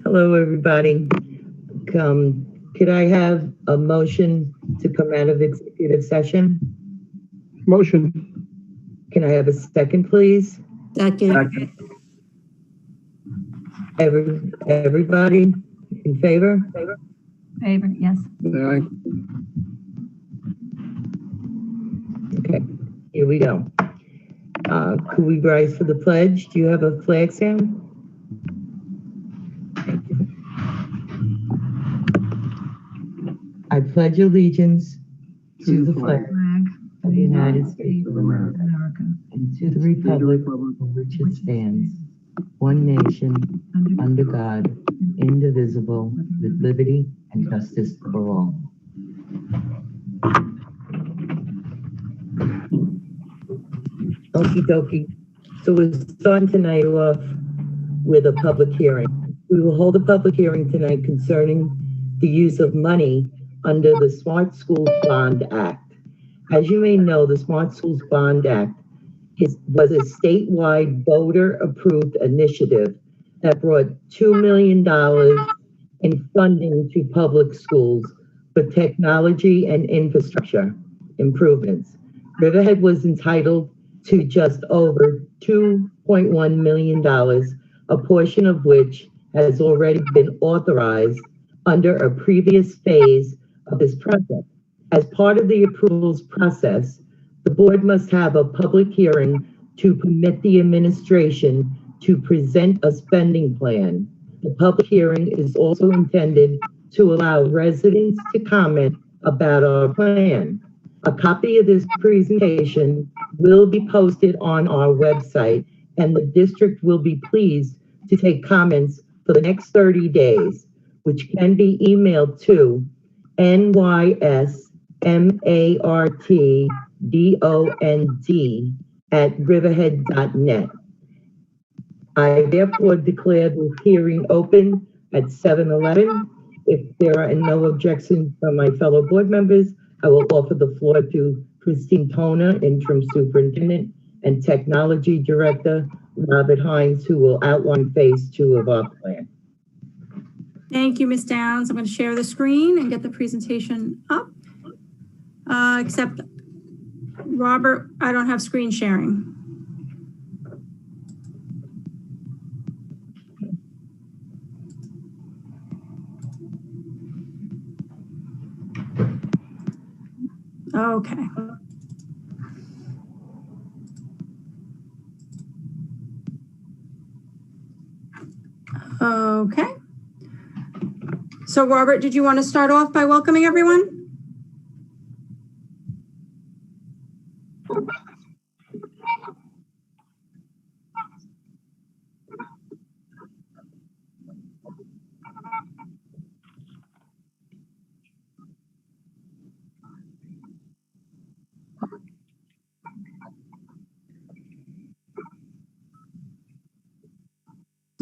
Hello, everybody. Could I have a motion to come out of executive session? Motion. Can I have a second, please? Second. Everybody in favor? Favor, yes. Aye. Okay, here we go. Could we rise for the pledge? Do you have a flag sound? Thank you. I pledge allegiance to the flag of the United States of America and to the republic for which it stands, one nation, under God, indivisible, with liberty and justice for all. Okie dokie. So we're starting tonight off with a public hearing. We will hold a public hearing tonight concerning the use of money under the Smart Schools Bond Act. As you may know, the Smart Schools Bond Act was a statewide voter-approved initiative that brought $2 million in funding to public schools for technology and infrastructure improvements. Riverhead was entitled to just over $2.1 million, a portion of which has already been authorized under a previous phase of this project. As part of the approvals process, the board must have a public hearing to permit the administration to present a spending plan. The public hearing is also intended to allow residents to comment about our plan. A copy of this presentation will be posted on our website, and the district will be pleased to take comments for the next 30 days, which can be emailed to nymartbond@riverhead.net. I therefore declare the hearing open at 7:11. If there are no objections from my fellow board members, I will offer the floor to Christine Toner, Interim Superintendent, and Technology Director, Robert Hines, who will outline phase 2 of our plan. Thank you, Ms. Downs. I'm going to share the screen and get the presentation up. Except, Robert, I don't have screen sharing. Okay. Okay. So Robert, did you want to start off by welcoming everyone?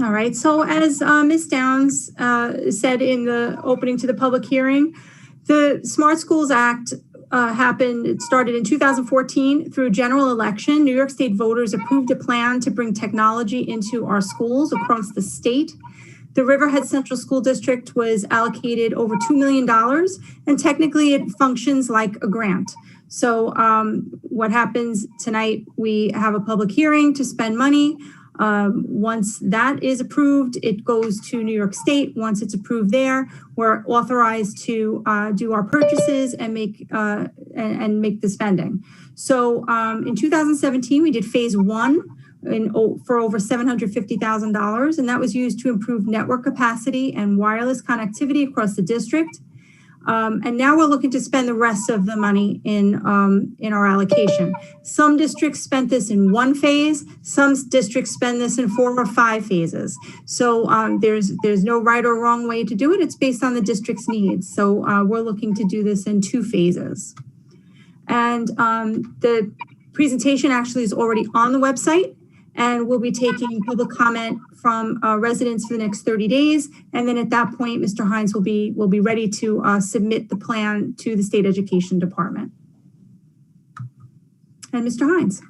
All right, so as Ms. Downs said in the opening to the public hearing, the Smart Schools Act it started in 2014 through general election. New York State voters approved a plan to bring technology into our schools across the state. The Riverhead Central School District was allocated over $2 million, and technically it functions like a grant. So what happens tonight, we have a public hearing to spend money. Once that is approved, it goes to New York State. Once it's approved there, we're authorized to do our purchases and make the spending. So in 2017, we did phase 1 for over $750,000, and that was used to improve network capacity and wireless connectivity across the district. And now we're looking to spend the rest of the money in our allocation. Some districts spent this in one phase. Some districts spend this in 4 or 5 phases. So there's no right or wrong way to do it. It's based on the district's needs. So we're looking to do this in 2 phases. And the presentation actually is already on the website, and we'll be taking public comment from residents for the next 30 days. And then at that point, Mr. Hines will be ready to submit the plan to the State Education Department. And Mr. Hines.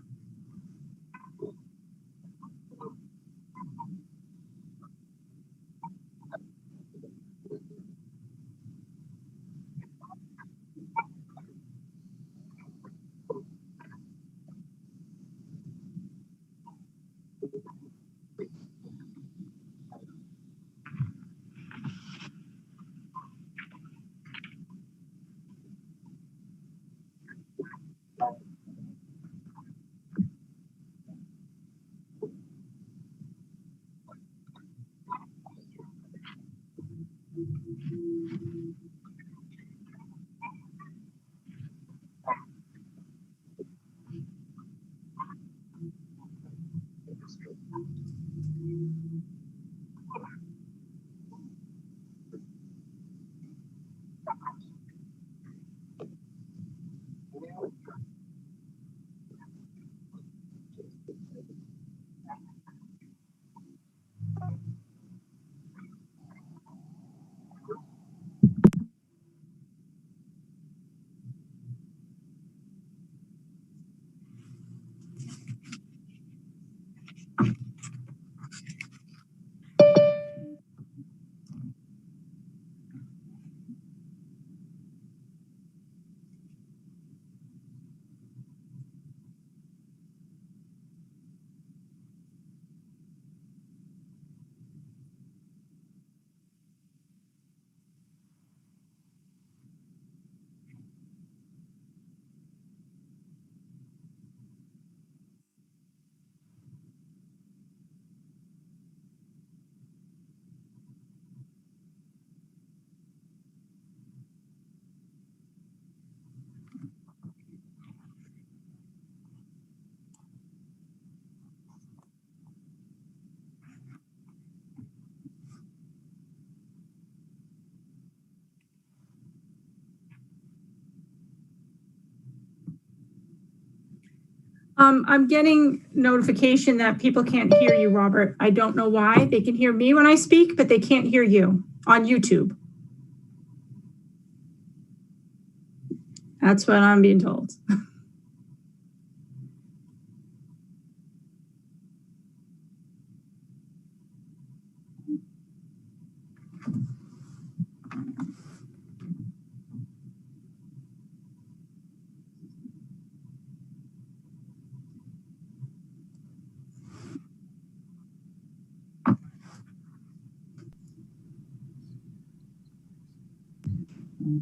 I'm getting notification that people can't hear you, Robert. I don't know why. They can hear me when I speak, but they can't hear you on YouTube. That's what I'm being told.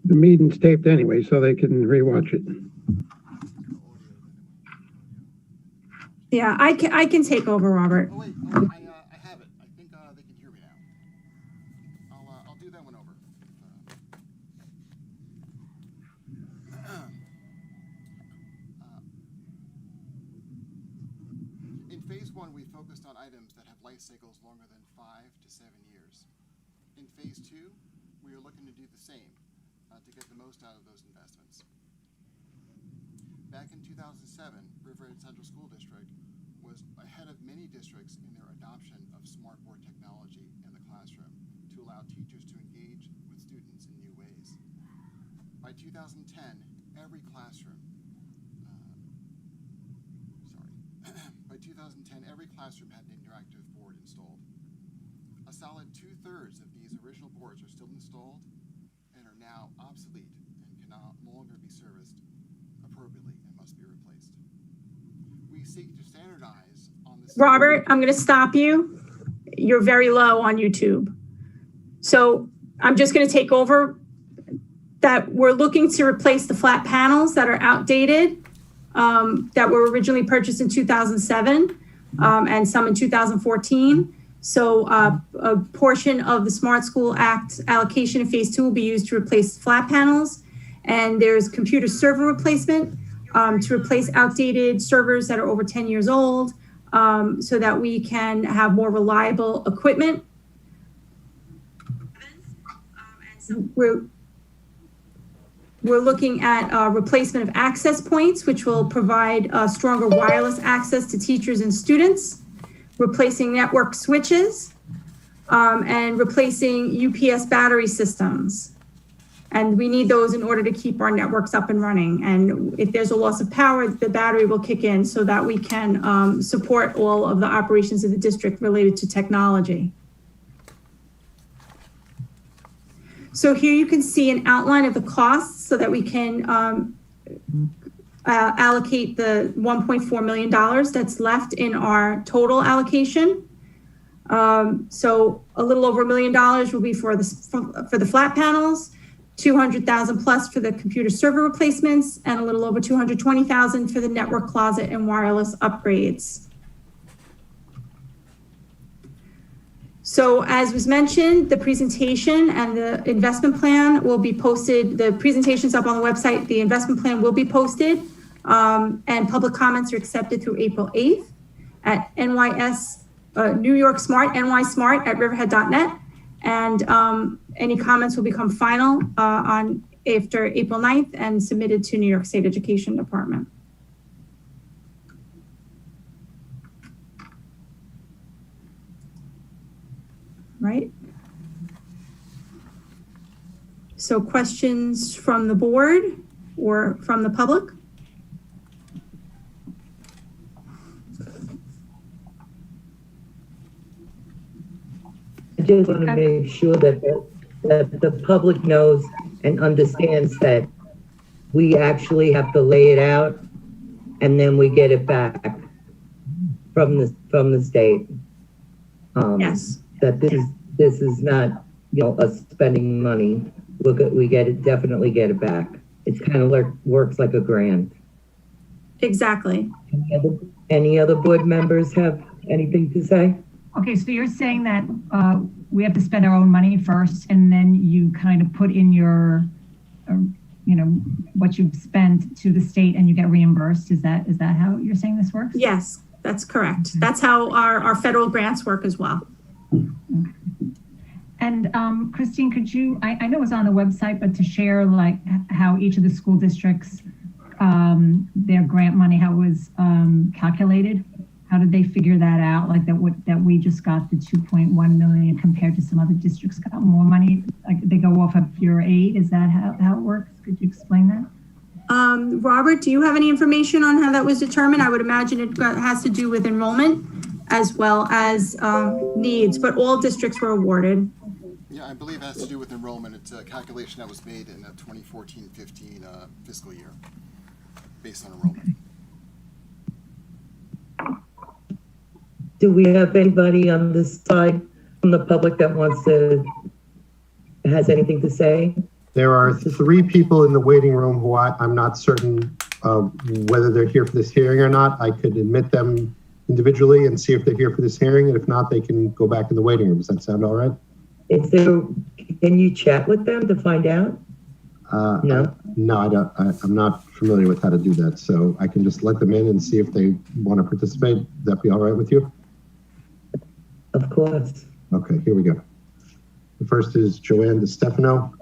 The meeting's taped anyway, so they can rewatch it. Yeah, I can take over, Robert. Oh wait, I have it. I think they can hear me now. I'll do that one over. In phase one, we focused on items that have life cycles longer than 5 to 7 years. In phase two, we are looking to do the same to get the most out of those investments. Back in 2007, Riverhead Central School District was ahead of many districts in their adoption of smartboard technology in the classroom to allow teachers to engage with students in new ways. By 2010, every classroom had an interactive board installed. A solid 2/3 of these original boards are still installed and are now obsolete and cannot longer be serviced appropriately and must be replaced. We seek to standardize on this. Robert, I'm going to stop you. You're very low on YouTube. So I'm just going to take over. That we're looking to replace the flat panels that are outdated, that were originally purchased in 2007, and some in 2014. So a portion of the Smart School Act allocation in phase two will be used to replace flat panels. And there's computer server replacement to replace outdated servers that are over 10 years old, so that we can have more reliable equipment. We're looking at replacement of access points, which will provide stronger wireless access to teachers and students, replacing network switches, and replacing UPS battery systems. And we need those in order to keep our networks up and running. And if there's a loss of power, the battery will kick in so that we can support all of the operations of the district related to technology. So here you can see an outline of the costs so that we can allocate the $1.4 million that's left in our total allocation. So a little over $1 million will be for the flat panels, 200,000 plus for the computer server replacements, and a little over 220,000 for the network closet and wireless upgrades. So as was mentioned, the presentation and the investment plan will be posted. The presentation's up on the website. The investment plan will be posted, and public comments are accepted through April 8th at NYS, New York Smart, NY Smart at riverhead.net. And any comments will become final on after April 9th and submitted to New York State Education Department. Right. So questions from the board or from the public? I just want to make sure that the public knows and understands that we actually have to lay it out and then we get it back from the state. Yes. That this is not, you know, us spending money. We definitely get it back. It's kind of like, works like a grant. Exactly. Any other board members have anything to say? Okay, so you're saying that we have to spend our own money first, and then you kind of put in your, you know, what you've spent to the state, and you get reimbursed. Is that how you're saying this works? Yes, that's correct. That's how our federal grants work as well. Okay. And Christine, could you, I know it's on the website, but to share like how each of the school districts, their grant money, how it was calculated? How did they figure that out? Like that we just got the 2.1 million compared to some other districts got more money? Like they go off of your aid? Is that how it works? Could you explain that? Robert, do you have any information on how that was determined? I would imagine it has to do with enrollment as well as needs, but all districts were awarded. Yeah, I believe it has to do with enrollment. It's a calculation that was made in the 2014-15 fiscal year based on enrollment. Do we have anybody on this side from the public that has anything to say? There are 3 people in the waiting room who I'm not certain whether they're here for this hearing or not. I could admit them individually and see if they're here for this hearing, and if not, they can go back in the waiting room. Does that sound all right? Can you chat with them to find out? No? No, I don't. I'm not familiar with how to do that, so I can just let them in and see if they want to participate. Would that be all right with you? Of course. Okay, here we go. The first is Joanne De Stefano.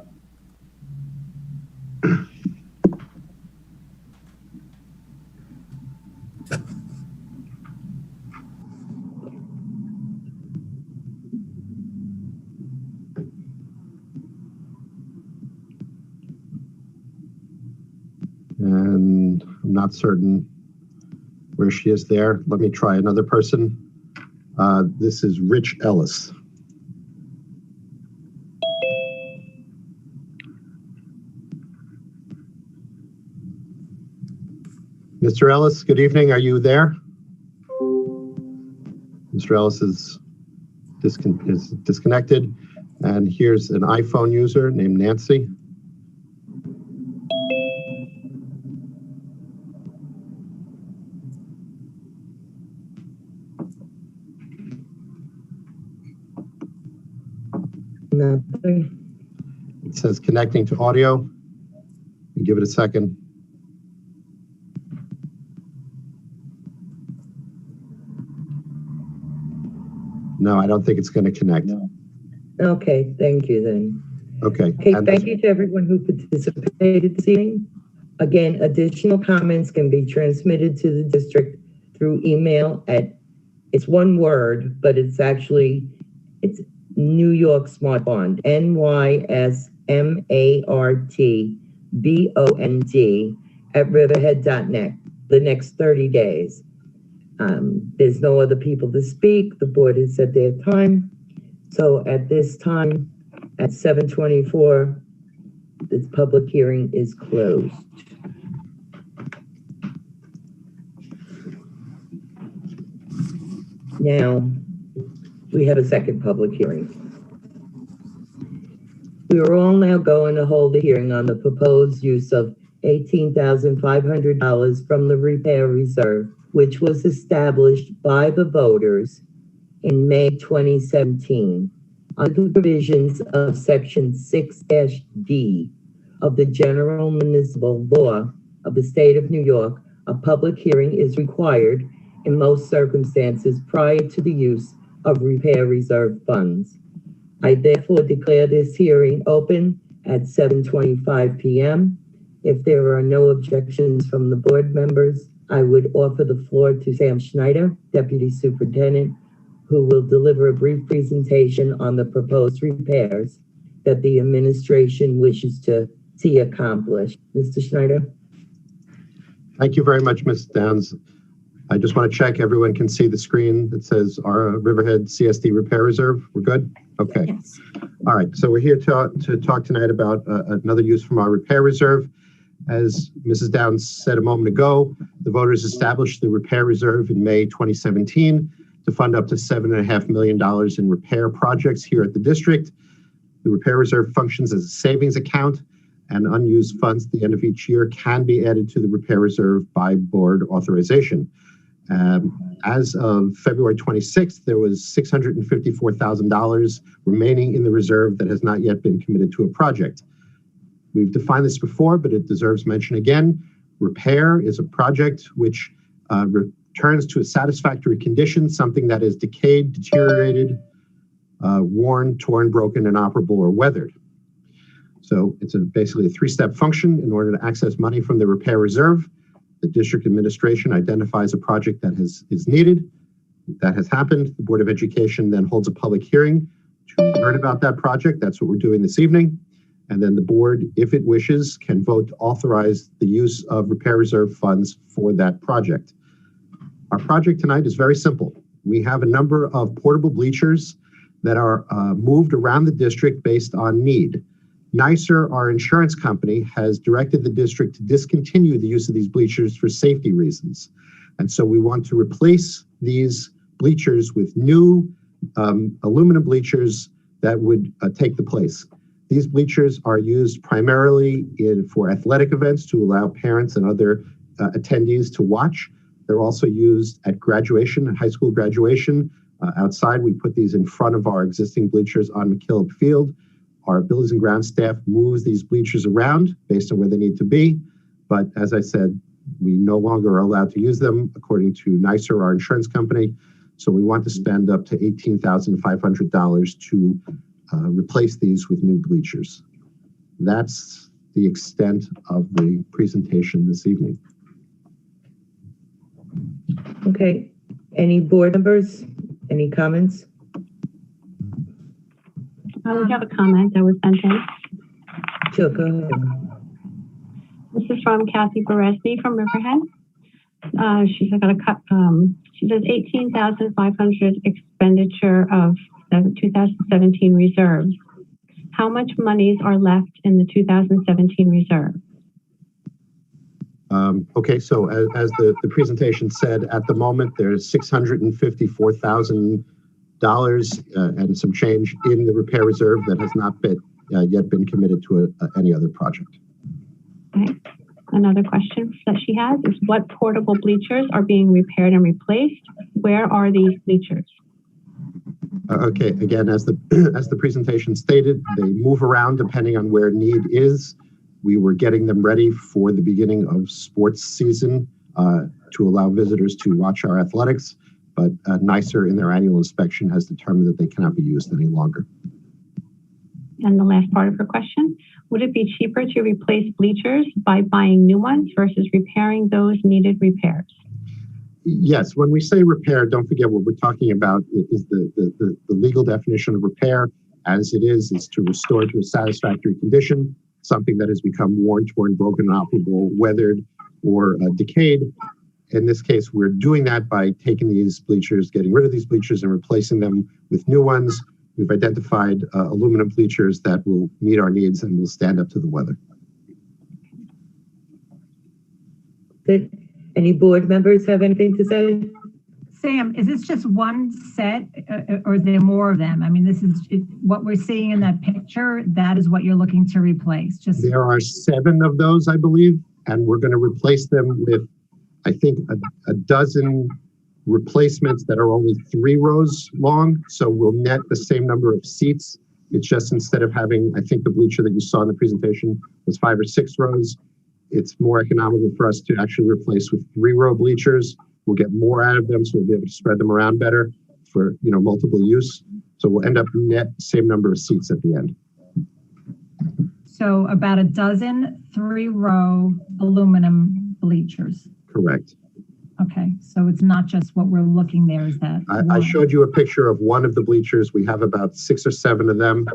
And I'm not certain where she is there. Let me try another person. This is Rich Ellis. Mr. Ellis, good evening. Are you there? Mr. Ellis is disconnected. And here's an iPhone user named Nancy. Nothing. It says connecting to audio. Give it a second. No, I don't think it's going to connect. No. Okay, thank you then. Okay. Okay, thank you to everyone who participated this evening. Again, additional comments can be transmitted to the district through email it's one word, but it's New York Smart Bond, NYSMARTBOND at riverhead.net the next 30 days. There's no other people to speak. The board has said their time. So at this time, at 7:24, this public hearing is closed. Now, we have a second public hearing. We are all now going to hold a hearing on the proposed use of $18,500 from the repair reserve, which was established by the voters in May 2017. Under the provisions of Section 6-D of the General Municipal Law of the State of New York, a public hearing is required in most circumstances prior to the use of repair reserve funds. I therefore declare this hearing open at 7:25 p.m. If there are no objections from the board members, I would offer the floor to Sam Schneider, Deputy Superintendent, who will deliver a brief presentation on the proposed repairs that the administration wishes to see accomplished. Mr. Schneider? Thank you very much, Ms. Downs. I just want to check everyone can see the screen that says our Riverhead CSD Repair Reserve. We're good? Okay. Yes. All right. So we're here to talk tonight about another use from our repair reserve. As Mrs. Downs said a moment ago, the voters established the repair reserve in May 2017 to fund up to $7.5 million in repair projects here at the district. The repair reserve functions as a savings account, and unused funds at the end of each year can be added to the repair reserve by board authorization. As of February 26th, there was $654,000 remaining in the reserve that has not yet been committed to a project. We've defined this before, but it deserves mention again. Repair is a project which returns to a satisfactory condition, something that is decayed, deteriorated, worn, torn, broken, inoperable, or weathered. So it's basically a three-step function. In order to access money from the repair reserve, the district administration identifies a project that is needed. That has happened. The Board of Education then holds a public hearing to learn about that project. That's what we're doing this evening. And then the board, if it wishes, can vote to authorize the use of repair reserve funds for that project. Our project tonight is very simple. We have a number of portable bleachers that are moved around the district based on need. NYSER, our insurance company, has directed the district to discontinue the use of these bleachers for safety reasons. And so we want to replace these bleachers with new aluminum bleachers that would take the place. These bleachers are used primarily for athletic events to allow parents and other attendees to watch. They're also used at graduation, at high school graduation. Outside, we put these in front of our existing bleachers on McKillop Field. Our buildings and grounds staff moves these bleachers around based on where they need to be. But as I said, we no longer are allowed to use them according to NYSER, our insurance company. So we want to spend up to $18,500 to replace these with new bleachers. That's the extent of the presentation this evening. Okay. Any board members? Any comments? We have a comment that was sent in. Sure, go ahead. This is from Kathy Beresny from Riverhead. She's got a cut. She says 18,500 expenditure of the 2017 reserves. How much monies are left in the 2017 reserve? Okay, so as the presentation said, at the moment there's $654,000 and some change in the repair reserve that has not been yet been committed to any other project. Okay. Another question that she has is what portable bleachers are being repaired and replaced? Where are these bleachers? Okay, again, as the presentation stated, they move around depending on where need is. We were getting them ready for the beginning of sports season to allow visitors to watch our athletics, but NYSER in their annual inspection has determined that they cannot be used any longer. And the last part of her question, would it be cheaper to replace bleachers by buying new ones versus repairing those needed repairs? Yes, when we say repair, don't forget what we're talking about is the legal definition of repair as it is to restore to a satisfactory condition, something that has become worn, torn, broken, inoperable, weathered, or decayed. In this case, we're doing that by taking these bleachers, getting rid of these bleachers and replacing them with new ones. We've identified aluminum bleachers that will meet our needs and will stand up to the weather. Good. Any board members have anything to say? Sam, is this just one set or is there more of them? I mean, this is what we're seeing in that picture. That is what you're looking to replace. There are 7 of those, I believe, and we're going to replace them with, I think, a dozen replacements that are only 3 rows long, so we'll net the same number of seats. It's just instead of having, I think the bleacher that you saw in the presentation was 5 or 6 rows, it's more economical for us to actually replace with 3-row bleachers. We'll get more out of them, so we'll be able to spread them around better for, you know, multiple use. So we'll end up net same number of seats at the end. So about a dozen 3-row aluminum bleachers. Correct. Okay, so it's not just what we're looking there, is that? I showed you a picture of one of the bleachers. We have about 6 or 7 of them.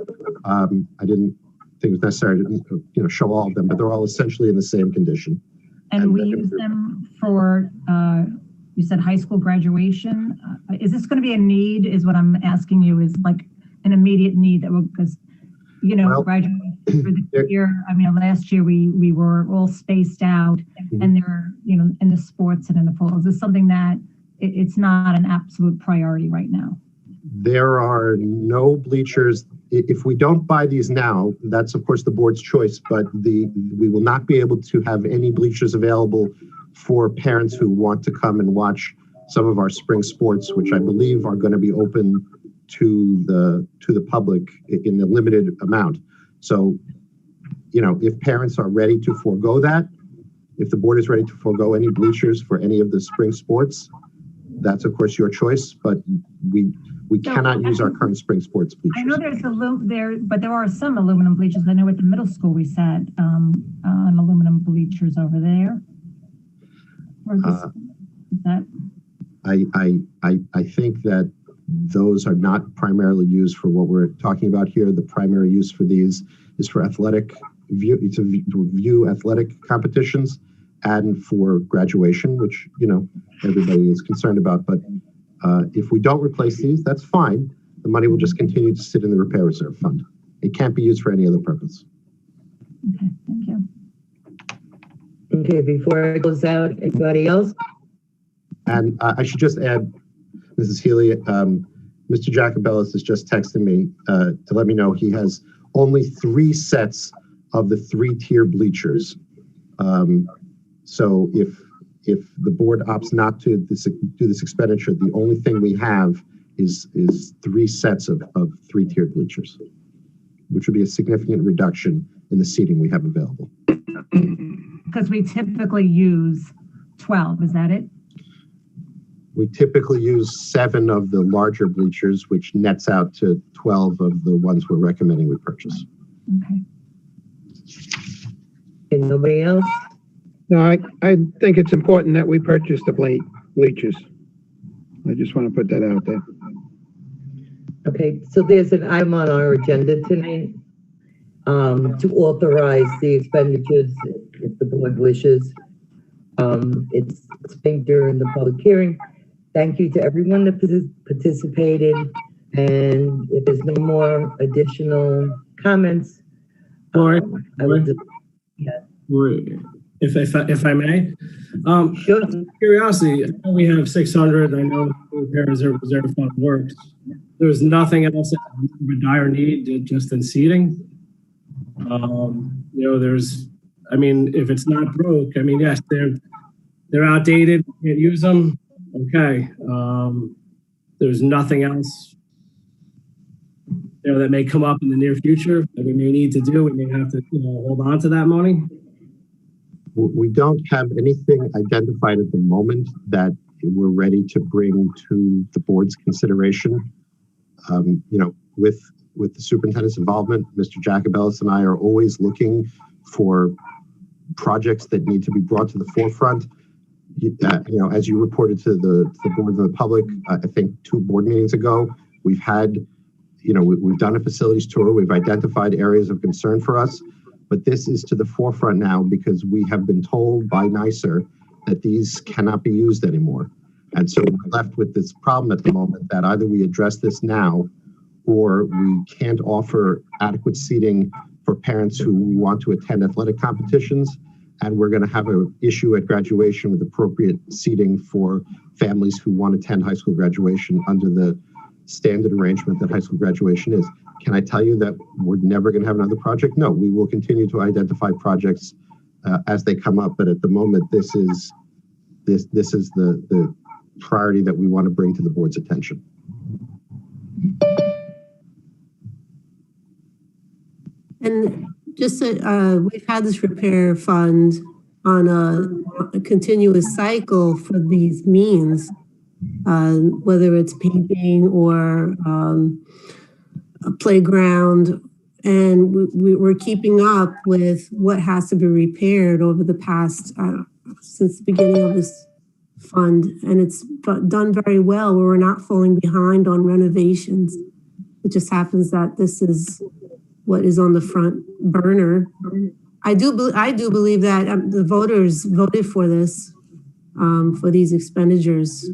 I didn't think it was necessary to, you know, show all of them, but they're all essentially in the same condition. And we use them for, you said high school graduation. Is this going to be a need, is what I'm asking you, is like an immediate need that will, because, you know, Well, graduation for the year, I mean, last year we were all spaced out and they're, you know, in the sports and in the pool. Is this something that it's not an absolute priority right now? There are no bleachers. If we don't buy these now, that's of course the board's choice, but we will not be able to have any bleachers available for parents who want to come and watch some of our spring sports, which I believe are going to be open to the public in a limited amount. So, you know, if parents are ready to forego that, if the board is ready to forego any bleachers for any of the spring sports, that's of course your choice, but we cannot use our current spring sports bleachers. I know but there are some aluminum bleachers. I know at the middle school we sat on aluminum bleachers over there. Or is that? I think that those are not primarily used for what we're talking about here. The primary use for these is for athletic view athletic competitions and for graduation, which, you know, everybody is concerned about. But if we don't replace these, that's fine. The money will just continue to sit in the repair reserve fund. It can't be used for any other purpose. Okay, thank you. Okay, before it goes out, anybody else? And I should just add, Mrs. Healy, Mr. Jacobellis has just texted me to let me know he has only 3 sets of the 3-tier bleachers. So if the board opts not to do this expenditure, the only thing we have is 3 sets of 3-tiered bleachers, which would be a significant reduction in the seating we have available. Because we typically use 12, is that it? We typically use 7 of the larger bleachers, which nets out to 12 of the ones we're recommending we purchase. Okay. And nobody else? No, I think it's important that we purchase the bleachers. I just want to put that out there. Okay, so there's an item on our agenda tonight to authorize the expenditures if the board wishes. It's explained during the public hearing. Thank you to everyone that participated. And if there's no more additional comments, Lori, I would. Yeah. If I may, Sure. curiosity, I know we have 600. I know the repair reserve fund works. There's nothing else that's a dire need just in seating. You know, I mean, if it's not broke, I mean, yes, they're outdated. We can't use them. Okay. There's nothing else, you know, that may come up in the near future that we may need to do. We may have to, you know, hold on to that money. We don't have anything identified at the moment that we're ready to bring to the board's consideration. You know, with the superintendent's involvement, Mr. Jacobellis and I are always looking for projects that need to be brought to the forefront. You know, as you reported to the board and the public, I think 2 board meetings ago, we've had, you know, we've done a facilities tour. We've identified areas of concern for us. But this is to the forefront now because we have been told by NYSER that these cannot be used anymore. And so we're left with this problem at the moment that either we address this now or we can't offer adequate seating for parents who want to attend athletic competitions. And we're going to have an issue at graduation with appropriate seating for families who want to attend high school graduation under the standard arrangement that high school graduation is. Can I tell you that we're never going to have another project? No, we will continue to identify projects as they come up. But at the moment, this is the priority that we want to bring to the board's attention. And just we've had this repair fund on a continuous cycle for these means, whether it's painting or a playground, and we're keeping up with what has to be repaired over the past, since the beginning of this fund, and it's done very well, where we're not falling behind on renovations. It just happens that this is what is on the front burner. I do believe that the voters voted for this, for these expenditures.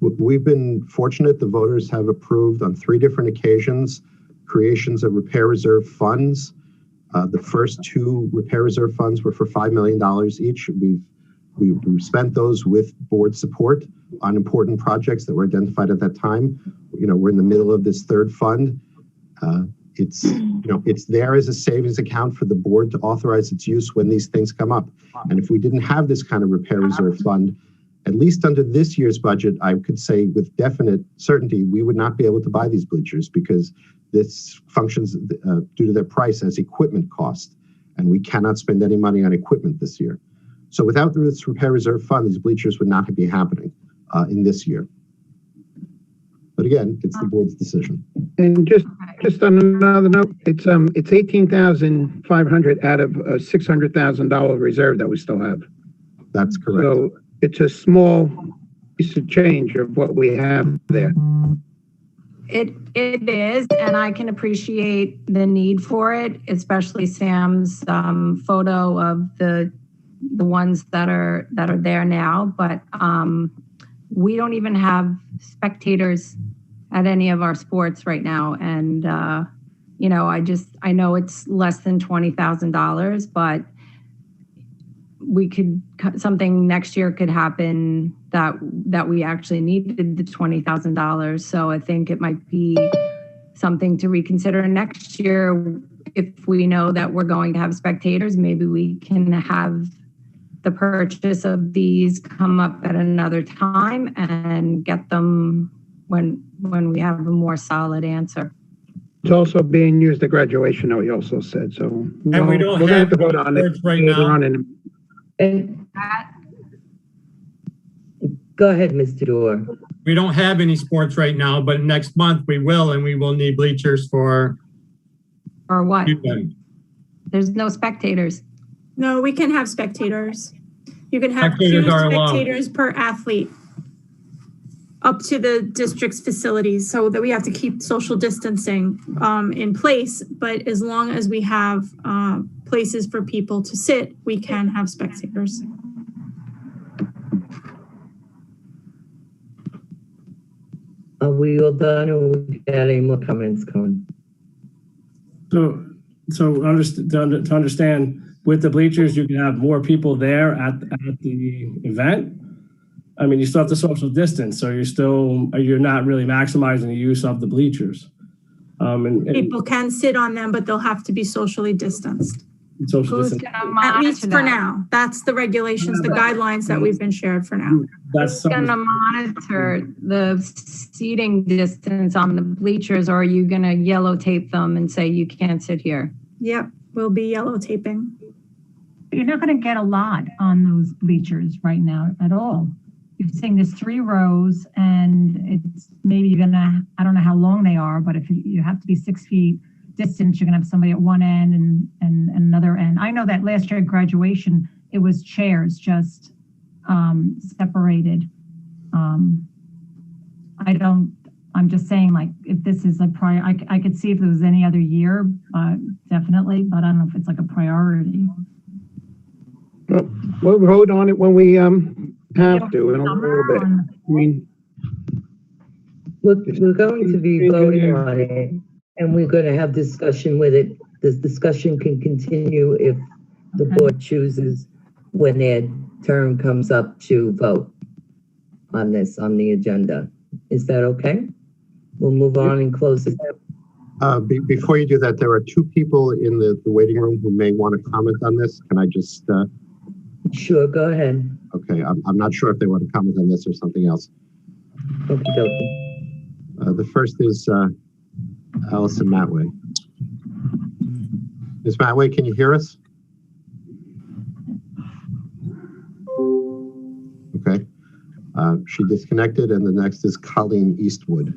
We've been fortunate. The voters have approved on 3 different occasions creations of repair reserve funds. The first 2 repair reserve funds were for $5 million each. We've spent those with board support on important projects that were identified at that time. You know, we're in the middle of this 3rd fund. It's there as a savings account for the board to authorize its use when these things come up. And if we didn't have this kind of repair reserve fund, at least under this year's budget, I could say with definite certainty, we would not be able to buy these bleachers, because this functions due to their price as equipment cost, and we cannot spend any money on equipment this year. So without this repair reserve fund, these bleachers would not be happening in this year. But again, it's the board's decision. And just on another note, it's 18,500 out of a $600,000 reserve that we still have. That's correct. So it's a small piece of change of what we have there. It is, and I can appreciate the need for it, especially Sam's photo of the ones that are there now. But we don't even have spectators at any of our sports right now, and you know, I know it's less than $20,000, but something next year could happen that we actually needed the $20,000. So I think it might be something to reconsider next year. If we know that we're going to have spectators, maybe we can have the purchase of these come up at another time and get them when we have a more solid answer. It's also being used at graduation, though, he also said. So And we don't have to vote on it right later now. on in And go ahead, Mr. Dorr. We don't have any sports right now, but next month we will, and we will need bleachers for. Or what? UW. There's no spectators. No, we can have spectators. You can have 2 Spectators are allowed. spectators per athlete up to the district's facilities, so that we have to keep social distancing in place. But as long as we have places for people to sit, we can have spectators. Are we all done, or we got any more comments coming? So to understand, with the bleachers, you can have more people there at the event. I mean, you still have to social distance, so you're not really maximizing the use of the bleachers. And People can sit on them, but they'll have to be socially distanced. social Who's distance. gonna At least monitor for that? now. That's the regulations, the guidelines that we've been shared for now. That's Who's gonna something. monitor the seating distance on the bleachers, or are you gonna yellow tape them and say you can't sit here? Yep, we'll be yellow taping. You're not going to get a lot on those bleachers right now at all. You're saying there's 3 rows, and it's maybe you're gonna, I don't know how long they are, but if you have to be 6 feet distance, you're gonna have somebody at one end and another end. I know that last year at graduation, it was chairs just separated. I'm just saying, like, if this is a I could see if there was any other year, definitely, but I don't know if it's like a priority. Well, we'll vote on it when we have to in a little bit. I mean, We're going to be voting on it, and we're going to have discussion with it. This discussion can continue if the board chooses when their term comes up to vote on this, on the agenda. Is that okay? We'll move on and close this out. Before you do that, there are 2 people in the waiting room who may want to comment on this. Can I just... Sure, go ahead. Okay, I'm not sure if they want to comment on this or something else. Okey-dokey. The first is Allison Matway. Ms. Matway, can you hear us? Okay. She disconnected, and the next is Colleen Eastwood.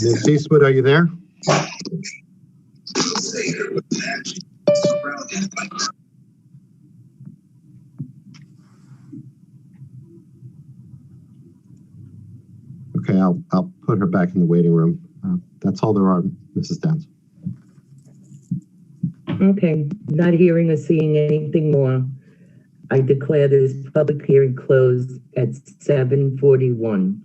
Ms. Eastwood, are you there? Okay, I'll put her back in the waiting room. That's all there are, Mrs. Downs. Okay, not hearing or seeing anything more. I declare this public hearing closed at 7:41.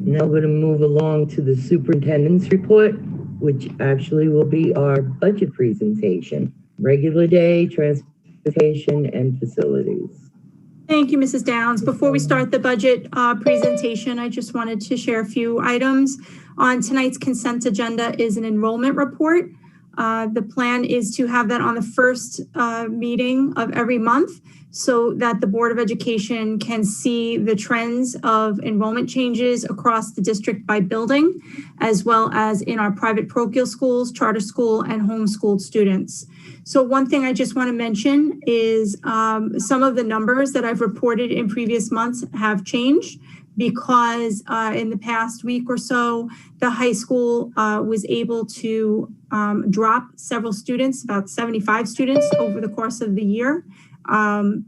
Now we're going to move along to the superintendent's report, which actually will be our budget presentation. Regular day, transportation, and facilities. Thank you, Mrs. Downs. Before we start the budget presentation, I just wanted to share a few items. On tonight's consent agenda is an enrollment report. The plan is to have that on the first meeting of every month so that the Board of Education can see the trends of enrollment changes across the district by building, as well as in our private parochial schools, charter school, and homeschooled students. So one thing I just want to mention is some of the numbers that I've reported in previous months have changed because in the past week or so, the high school was able to drop several students, about 75 students over the course of the year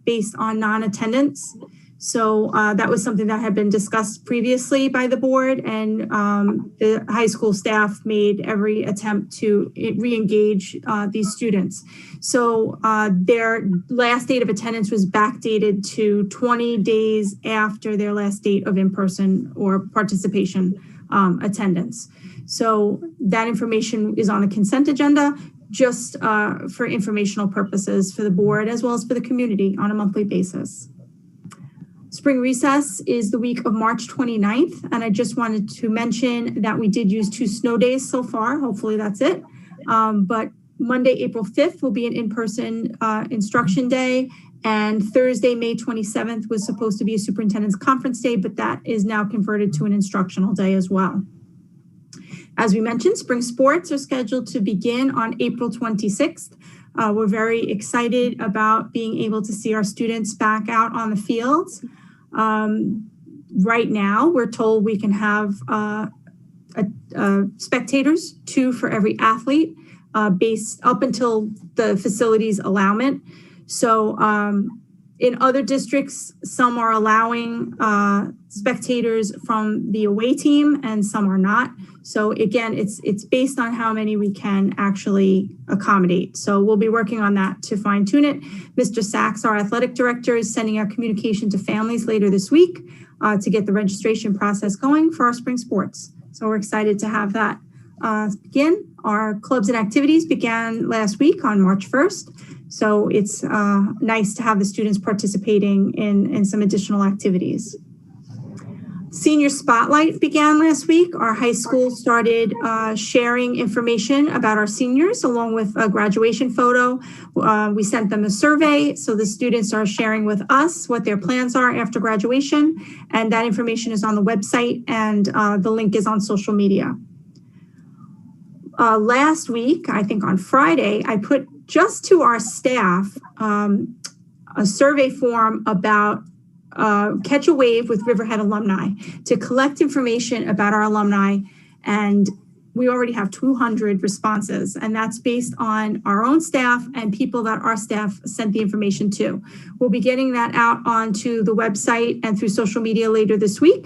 based on non-attendance. So that was something that had been discussed previously by the board, and the high school staff made every attempt to re-engage these students. So their last date of attendance was backdated to 20 days after their last date of in-person or participation attendance. So that information is on the consent agenda, just for informational purposes for the board as well as for the community on a monthly basis. Spring recess is the week of March 29th, and I just wanted to mention that we did use 2 snow days so far. Hopefully that's it. But Monday, April 5th will be an in-person instruction day, and Thursday, May 27th was supposed to be a superintendent's conference day, but that is now converted to an instructional day as well. As we mentioned, spring sports are scheduled to begin on April 26th. We're very excited about being able to see our students back out on the fields. Right now, we're told we can have spectators, 2 for every athlete, based up until the facilities allowment. So in other districts, some are allowing spectators from the away team and some are not. So again, it's based on how many we can actually accommodate. So we'll be working on that to fine tune it. Mr. Sachs, our athletic director, is sending out communication to families later this week to get the registration process going for our spring sports. So we're excited to have that begin. Our clubs and activities began last week on March 1st. So it's nice to have the students participating in some additional activities. Senior Spotlight began last week. Our high school started sharing information about our seniors along with a graduation photo. We sent them a survey, so the students are sharing with us what their plans are after graduation, and that information is on the website, and the link is on social media. Last week, I think on Friday, I put just to our staff a survey form about Catch a Wave with Riverhead alumni to collect information about our alumni, and we already have 200 responses, and that's based on our own staff and people that our staff sent the information to. We'll be getting that out onto the website and through social media later this week,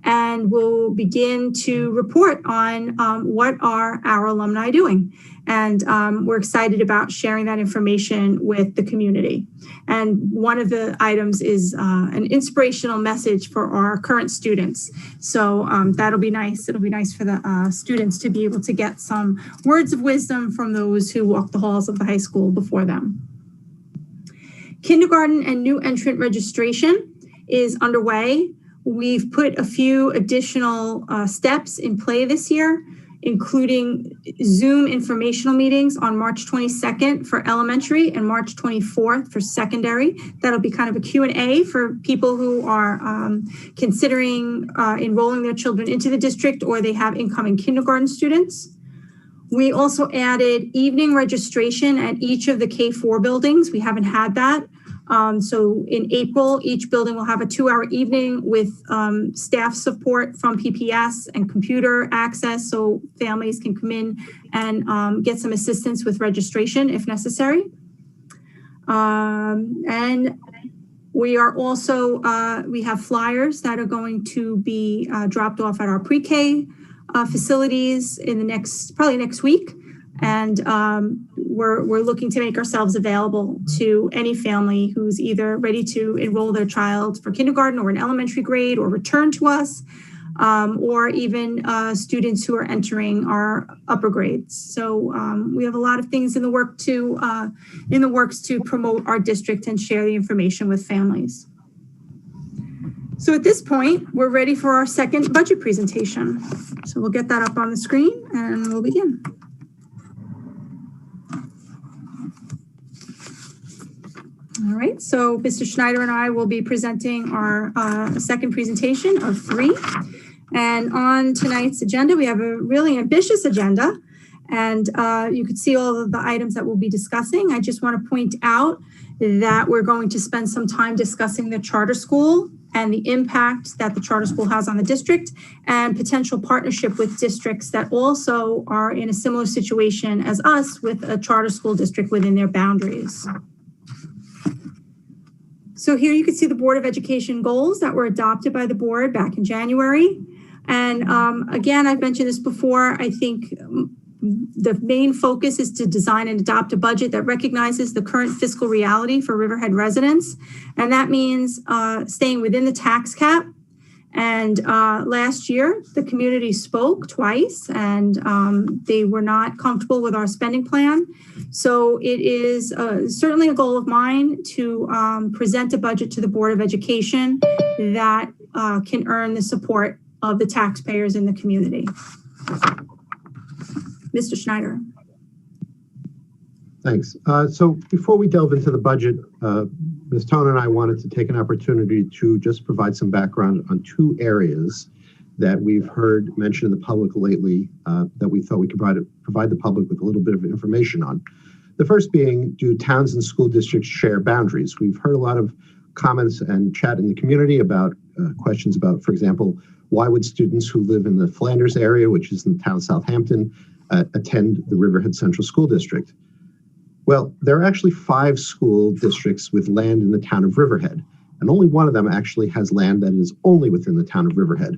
and we'll begin to report on what are our alumni doing. And we're excited about sharing that information with the community. And one of the items is an inspirational message for our current students. So that'll be nice. It'll be nice for the students to be able to get some words of wisdom from those who walked the halls of the high school before them. Kindergarten and new entrant registration is underway. We've put a few additional steps in play this year, including Zoom informational meetings on March 22nd for elementary and March 24th for secondary. That'll be kind of a Q&A for people who are considering enrolling their children into the district, or they have incoming kindergarten students. We also added evening registration at each of the K-4 buildings. We haven't had that. So in April, each building will have a 2-hour evening with staff support from PPS and computer access, so families can come in and get some assistance with registration if necessary. And we are also, we have flyers that are going to be dropped off at our pre-K facilities in the probably next week. And we're looking to make ourselves available to any family who's either ready to enroll their child for kindergarten or an elementary grade or return to us, or even students who are entering our upper grades. So we have a lot of things in the works to promote our district and share the information with families. So at this point, we're ready for our second budget presentation. So we'll get that up on the screen and we'll begin. All right, so Mr. Schneider and I will be presenting our second presentation of 3. And on tonight's agenda, we have a really ambitious agenda. And you can see all of the items that we'll be discussing. I just want to point out that we're going to spend some time discussing the charter school and the impact that the charter school has on the district and potential partnership with districts that also are in a similar situation as us with a charter school district within their boundaries. So here you can see the Board of Education goals that were adopted by the board back in January. And again, I've mentioned this before, I think the main focus is to design and adopt a budget that recognizes the current fiscal reality for Riverhead residents. And that means staying within the tax cap. And last year, the community spoke twice and they were not comfortable with our spending plan. So it is certainly a goal of mine to present a budget to the Board of Education that can earn the support of the taxpayers in the community. Mr. Schneider. Thanks. So before we delve into the budget, Ms. Tone and I wanted to take an opportunity to just provide some background on 2 areas that we've heard mentioned in the public lately that we thought we could provide the public with a little bit of information on. The first being, do towns and school districts share boundaries? We've heard a lot of comments and chat in the community about questions about, for example, why would students who live in the Flanders area, which is in the town of Southampton, attend the Riverhead Central School District? Well, there are actually 5 school districts with land in the town of Riverhead, and only one of them actually has land that is only within the town of Riverhead.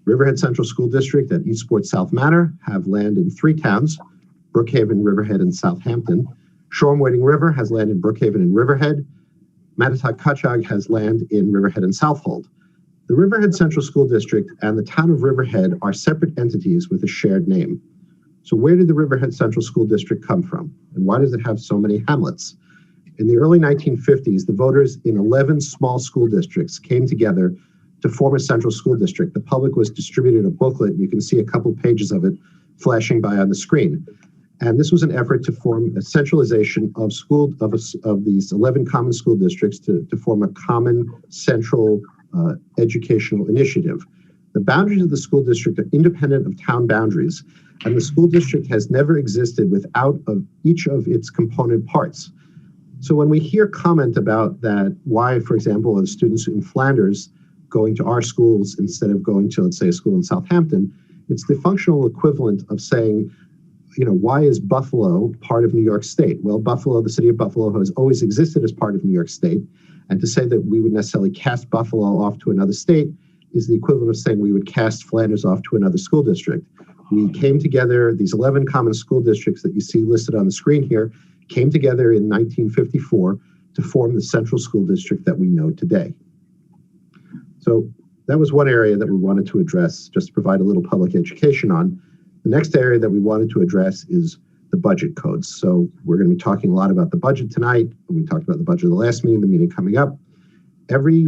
Riverhead Central School District at Eastport South Manor have land in 3 towns, Brookhaven, Riverhead, and Southampton. Shoreham Wading River has land in Brookhaven and Riverhead. Matatuck-Cutchogue has land in Riverhead and Southold. The Riverhead Central School District and the town of Riverhead are separate entities with a shared name. So where did the Riverhead Central School District come from? And why does it have so many hamlets? In the early 1950s, the voters in 11 small school districts came together to form a central school district. The public was distributed a booklet. You can see a couple pages of it flashing by on the screen. And this was an effort to form a centralization of these 11 common school districts to form a common central educational initiative. The boundaries of the school district are independent of town boundaries, and the school district has never existed without each of its component parts. So when we hear comment about that, why, for example, are students in Flanders going to our schools instead of going to, let's say, a school in Southampton, it's the functional equivalent of saying, you know, why is Buffalo part of New York State? Well, Buffalo, the city of Buffalo has always existed as part of New York State. And to say that we would necessarily cast Buffalo off to another state is the equivalent of saying we would cast Flanders off to another school district. We came together, these 11 common school districts that you see listed on the screen here, came together in 1954 to form the central school district that we know today. So that was one area that we wanted to address, just to provide a little public education on. The next area that we wanted to address is the budget codes. So we're going to be talking a lot about the budget tonight. We talked about the budget of the last meeting, the meeting coming up. Every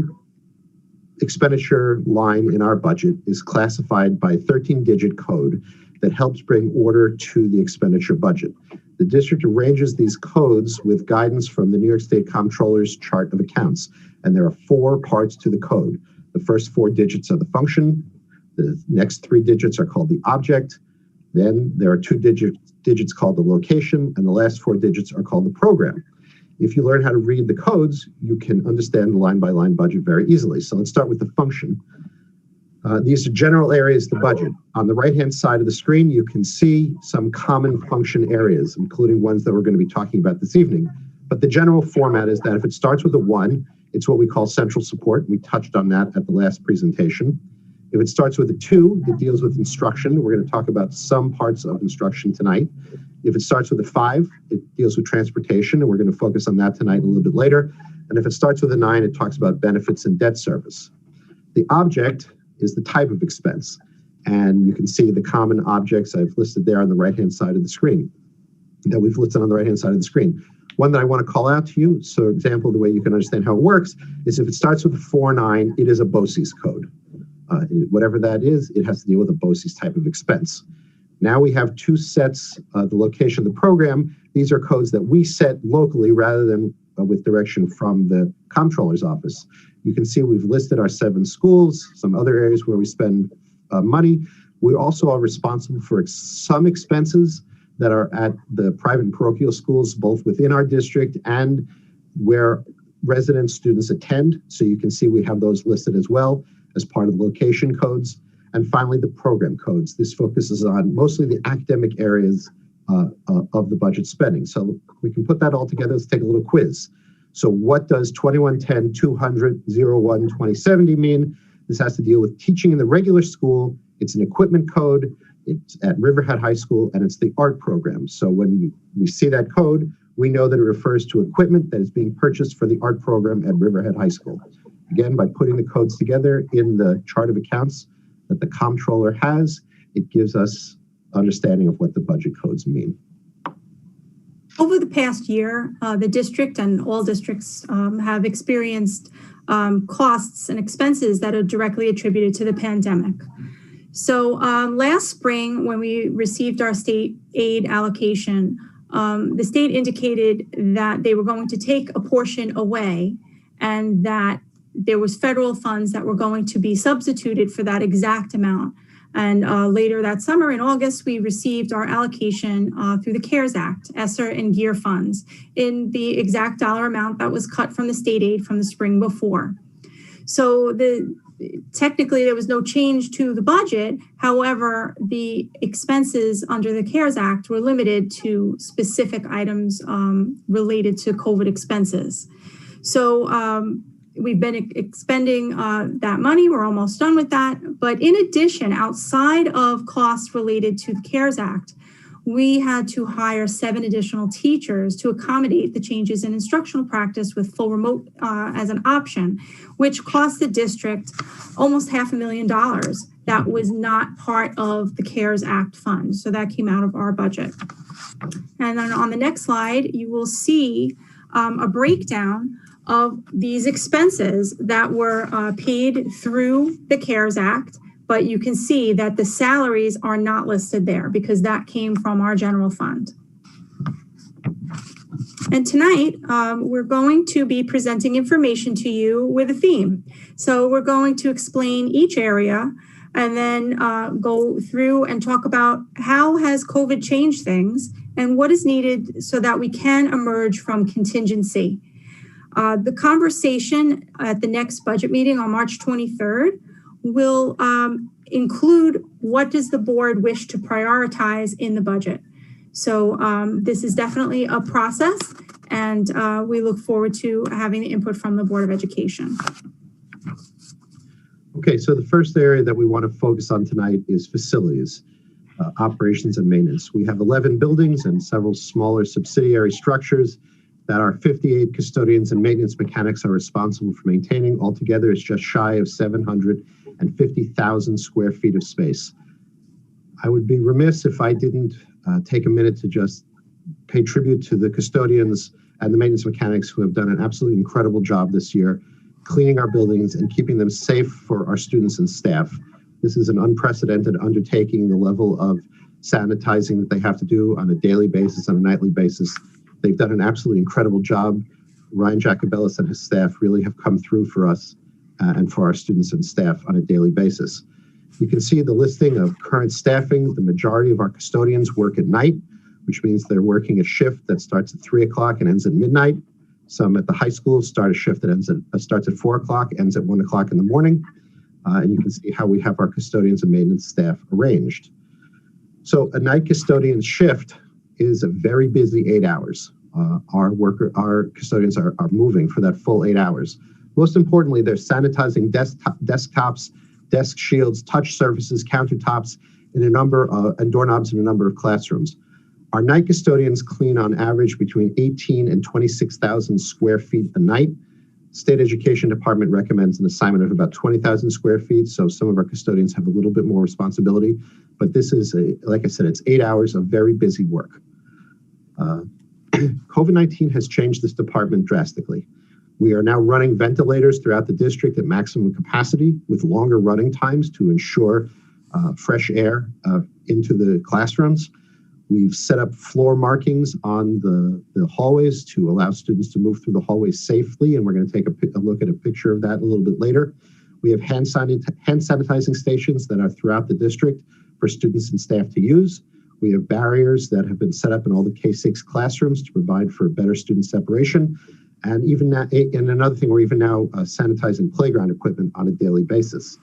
expenditure line in our budget is classified by a 13-digit code that helps bring order to the expenditure budget. The district arranges these codes with guidance from the New York State Comptroller's chart of accounts, and there are 4 parts to the code. The first 4 digits are the function, the next 3 digits are called the object, then there are 2 digits called the location, and the last 4 digits are called the program. If you learn how to read the codes, you can understand the line-by-line budget very easily. So let's start with the function. These are general areas of the budget. On the right-hand side of the screen, you can see some common function areas, including ones that we're going to be talking about this evening. But the general format is that if it starts with a 1, it's what we call central support. We touched on that at the last presentation. If it starts with a 2, it deals with instruction. We're going to talk about some parts of instruction tonight. If it starts with a 5, it deals with transportation, and we're going to focus on that tonight a little bit later. And if it starts with a 9, it talks about benefits and debt service. The object is the type of expense. And you can see the common objects I've listed there on the right-hand side of the screen, that we've listed on the right-hand side of the screen. One that I want to call out to you, so example, the way you can understand how it works, is if it starts with a 4-9, it is a Boces code. Whatever that is, it has to deal with a Boces type of expense. Now we have 2 sets, the location of the program. These are codes that we set locally rather than with direction from the comptroller's office. You can see we've listed our 7 schools, some other areas where we spend money. We also are responsible for some expenses that are at the private and parochial schools, both within our district and where resident students attend. So you can see we have those listed as well as part of the location codes. And finally, the program codes. This focuses on mostly the academic areas of the budget spending. So we can put that all together. Let's take a little quiz. So what does 2110 200 01 2070 mean? This has to deal with teaching in the regular school. It's an equipment code. It's at Riverhead High School, and it's the art program. So when we see that code, we know that it refers to equipment that is being purchased for the art program at Riverhead High School. Again, by putting the codes together in the chart of accounts that the comptroller has, it gives us understanding of what the budget codes mean. Over the past year, the district and all districts have experienced costs and expenses that are directly attributed to the pandemic. So last spring, when we received our state aid allocation, the state indicated that they were going to take a portion away and that there was federal funds that were going to be substituted for that exact amount. And later that summer in August, we received our allocation through the CARES Act, ESSER and GEAR funds in the exact dollar amount that was cut from the state aid from the spring before. So technically there was no change to the budget. However, the expenses under the CARES Act were limited to specific items related to COVID expenses. So we've been expending that money. We're almost done with that. But in addition, outside of costs related to the CARES Act, we had to hire 7 additional teachers to accommodate the changes in instructional practice with full remote as an option, which cost the district almost $500,000. That was not part of the CARES Act fund. So that came out of our budget. And then on the next slide, you will see a breakdown of these expenses that were paid through the CARES Act, but you can see that the salaries are not listed there because that came from our general fund. And tonight, we're going to be presenting information to you with a theme. So we're going to explain each area and then go through and talk about how has COVID changed things and what is needed so that we can emerge from contingency. The conversation at the next budget meeting on March 23rd will include what does the board wish to prioritize in the budget. So this is definitely a process, and we look forward to having the input from the Board of Education. Okay, so the first area that we want to focus on tonight is facilities, operations and maintenance. We have 11 buildings and several smaller subsidiary structures that our 58 custodians and maintenance mechanics are responsible for maintaining. Altogether, it's just shy of 750,000 square feet of space. I would be remiss if I didn't take a minute to just pay tribute to the custodians and the maintenance mechanics who have done an absolutely incredible job this year, cleaning our buildings and keeping them safe for our students and staff. This is an unprecedented undertaking, the level of sanitizing that they have to do on a daily basis, on a nightly basis. They've done an absolutely incredible job. Ryan Jacobellis and his staff really have come through for us and for our students and staff on a daily basis. You can see the listing of current staffing. The majority of our custodians work at night, which means they're working a shift that starts at 3 o'clock and ends at midnight. Some at the high school start a shift that starts at 4 o'clock, ends at 1 o'clock in the morning. And you can see how we have our custodians and maintenance staff arranged. So a night custodian shift is a very busy 8 hours. Our custodians are moving for that full 8 hours. Most importantly, they're sanitizing desktops, desk shields, touch surfaces, countertops, and doorknobs in a number of classrooms. Our night custodians clean on average between 18 and 26,000 square feet a night. State Education Department recommends an assignment of about 20,000 square feet, so some of our custodians have a little bit more responsibility. But this is, like I said, it's 8 hours of very busy work. COVID-19 has changed this department drastically. We are now running ventilators throughout the district at maximum capacity with longer running times to ensure fresh air into the classrooms. We've set up floor markings on the hallways to allow students to move through the hallways safely, and we're going to take a look at a picture of that a little bit later. We have hand sanitizing stations that are throughout the district for students and staff to use. We have barriers that have been set up in all the K-6 classrooms to provide for better student separation. And even now, and another thing, we're even now sanitizing playground equipment on a daily basis.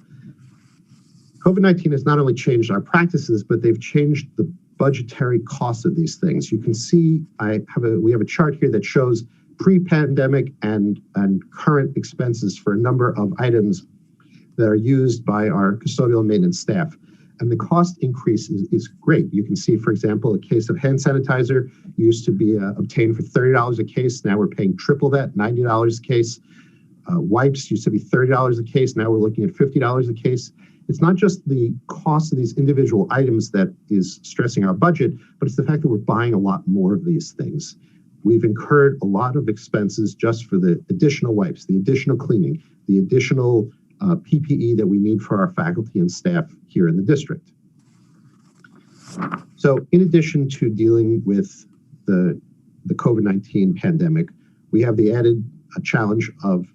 COVID-19 has not only changed our practices, but they've changed the budgetary costs of these things. You can see we have a chart here that shows pre-pandemic and current expenses for a number of items that are used by our custodial maintenance staff. And the cost increase is great. You can see, for example, a case of hand sanitizer used to be obtained for $30 a case. Now we're paying triple that, $90 a case. Wipes used to be $30 a case. Now we're looking at $50 a case. It's not just the cost of these individual items that is stressing our budget, but it's the fact that we're buying a lot more of these things. We've incurred a lot of expenses just for the additional wipes, the additional cleaning, the additional PPE that we need for our faculty and staff here in the district. So in addition to dealing with the COVID-19 pandemic, we have the added challenge of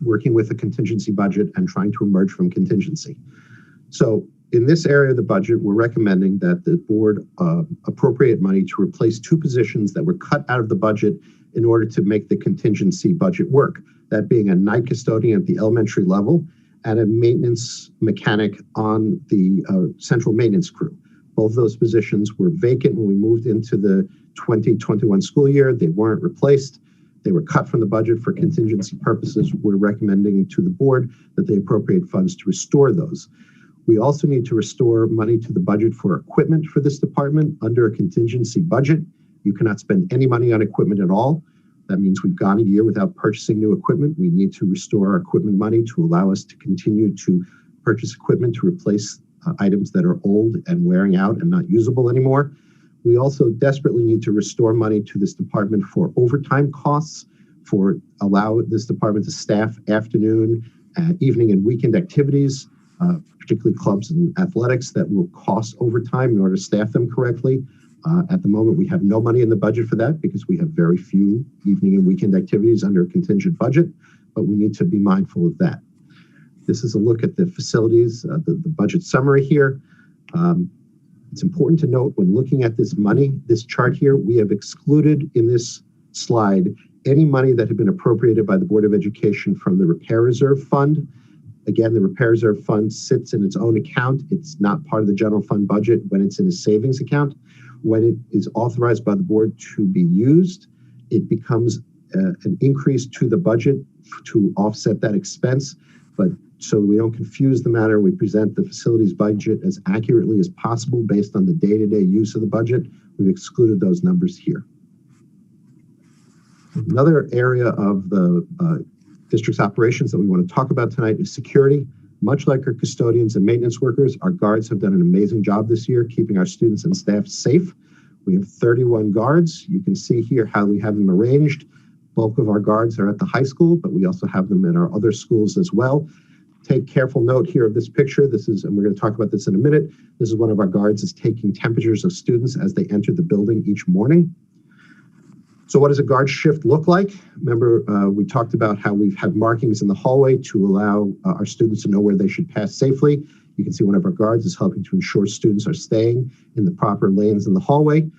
working with a contingency budget and trying to emerge from contingency. So in this area of the budget, we're recommending that the board appropriate money to replace 2 positions that were cut out of the budget in order to make the contingency budget work. That being a night custodian at the elementary level and a maintenance mechanic on the central maintenance crew. Both of those positions were vacant when we moved into the 2021 school year. They weren't replaced. They were cut from the budget for contingency purposes. We're recommending to the board that they appropriate funds to restore those. We also need to restore money to the budget for equipment for this department under a contingency budget. You cannot spend any money on equipment at all. That means we've gone a year without purchasing new equipment. We need to restore our equipment money to allow us to continue to purchase equipment to replace items that are old and wearing out and not usable anymore. We also desperately need to restore money to this department for overtime costs, for allow this department to staff afternoon, evening and weekend activities, particularly clubs and athletics that will cost overtime in order to staff them correctly. At the moment, we have no money in the budget for that because we have very few evening and weekend activities under a contingent budget, but we need to be mindful of that. This is a look at the facilities, the budget summary here. It's important to note when looking at this money, this chart here, we have excluded in this slide any money that had been appropriated by the Board of Education from the Repair Reserve Fund. Again, the Repair Reserve Fund sits in its own account. It's not part of the general fund budget when it's in a savings account. When it is authorized by the board to be used, it becomes an increase to the budget to offset that expense. But so we don't confuse the matter, we present the facilities budget as accurately as possible based on the day-to-day use of the budget. We've excluded those numbers here. Another area of the district's operations that we want to talk about tonight is security. Much like our custodians and maintenance workers, our guards have done an amazing job this year keeping our students and staff safe. We have 31 guards. You can see here how we have them arranged. Bulk of our guards are at the high school, but we also have them in our other schools as well. Take careful note here of this picture. And we're going to talk about this in a minute. This is one of our guards is taking temperatures of students as they enter the building each morning. So what does a guard shift look like? Remember, we talked about how we've had markings in the hallway to allow our students to know where they should pass safely. You can see one of our guards is helping to ensure students are staying in the proper lanes in the hallway.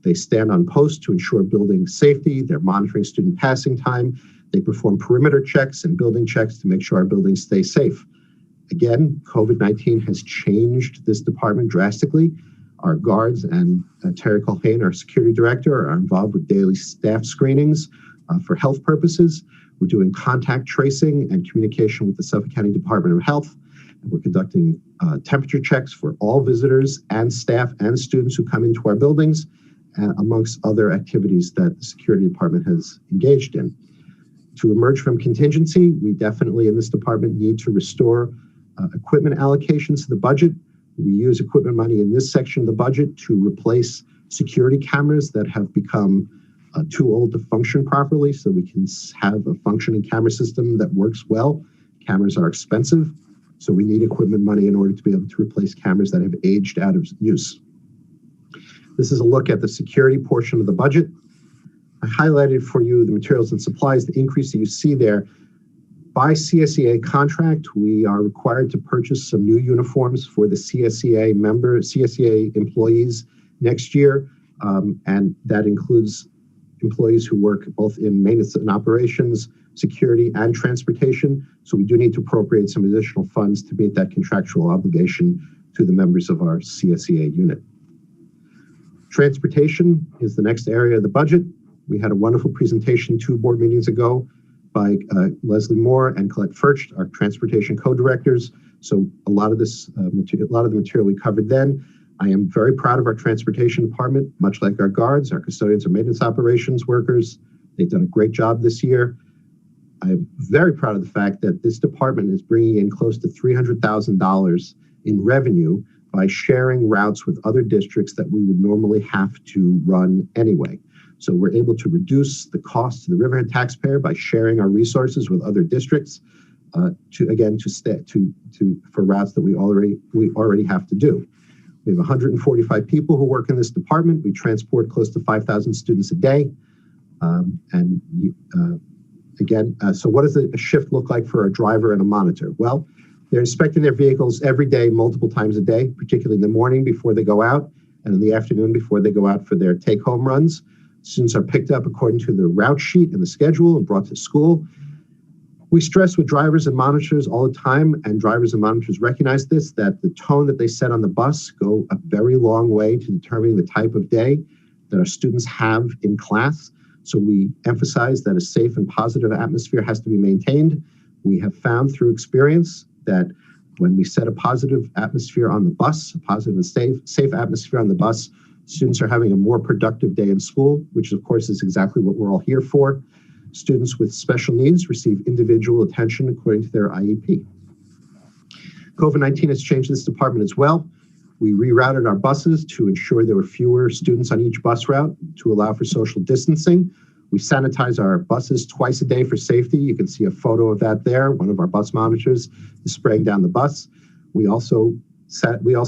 They stand on post to ensure building safety. They're monitoring student passing time. They perform perimeter checks and building checks to make sure our buildings stay safe. Again, COVID-19 has changed this department drastically. Our guards and Terry Colhane, our security director, are involved with daily staff screenings for health purposes. We're doing contact tracing and communication with the Suffolk County Department of Health. And we're conducting temperature checks for all visitors and staff and students who come into our buildings, amongst other activities that the security department has engaged in. To emerge from contingency, we definitely in this department need to restore equipment allocations to the budget. We use equipment money in this section of the budget to replace security cameras that have become too old to function properly, so we can have a functioning camera system that works well. Cameras are expensive, so we need equipment money in order to be able to replace cameras that have aged out of use. This is a look at the security portion of the budget. I highlighted for you the materials and supplies, the increase that you see there. By CSEA contract, we are required to purchase some new uniforms for the CSEA employees next year, and that includes employees who work both in maintenance and operations, security, and transportation. So we do need to appropriate some additional funds to meet that contractual obligation to the members of our CSEA unit. Transportation is the next area of the budget. We had a wonderful presentation 2 board meetings ago by Leslie Moore and Colette Furch, our transportation co-directors. So a lot of the material we covered then. I am very proud of our transportation department, much like our guards, our custodians and maintenance operations workers. They've done a great job this year. I'm very proud of the fact that this department is bringing in close to $300,000 in revenue by sharing routes with other districts that we would normally have to run anyway. So we're able to reduce the cost to the Riverhead taxpayer by sharing our resources with other districts for routes that we already have to do. We have 145 people who work in this department. We transport close to 5,000 students a day. So what does a shift look like for a driver and a monitor? Well, they're inspecting their vehicles every day, multiple times a day, particularly in the morning before they go out and in the afternoon before they go out for their take-home runs. Students are picked up according to the route sheet and the schedule and brought to school. We stress with drivers and monitors all the time, and drivers and monitors recognize this, that the tone that they set on the bus go a very long way to determining the type of day that our students have in class. So we emphasize that a safe and positive atmosphere has to be maintained. We have found through experience that when we set a positive atmosphere on the bus, a positive and safe atmosphere on the bus, students are having a more productive day in school, which of course is exactly what we're all here for. Students with special needs receive individual attention according to their IEP. COVID-19 has changed this department as well. We rerouted our buses to ensure there were fewer students on each bus route to allow for social distancing. We sanitize our buses twice a day for safety. You can see a photo of that there. One of our bus monitors is spraying down the bus. We also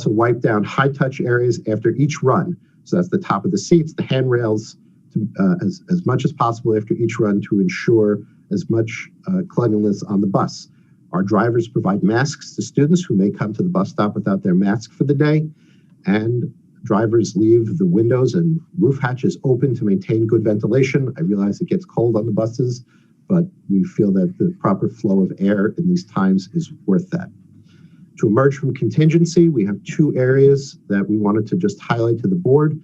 wipe down high-touch areas after each run. So that's the top of the seats, the handrails, as much as possible after each run to ensure as much cleanliness on the bus. Our drivers provide masks to students who may come to the bus stop without their mask for the day, and drivers leave the windows and roof hatches open to maintain good ventilation. I realize it gets cold on the buses, but we feel that the proper flow of air in these times is worth that. To emerge from contingency, we have 2 areas that we wanted to just highlight to the board.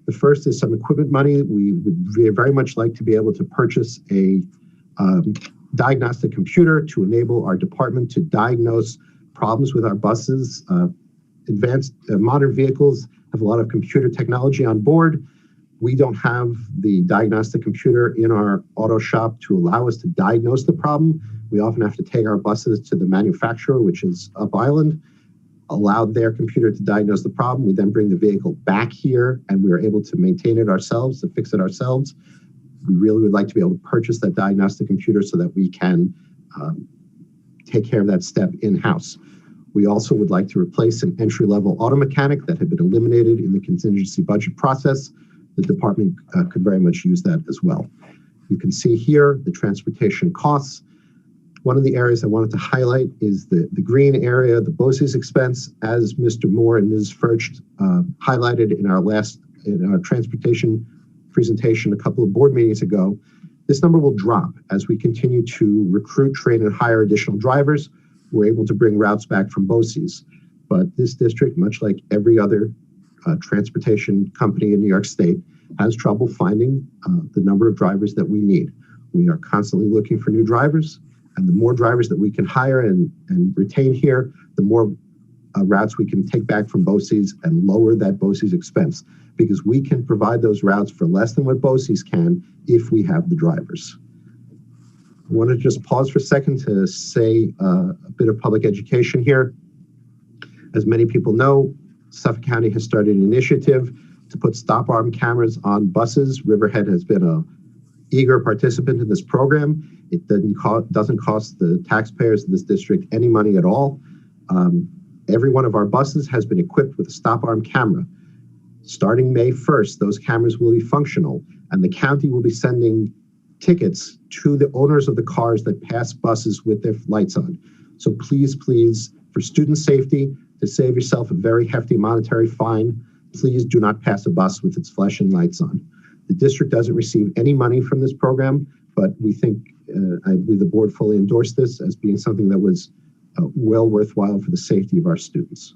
The first is some equipment money. We would very much like to be able to purchase a diagnostic computer to enable our department to diagnose problems with our buses. Advanced modern vehicles have a lot of computer technology on board. We don't have the diagnostic computer in our auto shop to allow us to diagnose the problem. We often have to take our buses to the manufacturer, which is up island, allow their computer to diagnose the problem. We then bring the vehicle back here and we are able to maintain it ourselves, to fix it ourselves. We really would like to be able to purchase that diagnostic computer so that we can take care of that step in-house. We also would like to replace an entry-level auto mechanic that had been eliminated in the contingency budget process. The department could very much use that as well. You can see here the transportation costs. One of the areas I wanted to highlight is the green area, the Boces expense, as Mr. Moore and Ms. Furcht highlighted in our transportation presentation a couple of board meetings ago. This number will drop as we continue to recruit, train, and hire additional drivers. We're able to bring routes back from Boces. But this district, much like every other transportation company in New York State, has trouble finding the number of drivers that we need. We are constantly looking for new drivers, and the more drivers that we can hire and retain here, the more routes we can take back from Boces and lower that Boces expense, because we can provide those routes for less than what Boces can if we have the drivers. I want to just pause for a second to say a bit of public education here. As many people know, Suffolk County has started an initiative to put stop arm cameras on buses. Riverhead has been an eager participant in this program. It doesn't cost the taxpayers in this district any money at all. Every one of our buses has been equipped with a stop arm camera. Starting May 1st, those cameras will be functional, and the county will be sending tickets to the owners of the cars that pass buses with their lights on. So please, for student safety, to save yourself a very hefty monetary fine, please do not pass a bus with its flashing lights on. The district doesn't receive any money from this program, but we think, I believe the board fully endorsed this as being something that was well worthwhile for the safety of our students.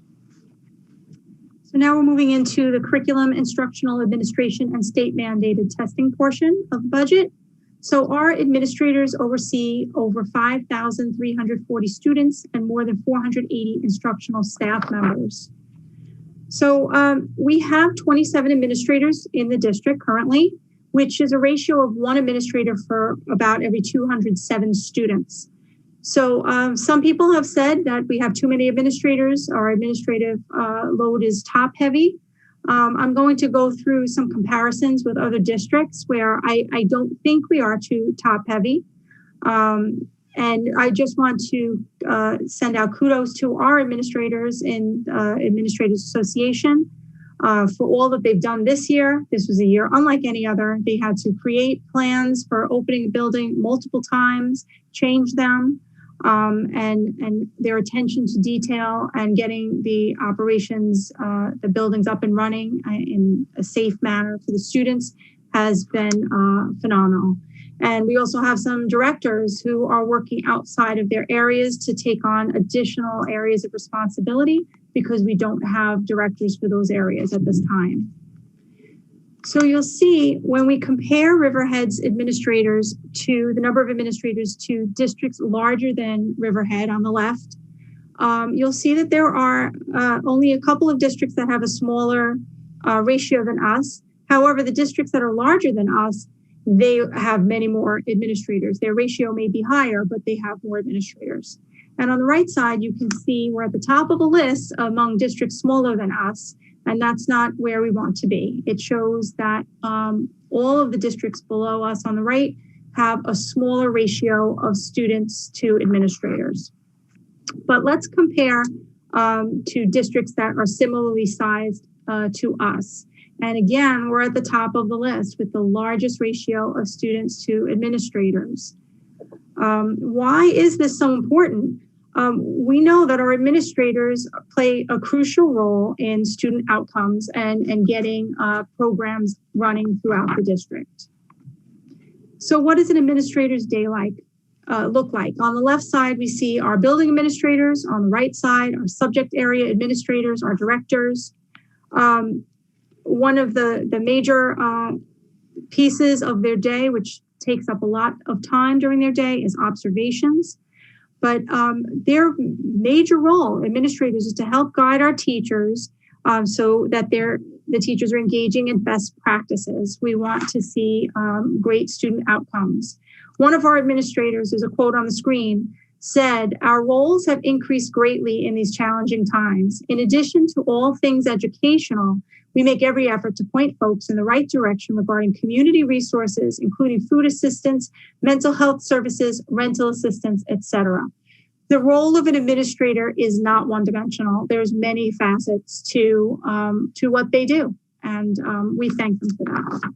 So now we're moving into the curriculum, instructional, administration, and state mandated testing portion of the budget. So our administrators oversee over 5,340 students and more than 480 instructional staff members. So we have 27 administrators in the district currently, which is a ratio of one administrator for about every 207 students. So some people have said that we have too many administrators. Our administrative load is top heavy. I'm going to go through some comparisons with other districts where I don't think we are too top heavy. And I just want to send out kudos to our administrators in Administrators Association for all that they've done this year. This was a year unlike any other. They had to create plans for opening a building multiple times, change them, and their attention to detail and getting the operations, the buildings up and running in a safe manner for the students has been phenomenal. And we also have some directors who are working outside of their areas to take on additional areas of responsibility because we don't have directors for those areas at this time. So you'll see when we compare Riverhead's administrators to the number of administrators to districts larger than Riverhead on the left, you'll see that there are only a couple of districts that have a smaller ratio than us. However, the districts that are larger than us, they have many more administrators. Their ratio may be higher, but they have more administrators. And on the right side, you can see we're at the top of a list among districts smaller than us, and that's not where we want to be. It shows that all of the districts below us on the right have a smaller ratio of students to administrators. But let's compare to districts that are similarly sized to us. And again, we're at the top of the list with the largest ratio of students to administrators. Why is this so important? We know that our administrators play a crucial role in student outcomes and getting programs running throughout the district. So what does an administrator's day look like? On the left side, we see our building administrators. On the right side, our subject area administrators, our directors. One of the major pieces of their day, which takes up a lot of time during their day is observations. But their major role, administrators, is to help guide our teachers so that the teachers are engaging in best practices. We want to see great student outcomes. One of our administrators, there's a quote on the screen, said, "Our roles have increased greatly in these challenging times. In addition to all things educational, we make every effort to point folks in the right direction regarding community resources, including food assistance, mental health services, rental assistance, etc." The role of an administrator is not one-dimensional. There's many facets to what they do, and we thank them for that.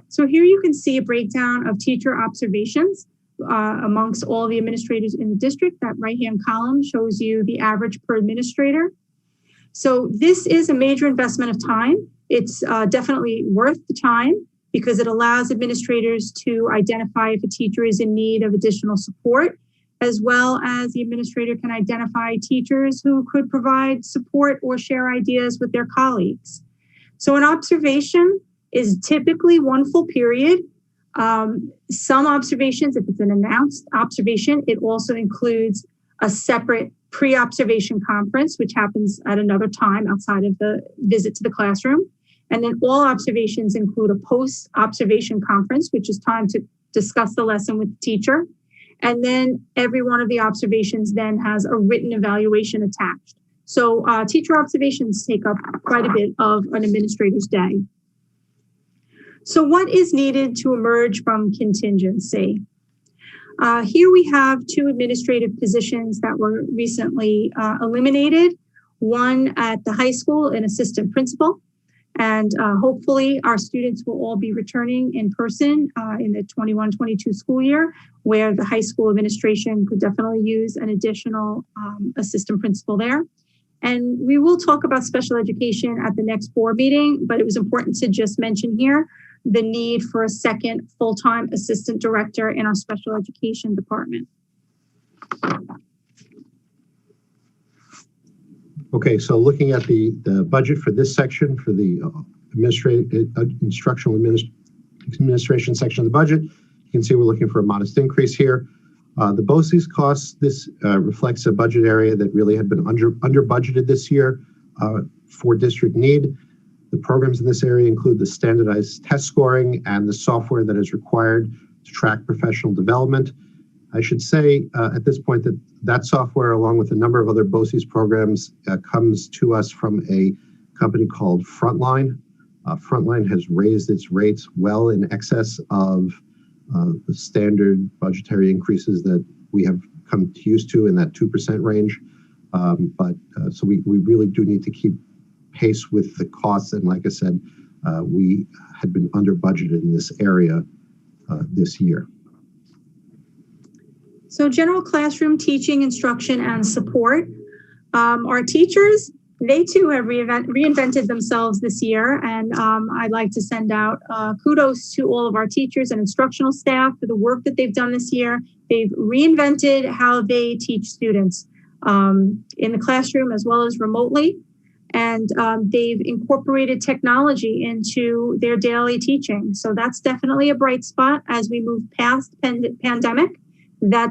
So here you can see a breakdown of teacher observations amongst all the administrators in the district. That right-hand column shows you the average per administrator. So this is a major investment of time. It's definitely worth the time because it allows administrators to identify if a teacher is in need of additional support, as well as the administrator can identify teachers who could provide support or share ideas with their colleagues. So an observation is typically one full period. Some observations, if it's an announced observation, it also includes a separate pre-observation conference, which happens at another time outside of the visit to the classroom. And then all observations include a post-observation conference, which is time to discuss the lesson with the teacher. And then every one of the observations then has a written evaluation attached. So teacher observations take up quite a bit of an administrator's day. So what is needed to emerge from contingency? Here we have two administrative positions that were recently eliminated. One at the high school, an assistant principal, and hopefully our students will all be returning in person in the 21-22 school year, where the high school administration could definitely use an additional assistant principal there. And we will talk about special education at the next board meeting, but it was important to just mention here the need for a second full-time assistant director in our special education department. Okay, so looking at the budget for this section, for the instructional administration section of the budget, you can see we're looking for a modest increase here. The Boces costs, this reflects a budget area that really had been under budgeted this year for district need. The programs in this area include the standardized test scoring and the software that is required to track professional development. I should say at this point that software, along with a number of other Boces programs, comes to us from a company called Frontline. Frontline has raised its rates well in excess of the standard budgetary increases that we have come used to in that 2% range. So we really do need to keep pace with the costs. And like I said, we had been under budgeted in this area this year. So general classroom teaching, instruction, and support. Our teachers, they too have reinvented themselves this year. And I'd like to send out kudos to all of our teachers and instructional staff for the work that they've done this year. They've reinvented how they teach students in the classroom as well as remotely. And they've incorporated technology into their daily teaching. So that's definitely a bright spot as we move past pandemic. That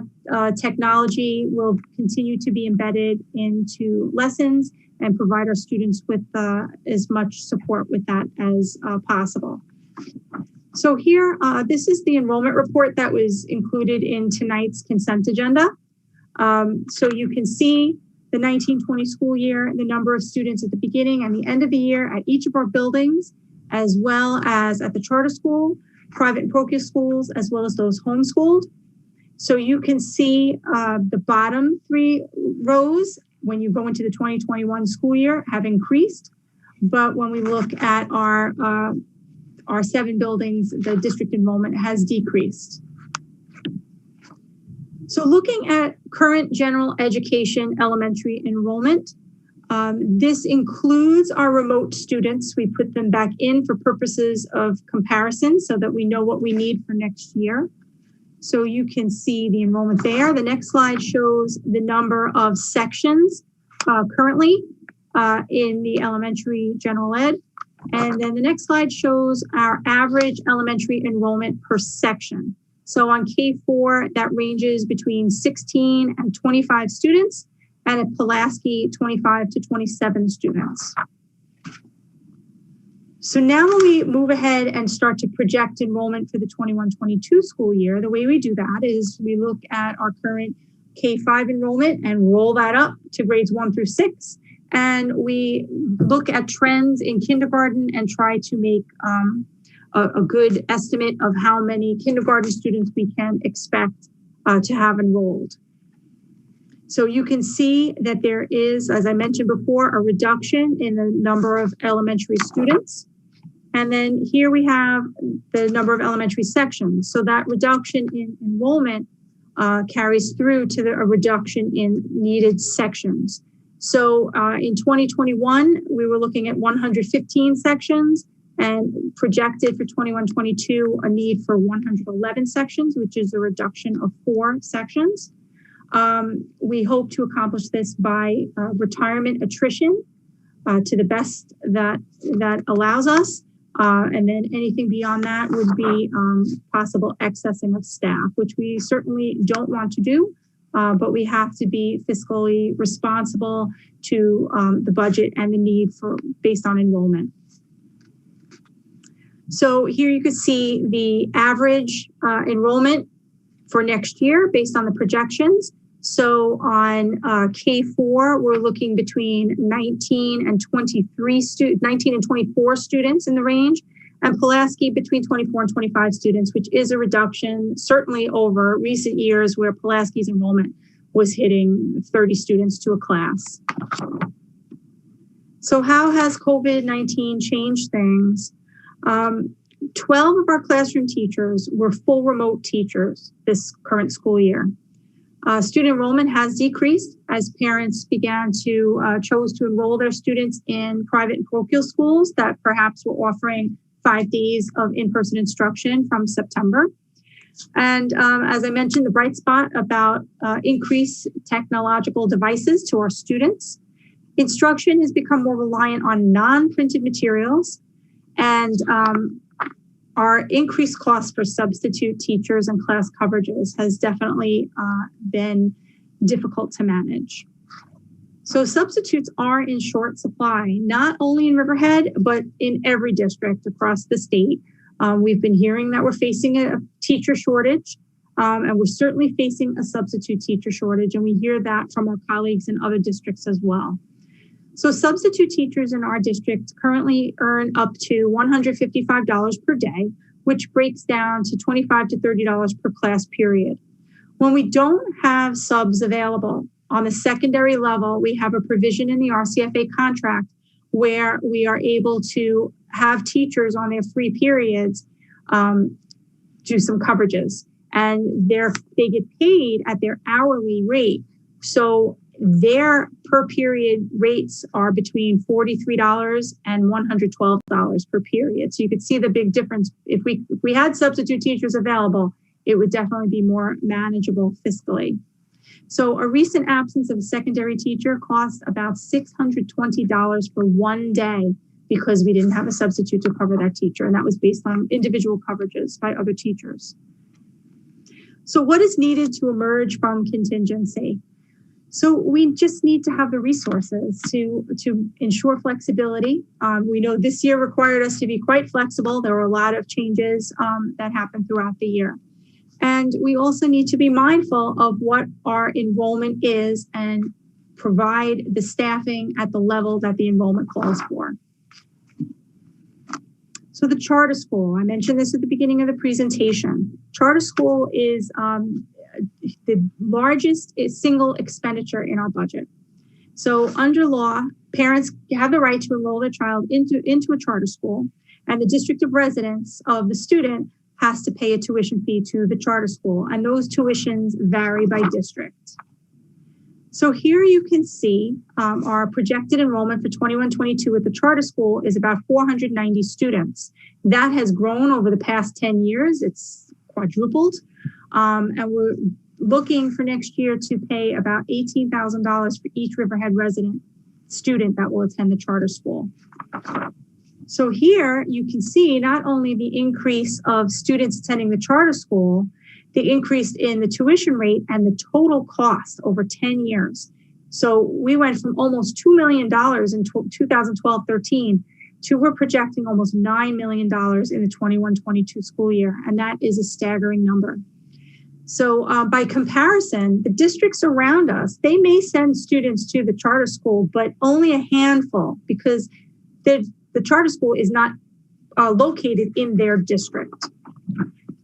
technology will continue to be embedded into lessons and provide our students with as much support with that as possible. So here, this is the enrollment report that was included in tonight's consent agenda. So you can see the 19-20 school year, the number of students at the beginning and the end of the year at each of our buildings, as well as at the charter school, private and parochial schools, as well as those homeschooled. So you can see the bottom three rows when you go into the 2021 school year have increased. But when we look at our 7 buildings, the district enrollment has decreased. So looking at current general education elementary enrollment, this includes our remote students. We put them back in for purposes of comparison so that we know what we need for next year. So you can see the enrollment there. The next slide shows the number of sections currently in the elementary general ed And then the next slide shows our average elementary enrollment per section. So on K4, that ranges between 16 and 25 students, and at Pulaski, 25 to 27 students. So now when we move ahead and start to project enrollment for the 21-22 school year, the way we do that is we look at our current K5 enrollment and roll that up to grades 1 through 6. And we look at trends in kindergarten and try to make a good estimate of how many kindergarten students we can expect to have enrolled. So you can see that there is, as I mentioned before, a reduction in the number of elementary students. And then here we have the number of elementary sections. So that reduction in enrollment carries through to a reduction in needed sections. So in 2021, we were looking at 115 sections, and projected for 21-22, a need for 111 sections, which is a reduction of 4 sections. We hope to accomplish this by retirement attrition to the best that allows us. And then anything beyond that would be possible excessing of staff, which we certainly don't want to do. But we have to be fiscally responsible to the budget and the need for based on enrollment. So here you can see the average enrollment for next year based on the projections. So on K4, we're looking between 19 and 24 students in the range, and Pulaski between 24 and 25 students, which is a reduction certainly over recent years where Pulaski's enrollment was hitting 30 students to a class. So how has COVID-19 changed things? 12 of our classroom teachers were full remote teachers this current school year. Student enrollment has decreased as parents chose to enroll their students in private and parochial schools that perhaps were offering 5 days of in-person instruction from September. And as I mentioned, the bright spot about increased technological devices to our students. Instruction has become more reliant on non-printed materials, and our increased cost for substitute teachers and class coverages has definitely been difficult to manage. So substitutes are in short supply, not only in Riverhead, but in every district across the state. We've been hearing that we're facing a teacher shortage, and we're certainly facing a substitute teacher shortage, and we hear that from our colleagues in other districts as well. So substitute teachers in our district currently earn up to $155 per day, which breaks down to $25 to $30 per class period. When we don't have subs available on the secondary level, we have a provision in the RCFA contract where we are able to have teachers on their free periods do some coverages, and they get paid at their hourly rate. So their per period rates are between $43 and $112 per period. So you could see the big difference. If we had substitute teachers available, it would definitely be more manageable fiscally. So a recent absence of a secondary teacher cost about $620 for one day because we didn't have a substitute to cover that teacher. And that was based on individual coverages by other teachers. So what is needed to emerge from contingency? So we just need to have the resources to ensure flexibility. We know this year required us to be quite flexible. There were a lot of changes that happened throughout the year. And we also need to be mindful of what our enrollment is and provide the staffing at the level that the enrollment calls for. So the charter school, I mentioned this at the beginning of the presentation. Charter school is the largest single expenditure in our budget. So under law, parents have the right to enroll their child into a charter school, and the district of residence of the student has to pay a tuition fee to the charter school, and those tuitions vary by district. So here you can see our projected enrollment for 21-22 at the charter school is about 490 students. That has grown over the past 10 years. It's quadrupled. And we're looking for next year to pay about $18,000 for each Riverhead resident student that will attend the charter school. So here you can see not only the increase of students attending the charter school, the increase in the tuition rate and the total cost over 10 years. So we went from almost $2 million in 2012-13 to we're projecting almost $9 million in the 21-22 school year. And that is a staggering number. So by comparison, the districts around us, they may send students to the charter school, but only a handful because the charter school is not located in their district.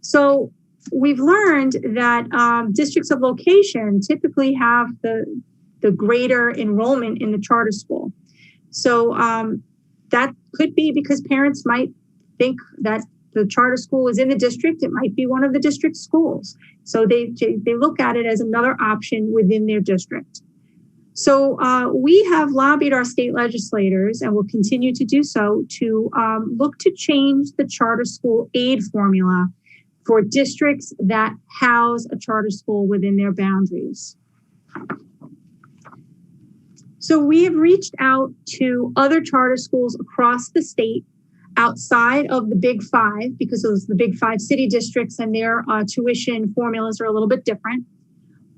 So we've learned that districts of location typically have the greater enrollment in the charter school. So that could be because parents might think that the charter school is in the district. It might be one of the district schools. So they look at it as another option within their district. So we have lobbied our state legislators and will continue to do so to look to change the charter school aid formula for districts that house a charter school within their boundaries. So we have reached out to other charter schools across the state outside of the Big Five, because those the Big Five city districts and their tuition formulas are a little bit different.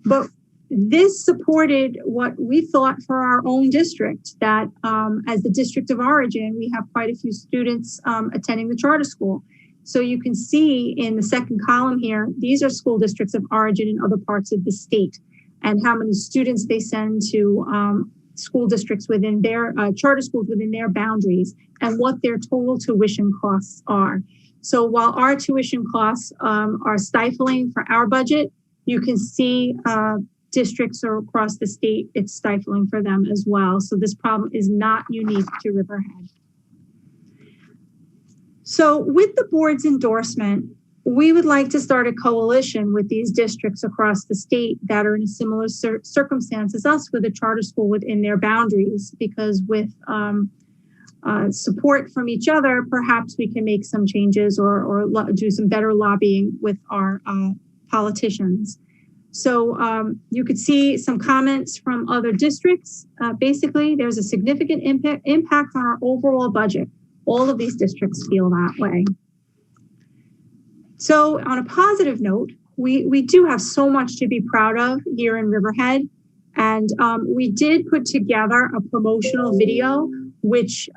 But this supported what we thought for our own district, that as the district of origin, we have quite a few students attending the charter school. So you can see in the second column here, these are school districts of origin in other parts of the state and how many students they send to school districts within their charter schools within their boundaries and what their total tuition costs are. So while our tuition costs are stifling for our budget, you can see districts across the state, it's stifling for them as well. So this problem is not unique to Riverhead. So with the board's endorsement, we would like to start a coalition with these districts across the state that are in a similar circumstance as us with a charter school within their boundaries, because with support from each other, perhaps we can make some changes or do some better lobbying with our politicians. So you could see some comments from other districts. Basically, there's a significant impact on our overall budget. All of these districts feel that way. So on a positive note, we do have so much to be proud of here in Riverhead. And we did put together a promotional video, which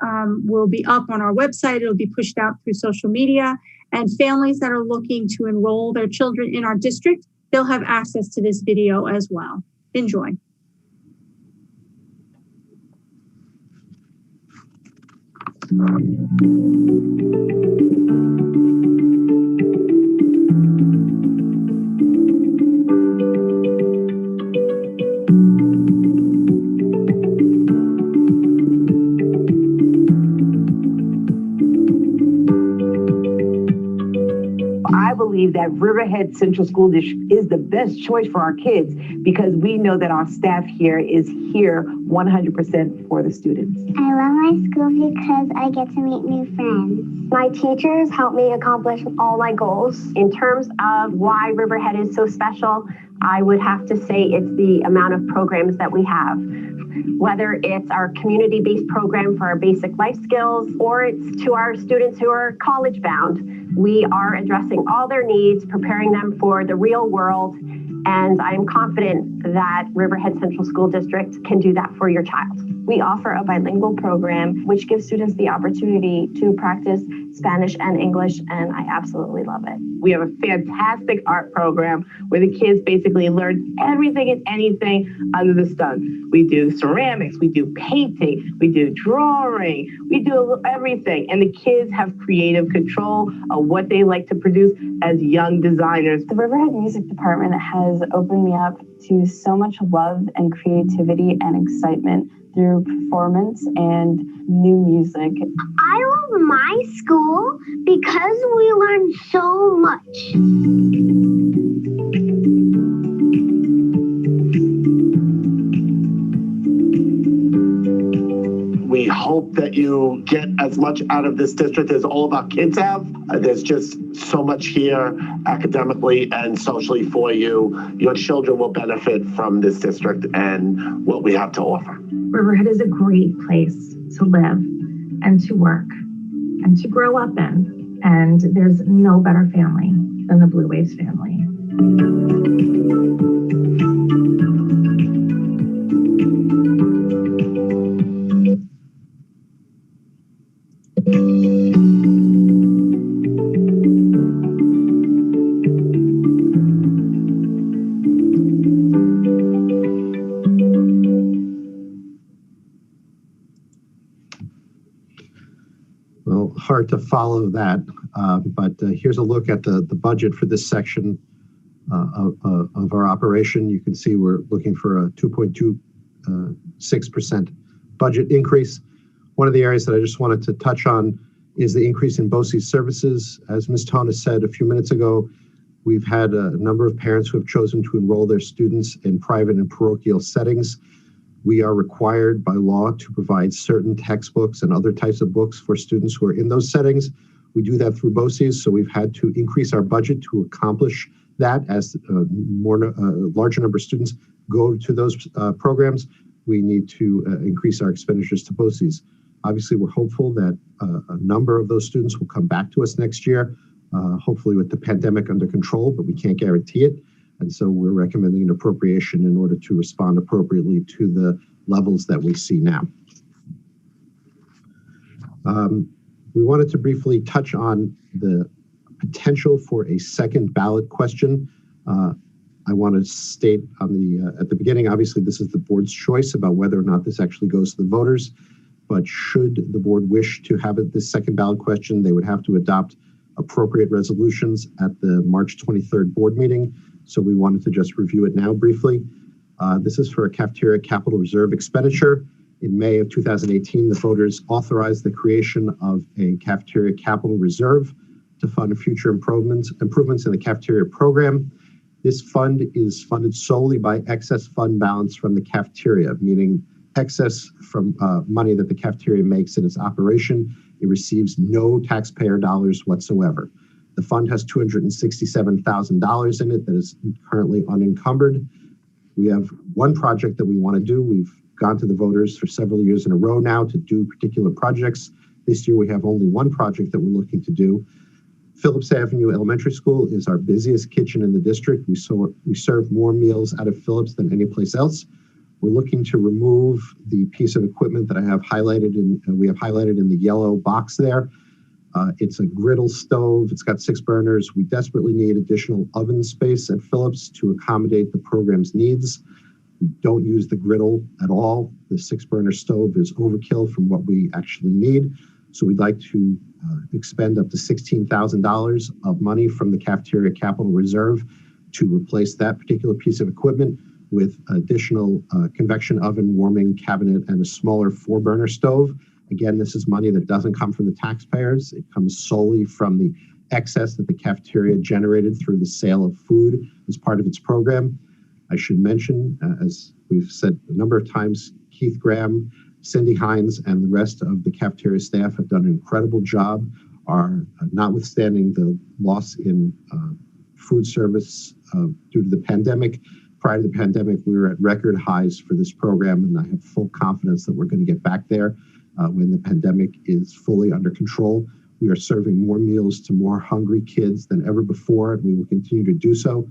will be up on our website. It'll be pushed out through social media. And families that are looking to enroll their children in our district, they'll have access to this video as well. Enjoy. I believe that Riverhead Central School District is the best choice for our kids because we know that our staff here is here 100% for the students. I love my school because I get to meet new friends. My teachers help me accomplish all my goals. In terms of why Riverhead is so special, I would have to say it's the amount of programs that we have. Whether it's our community-based program for our basic life skills or it's to our students who are college-bound, we are addressing all their needs, preparing them for the real world, and I am confident that Riverhead Central School District can do that for your child. We offer a bilingual program which gives students the opportunity to practice Spanish and English, and I absolutely love it. We have a fantastic art program where the kids basically learn everything and anything under the sun. We do ceramics, we do painting, we do drawing, we do everything. And the kids have creative control of what they like to produce as young designers. The Riverhead Music Department has opened me up to so much love and creativity and excitement through performance and new music. I love my school because we learn so much. We hope that you get as much out of this district as all of our kids have. There's just so much here academically and socially for you. Your children will benefit from this district and what we have to offer. Riverhead is a great place to live and to work. and to grow up in. And there's no better family than the Blue Waves family. Well, hard to follow that, but here's a look at the budget for this section of our operation. You can see we're looking for a 2.26% budget increase. One of the areas that I just wanted to touch on is the increase in Boces services. As Ms. Tona said a few minutes ago, we've had a number of parents who have chosen to enroll their students in private and parochial settings. We are required by law to provide certain textbooks and other types of books for students who are in those settings. We do that through Boces, so we've had to increase our budget to accomplish that. As larger number of students go to those programs, we need to increase our expenditures to Boces. Obviously, we're hopeful that a number of those students will come back to us next year, hopefully with the pandemic under control, but we can't guarantee it. And so we're recommending an appropriation in order to respond appropriately to the levels that we see now. We wanted to briefly touch on the potential for a second ballot question. I want to state on at the beginning, obviously this is the board's choice about whether or not this actually goes to the voters, but should the board wish to have this second ballot question, they would have to adopt appropriate resolutions at the March 23rd board meeting. So we wanted to just review it now briefly. This is for a cafeteria capital reserve expenditure. In May of 2018, the voters authorized the creation of a cafeteria capital reserve to fund future improvements in the cafeteria program. This fund is funded solely by excess fund balance from the cafeteria, meaning excess from money that the cafeteria makes in its operation. It receives no taxpayer dollars whatsoever. The fund has $267,000 in it that is currently unencumbered. We have one project that we want to do. We've gone to the voters for several years in a row now to do particular projects. This year we have only one project that we're looking to do. Phillips Avenue Elementary School is our busiest kitchen in the district. We serve more meals out of Phillips than any place else. We're looking to remove the piece of equipment that I have highlighted we have highlighted in the yellow box there. It's a griddle stove. It's got 6 burners. We desperately need additional oven space at Phillips to accommodate the program's needs. We don't use the griddle at all. The 6-burner stove is overkill from what we actually need. So we'd like to expend up to $16,000 of money from the cafeteria capital reserve to replace that particular piece of equipment with additional convection oven, warming cabinet, and a smaller 4-burner stove. Again, this is money that doesn't come from the taxpayers. It comes solely from the excess that the cafeteria generated through the sale of food as part of its program. I should mention, as we've said a number of times, Keith Graham, Cindy Hines, and the rest of the cafeteria staff have done an incredible job, notwithstanding the loss in food service due to the pandemic. Prior to the pandemic, we were at record highs for this program, and I have full confidence that we're going to get back there when the pandemic is fully under control. We are serving more meals to more hungry kids than ever before, and we will continue to do so.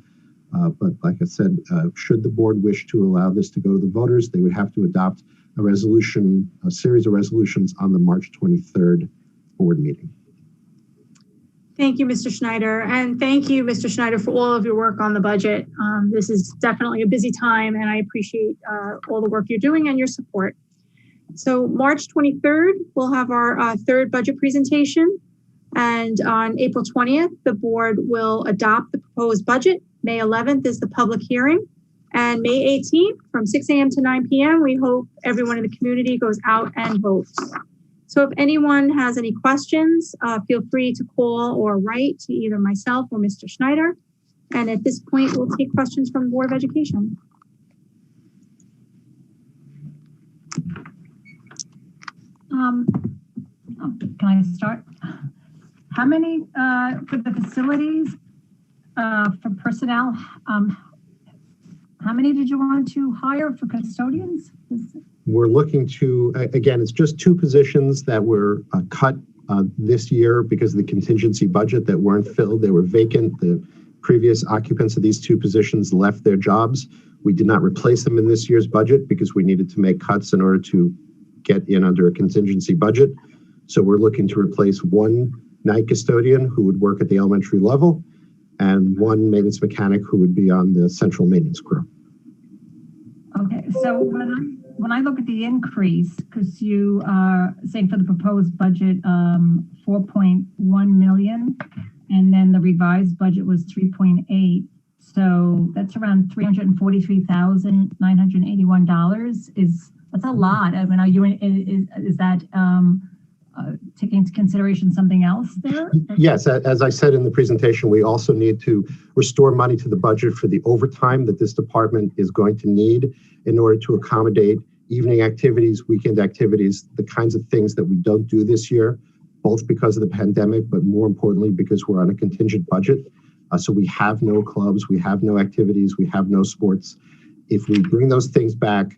But like I said, should the board wish to allow this to go to the voters, they would have to adopt a series of resolutions on the March 23rd board meeting. Thank you, Mr. Schneider. And thank you, Mr. Schneider, for all of your work on the budget. This is definitely a busy time, and I appreciate all the work you're doing and your support. So March 23rd, we'll have our third budget presentation. And on April 20th, the board will adopt the proposed budget. May 11th is the public hearing. And May 18th, from 6 a.m. to 9 p.m., we hope everyone in the community goes out and votes. So if anyone has any questions, feel free to call or write to either myself or Mr. Schneider. And at this point, we'll take questions from the Board of Education. Can I start? How many, for the facilities, for personnel, how many did you want to hire for custodians? We're looking to, again, it's just 2 positions that were cut this year because of the contingency budget that weren't filled. They were vacant. The previous occupants of these two positions left their jobs. We did not replace them in this year's budget because we needed to make cuts in order to get in under a contingency budget. So we're looking to replace one night custodian who would work at the elementary level and one maintenance mechanic who would be on the central maintenance crew. Okay, so when I look at the increase, because you are saying for the proposed budget, 4.1 million, and then the revised budget was 3.8. So that's around $343,981. That's a lot. I mean, are you is that taking into consideration something else there? Yes, as I said in the presentation, we also need to restore money to the budget for the overtime that this department is going to need in order to accommodate evening activities, weekend activities, the kinds of things that we don't do this year, both because of the pandemic, but more importantly, because we're on a contingent budget. So we have no clubs, we have no activities, we have no sports. If we bring those things back,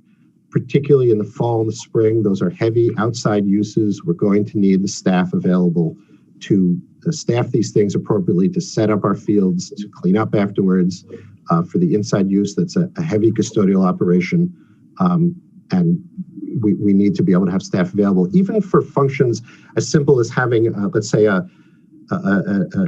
particularly in the fall and the spring, those are heavy outside uses. We're going to need the staff available to staff these things appropriately, to set up our fields, to clean up afterwards. For the inside use, that's a heavy custodial operation. And we need to be able to have staff available, even for functions as simple as having, let's say, a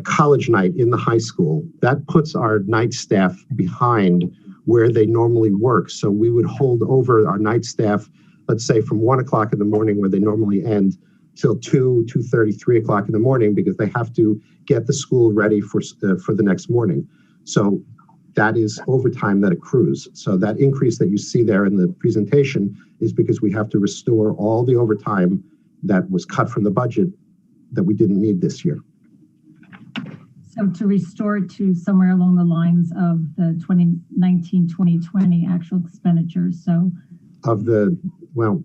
college night in the high school. That puts our night staff behind where they normally work. So we would hold over our night staff, let's say from 1 o'clock in the morning where they normally end till 2:30, 3 o'clock in the morning, because they have to get the school ready for the next morning. So that is overtime that accrues. So that increase that you see there in the presentation is because we have to restore all the overtime that was cut from the budget that we didn't need this year. So to restore to somewhere along the lines of the 2019-2020 actual expenditures. So of the, well,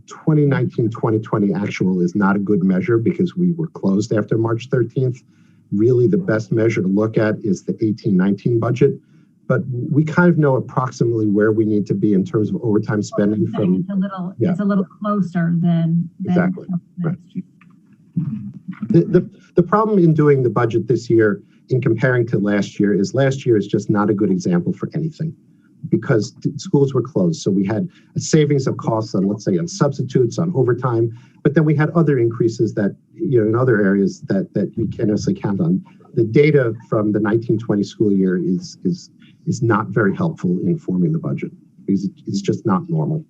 2019-2020 actual is not a good measure because we were closed after March 13th. Really the best measure to look at is the 18-19 budget. But we kind of know approximately where we need to be in terms of overtime spending. From it's a little closer than exactly right. The problem in doing the budget this year in comparing to last year is just not a good example for anything because schools were closed. So we had a savings of costs on, let's say, on substitutes, on overtime, but then we had other increases that, in other areas that you can't necessarily count on. The data from the 1920 school year is not very helpful in forming the budget because it's just not normal.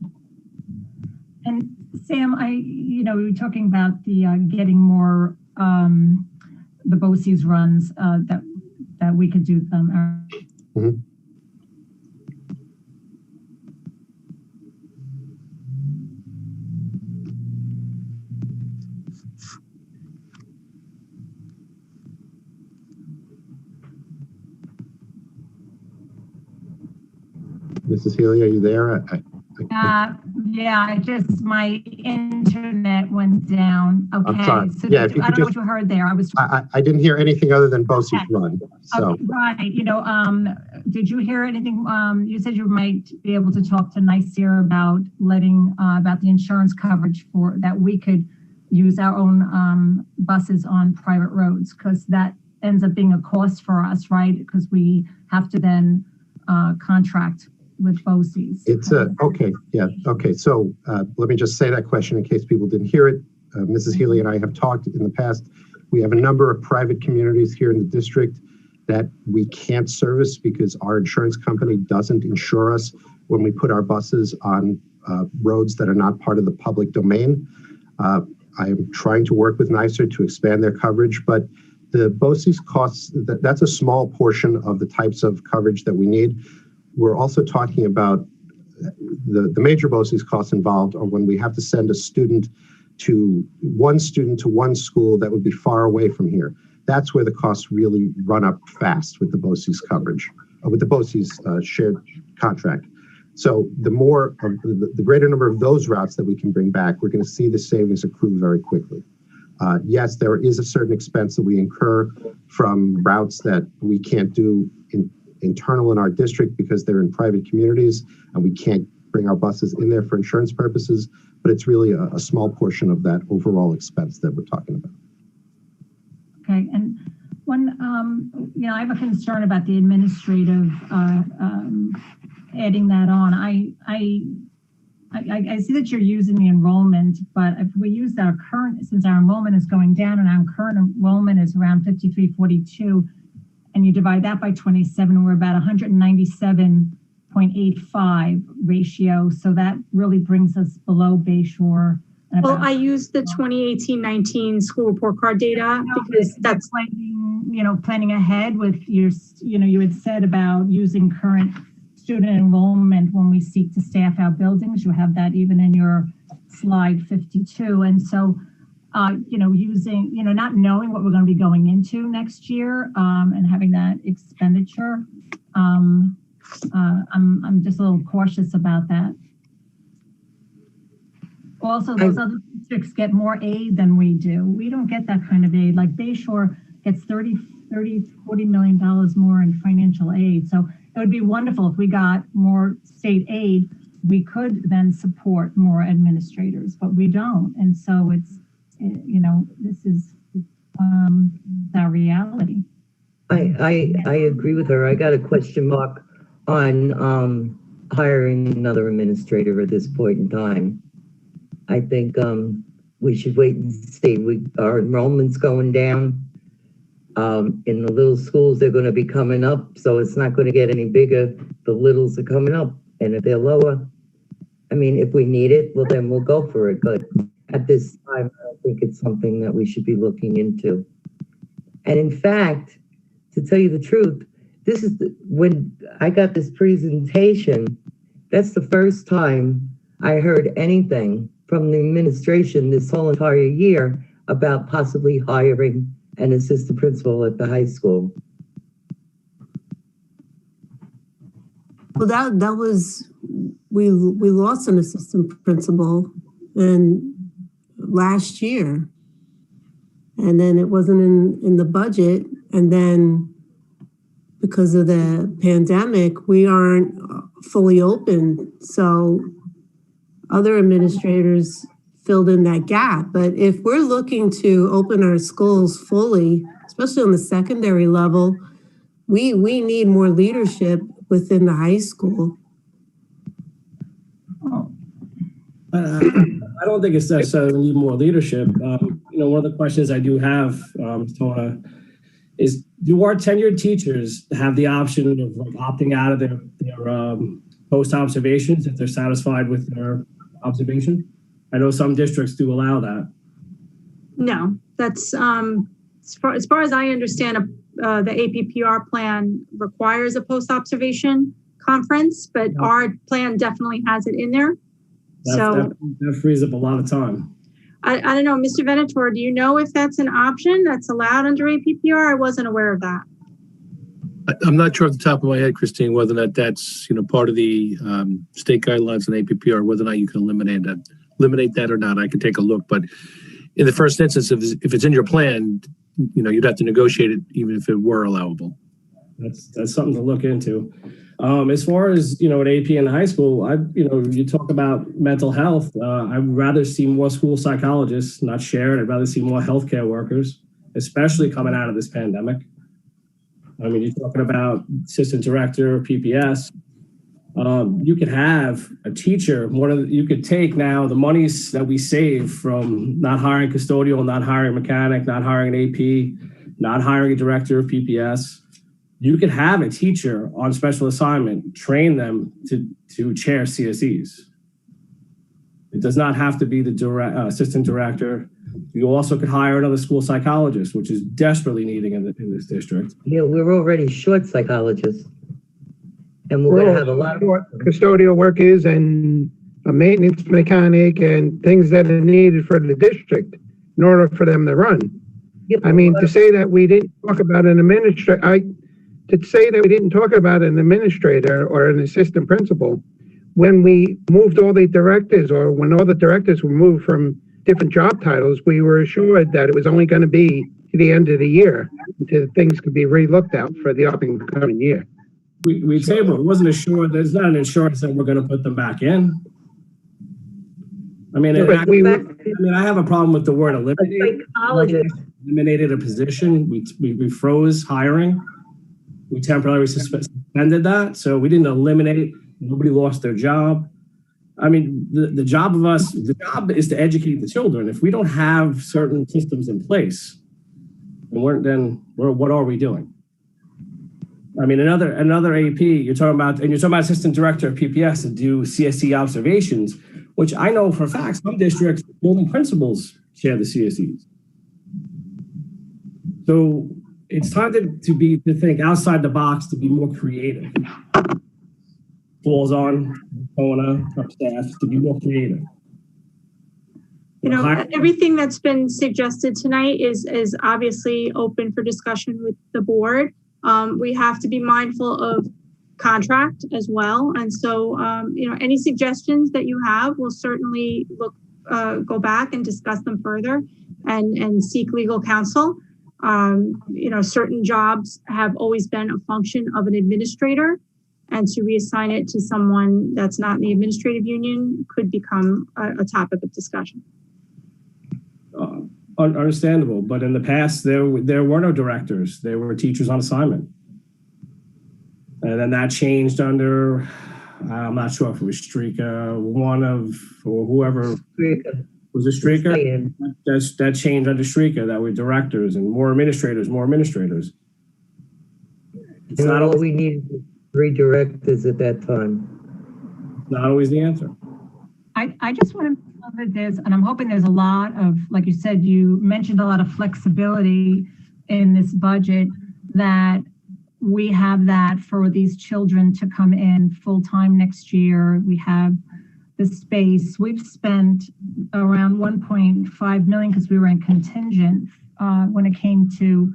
And Sam, we were talking about the getting more the Boces runs that we could do them. Mm-hmm. Mrs. Healy, are you there? Yeah, my internet went down. Okay. I'm sorry. So yeah, I don't know what you heard there. I didn't hear anything other than Boces run. So. Okay, right. Did you hear anything? You said you might be able to talk to NYSER about about the insurance coverage for that we could use our own buses on private roads because that ends up being a cost for us, right? Because we have to then contract with Boces. It's okay. Yeah. Okay. So let me just say that question in case people didn't hear it. Mrs. Healy and I have talked in the past. We have a number of private communities here in the district that we can't service because our insurance company doesn't insure us when we put our buses on roads that are not part of the public domain. I am trying to work with NYSER to expand their coverage, but the Boces costs, that's a small portion of the types of coverage that we need. We're also talking about the major Boces costs involved are when we have to send a student to one school that would be far away from here. That's where the costs really run up fast with the Boces coverage, with the Boces shared contract. So the greater number of those routes that we can bring back, we're going to see the savings accrue very quickly. Yes, there is a certain expense that we incur from routes that we can't do internal in our district because they're in private communities and we can't bring our buses in there for insurance purposes, but it's really a small portion of that overall expense that we're talking about. Okay, and one, I have a concern about the administrative, adding that on. I see that you're using the enrollment, but if we use our current, since our enrollment is going down and our current enrollment is around 5342, and you divide that by 27, we're about 197.85 ratio. So that really brings us below Bayshore. Well, I used the 2018-19 school report card data because that's planning ahead with your, you had said about using current student enrollment when we seek to staff our buildings. You have that even in your slide 52. And so, using, not knowing what we're going to be going into next year and having that expenditure, I'm just a little cautious about that. Also, those other districts get more aid than we do. We don't get that kind of aid. Like Bayshore gets $40 million more in financial aid. So it would be wonderful if we got more state aid. We could then support more administrators, but we don't. And so it's, this is our reality. I agree with her. I got a question mark on hiring another administrator at this point in time. I think we should wait and see. Our enrollment's going down. In the little schools, they're going to be coming up, so it's not going to get any bigger. The littles are coming up, and if they're lower, I mean, if we need it, well, then we'll go for it. But at this time, I don't think it's something that we should be looking into. And in fact, to tell you the truth, this is when I got this presentation, that's the first time I heard anything from the administration this whole entire year about possibly hiring an assistant principal at the high school. Well, that was, we lost an assistant principal last year. And then it wasn't in the budget. And then because of the pandemic, we aren't fully open. So other administrators filled in that gap. But if we're looking to open our schools fully, especially on the secondary level, we need more leadership within the high school. I don't think it's necessarily need more leadership. One of the questions I do have, Tona, is do our tenured teachers have the option of opting out of their post observations if they're satisfied with their observation? I know some districts do allow that. No, that's as far as I understand, the APPR plan requires a post-observation conference, but our plan definitely has it in there. That frees up a lot of time. I don't know, Mr. Venator, do you know if that's an option that's allowed under APPR? I wasn't aware of that. I'm not sure off the top of my head, Christine, whether or not that's part of the state guidelines and APPR, whether or not you can eliminate that or not. I could take a look, but in the first instance, if it's in your plan, you'd have to negotiate it even if it were allowable. That's something to look into. As far as at AP in high school, you talk about mental health. I'd rather see more school psychologists, not shared. I'd rather see more healthcare workers, especially coming out of this pandemic. I mean, you're talking about assistant director, PPS. You could have a teacher. You could take now the monies that we save from not hiring custodial, not hiring a mechanic, not hiring an AP, not hiring a director of PPS. You could have a teacher on special assignment, train them to chair CSEs. It does not have to be the assistant director. You also could hire another school psychologist, which is desperately needed in this district. Yeah, we're already short psychologists. And we're going to have a lot of custodial workers and a maintenance mechanic and things that are needed for the district in order for them to run. Yep. I mean, to say that we didn't talk about an administrator, or an assistant principal when we moved all the directors, or when all the directors were moved from different job titles, we were assured that it was only going to be to the end of the year until things could be re-looked at for the upcoming year. We tabled. It wasn't assured. There's not an insurance that we're going to put them back in. I mean, Yeah, but I have a problem with the word eliminate. Psychologist. Eliminated a position. We froze hiring. We temporarily suspended that. So we didn't eliminate. Nobody lost their job. I mean, the job is to educate the children. If we don't have certain systems in place, then what are we doing? I mean, another AP, you're talking about assistant director of PPS to do CSE observations, which I know for a fact some districts, building principals share the CSEs. So it's time to think outside the box, to be more creative. Falls on Kona, our staff, to be more creative. You know, everything that's been suggested tonight is obviously open for discussion with the board. We have to be mindful of contract as well. And so, you know, any suggestions that you have, we'll certainly go back and discuss them further and seek legal counsel. You know, certain jobs have always been a function of an administrator, and to reassign it to someone that's not in the administrative union could become a topic of discussion. Understandable, but in the past there were no directors; there were teachers on assignment, and then that changed under I'm not sure if it was Streaker, or whoever was a Streaker. That changed under Streaker. That were directors and more administrators. It's not all we needed was 3 directors at that time. Not always the answer. I just want to know that there's, and I'm hoping there's a lot of, like you said, you mentioned a lot of flexibility in this budget, that we have that for these children to come in full-time next year. We have the space. We've spent around 1.5 million because we were in contingent when it came to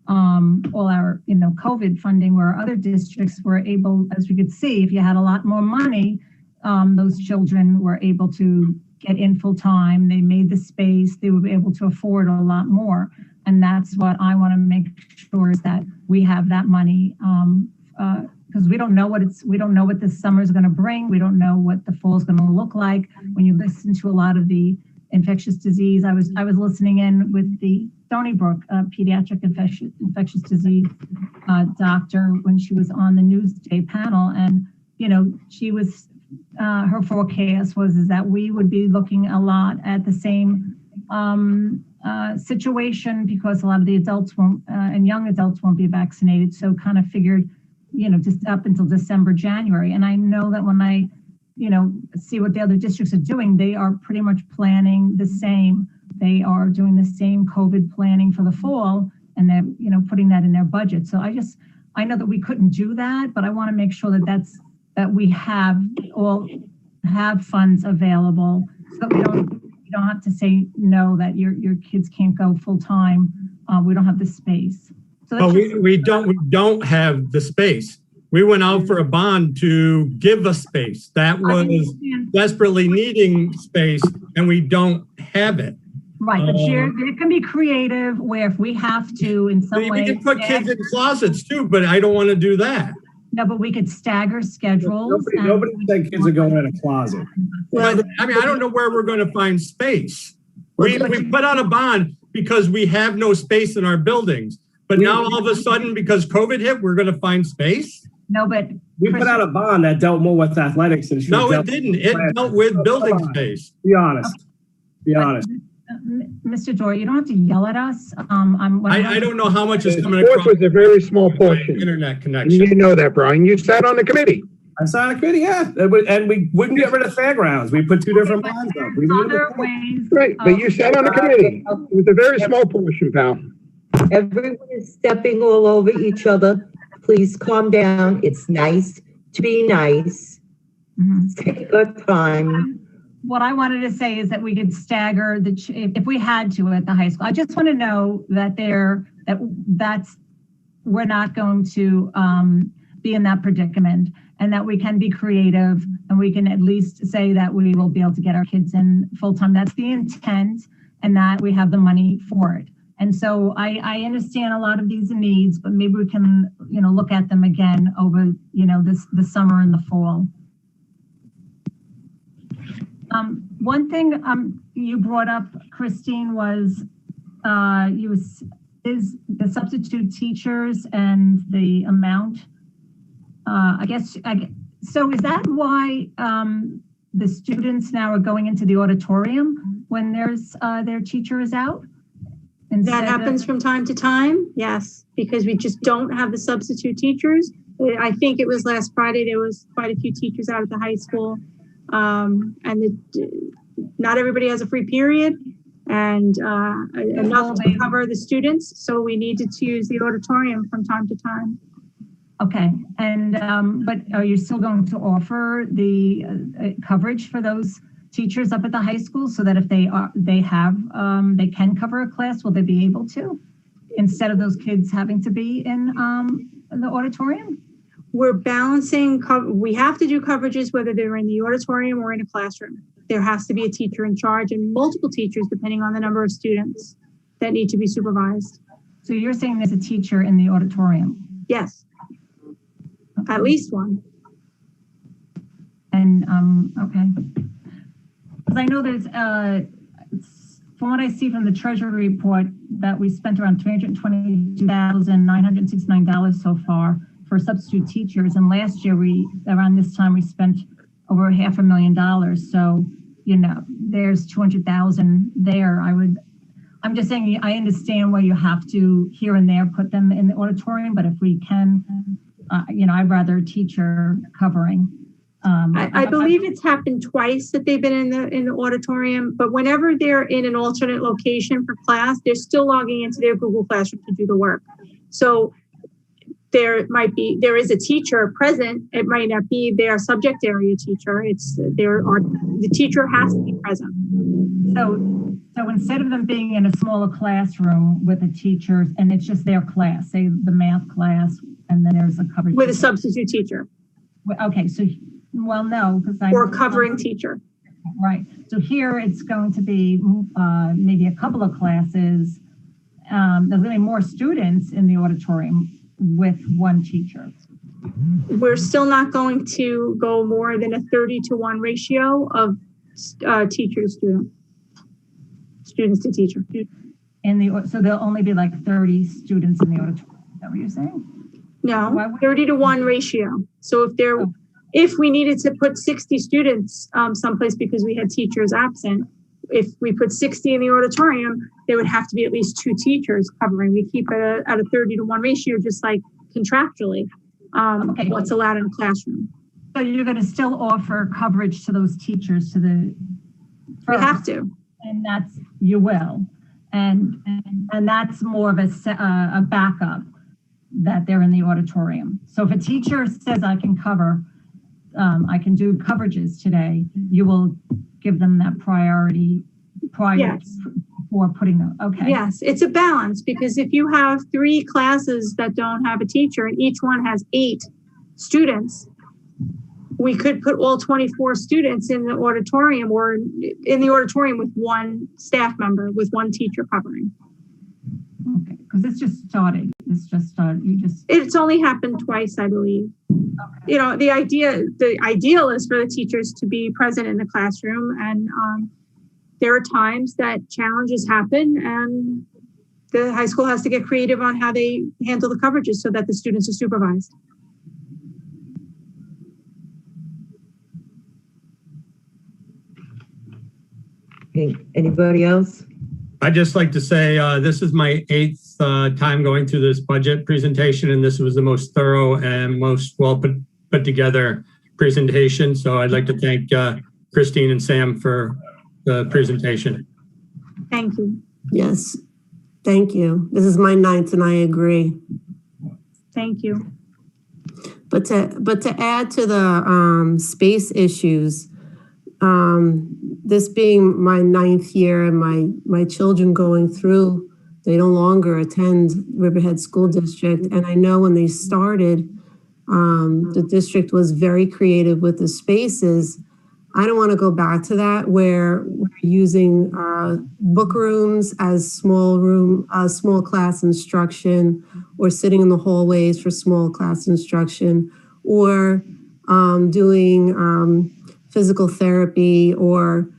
all our, you know, COVID funding, where other districts were able, as we could see, if you had a lot more money, those children were able to get in full time. They made the space. They were able to afford a lot more. And that's what I want to make sure is that we have that money, because we don't know what this summer is going to bring. We don't know what the fall is going to look like. When you listen to a lot of the infectious disease, I was listening in with the Stony Brook pediatric infectious disease doctor when she was on the Newsday panel, and you know, she was her forecast is that we would be looking a lot at the same situation, because a lot of the adults won't and young adults won't be vaccinated. So kind of figured, you know, just up until December, January. And I know that when I, you know, see what the other districts are doing, they are pretty much planning the same. They are doing the same COVID planning for the fall, and they're, you know, putting that in their budget. So I know that we couldn't do that, but I want to make sure that we have funds available, so that we don't have to say no, that your kids can't go full time. We don't have the space. So we don't have the space. We went out for a bond to give us space. That was desperately needing space, and we don't have it. Right, but it can be creative, where if we have to in some way. We can put kids in closets too, but I don't want to do that. No, but we could stagger schedules. Nobody said kids are going in a closet. Well, I mean, I don't know where we're going to find space. We put out a bond because we have no space in our buildings. But now all of a sudden, because COVID hit, we're going to find space? No, but we put out a bond that dealt more with athletics. And no, it didn't. It dealt with building space. Be honest. Mr. Dory, you don't have to yell at us. I don't know how much is coming across. It was a very small portion. Internet connection. You know that, Brian. You sat on the committee. I sat on the committee, yeah. And we wouldn't get rid of fairgrounds. We put 2 different bonds up. Right, but you sat on the committee. It was a very small portion, pal. Everyone is stepping all over each other. Please calm down. It's nice to be nice. Take our time. What I wanted to say is that we could stagger if we had to at the high school. I just want to know that we're not going to be in that predicament, and that we can be creative, and we can at least say that we will be able to get our kids in full time. That's the intent, and that we have the money for it. And so I understand a lot of these needs, but maybe we can, you know, look at them again over, you know, the summer and the fall. One thing you brought up, Christine, was is the substitute teachers and the amount. So is that why the students now are going into the auditorium when their teacher is out? That happens from time to time, yes, because we just don't have the substitute teachers. I think it was last Friday, there was quite a few teachers out at the high school. Not everybody has a free period and enough to cover the students. So we needed to use the auditorium from time to time. Okay, and but are you still going to offer the coverage for those teachers up at the high school so that if they can cover a class, will they be able to, instead of those kids having to be in the auditorium? We're balancing, we have to do coverages whether they're in the auditorium or in a classroom. There has to be a teacher in charge and multiple teachers depending on the number of students that need to be supervised. So you're saying there's a teacher in the auditorium? Yes, okay. At least one. And, okay. Because I know there's, from what I see from the Treasury report, that we spent around $322,969 so far for substitute teachers. And last year, around this time, we spent over $500,000. So, you know, there's 200,000 there. I'm just saying, I understand where you have to here and there put them in the auditorium, but if we can, you know, I'd rather a teacher covering. I believe it's happened twice that they've been in the auditorium, but whenever they're in an alternate location for class, they're still logging into their Google Classroom to do the work. So there is a teacher present. It might not be their subject area teacher. The teacher has to be present. So instead of them being in a smaller classroom with the teachers and it's just their class, say the math class, and then there's a coverage with a substitute teacher. Okay, so well, no, because or covering teacher. Right. So here it's going to be maybe a couple of classes. There's going to be more students in the auditorium with one teacher. We're still not going to go more than a 30-to-1 ratio of teacher to student, students to teacher. So there'll only be like 30 students in the auditorium. Is that what you're saying? No, 30-to-1 ratio. So if we needed to put 60 students someplace because we had teachers absent, if we put 60 in the auditorium, there would have to be at least 2 teachers covering. We keep it at a 30-to-1 ratio, just like contractually, what's allowed in a classroom. So you're going to still offer coverage to those teachers we have to. And you will. And that's more of a backup that they're in the auditorium. So if a teacher says I can cover, I can do coverages today, you will give them that priority prior for putting them. Okay. Yes, it's a balance because if you have 3 classes that don't have a teacher and each one has 8 students, we could put all 24 students in the auditorium or in the auditorium with 1 staff member, with 1 teacher covering. Okay, because it's just started. It's only happened twice, I believe. Okay. You know, the ideal is for the teachers to be present in the classroom, and there are times that challenges happen, and the high school has to get creative on how they handle the coverages so that the students are supervised. Okay, anybody else? I'd just like to say this is my 8th time going through this budget presentation, and this was the most thorough and most well put together presentation. So I'd like to thank Christine and Sam for the presentation. Thank you. Yes, thank you. This is my 9th, and I agree. Thank you. But to add to the space issues, this being my 9th year and my children going through, they no longer attend Riverhead School District. And I know when they started, the district was very creative with the spaces. I don't want to go back to that where we're using book rooms as small class instruction, or sitting in the hallways for small class instruction, or doing physical therapy or